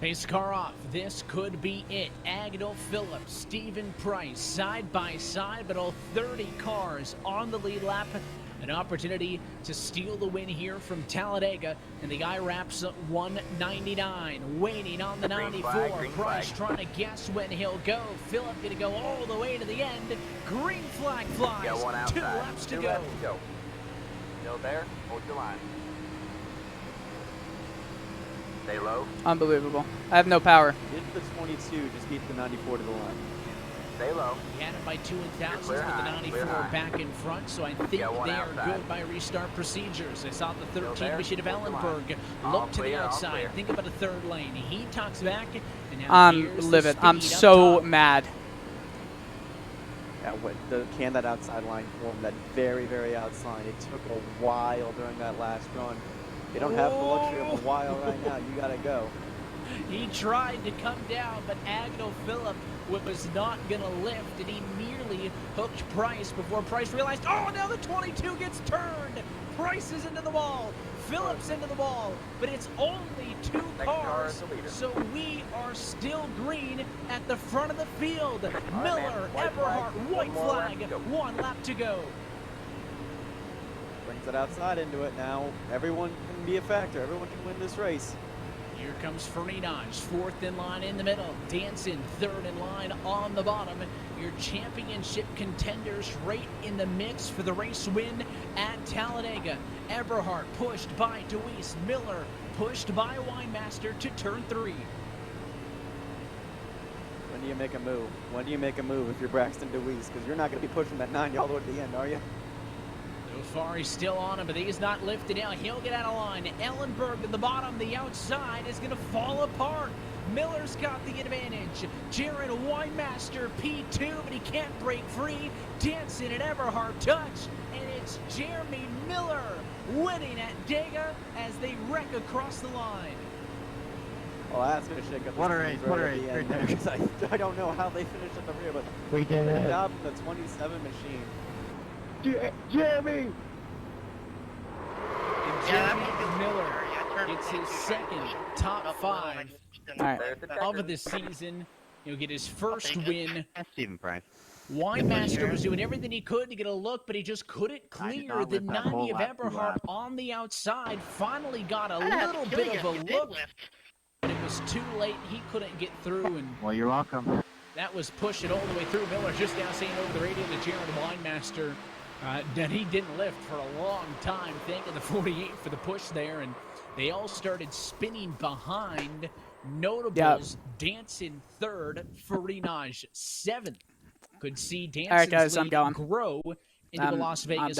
Pace car off. This could be it. Agnell Phillips, Stephen Price, side by side, but all 30 cars on the lead lap. An opportunity to steal the win here from Talladega, and the guy wraps up 199, waiting on the 94. Price trying to guess when he'll go. Phillip going to go all the way to the end. Green flag flies. 2 laps to go. Still there. Hold your line. Stay low. Unbelievable. I have no power. Get the 22, just beat the 94 to the line. Stay low. He had him by 2 thousandths with the 94 back in front, so I think they are good by restart procedures. I saw the 13 machine of Ellenberg look to the outside. Think about a 3rd lane. He talks back, and now I'm livid. I'm so mad. Yeah, can that outside line form, that very, very outside. It took a while during that last run. You don't have the luxury of a while right now. You got to go. He tried to come down, but Agnell Phillip was not going to lift, and he nearly hooked Price before Price realized, oh, now the 22 gets turned. Price is into the wall. Phillips into the wall, but it's only 2 cars, so we are still green at the front of the field. Miller, Eberhardt, white flag, 1 lap to go. Brings it outside into it now. Everyone can be a factor. Everyone can win this race. Here comes Freenage, 4th in line in the middle. Danson, 3rd in line on the bottom. Your championship contenders right in the mix for the race win at Talladega. Eberhardt pushed by Deweese. Miller pushed by Winemaster to turn 3. When do you make a move? When do you make a move if you're Braxton Deweese? Because you're not going to be pushing that 90 all the way to the end, are you? So far, he's still on him, but he's not lifted out. He'll get out of line. Ellenberg at the bottom, the outside is going to fall apart. Miller's got the advantage. Jared Winemaster, P2, but he can't break free. Danson and Eberhardt touch, and it's Jeremy Miller winning at DEGA as they wreck across the line. Well, that's going to shake up What a race, what a race. Right there, 'cause I don't know how they finished at the rear, but we did good it. job in the 27 machine. Jeremy! Jeremy Miller gets his 2nd top 5 of the season. He'll get his first win. Stephen Price. Winemaster was doing everything he could to get a look, but he just couldn't clear the 90 of Eberhardt on the outside. Finally got a little bit of a look, but it was too late. He couldn't get through, and well, you're welcome. that was pushing all the way through. Miller just now saying over the radio to Jared Winemaster that he didn't lift for a long time, thanking the 48 for the push there, and they all started spinning behind. Notables, Danson 3rd, Freenage 7th. Could see Danson's lead grow into the Las Vegas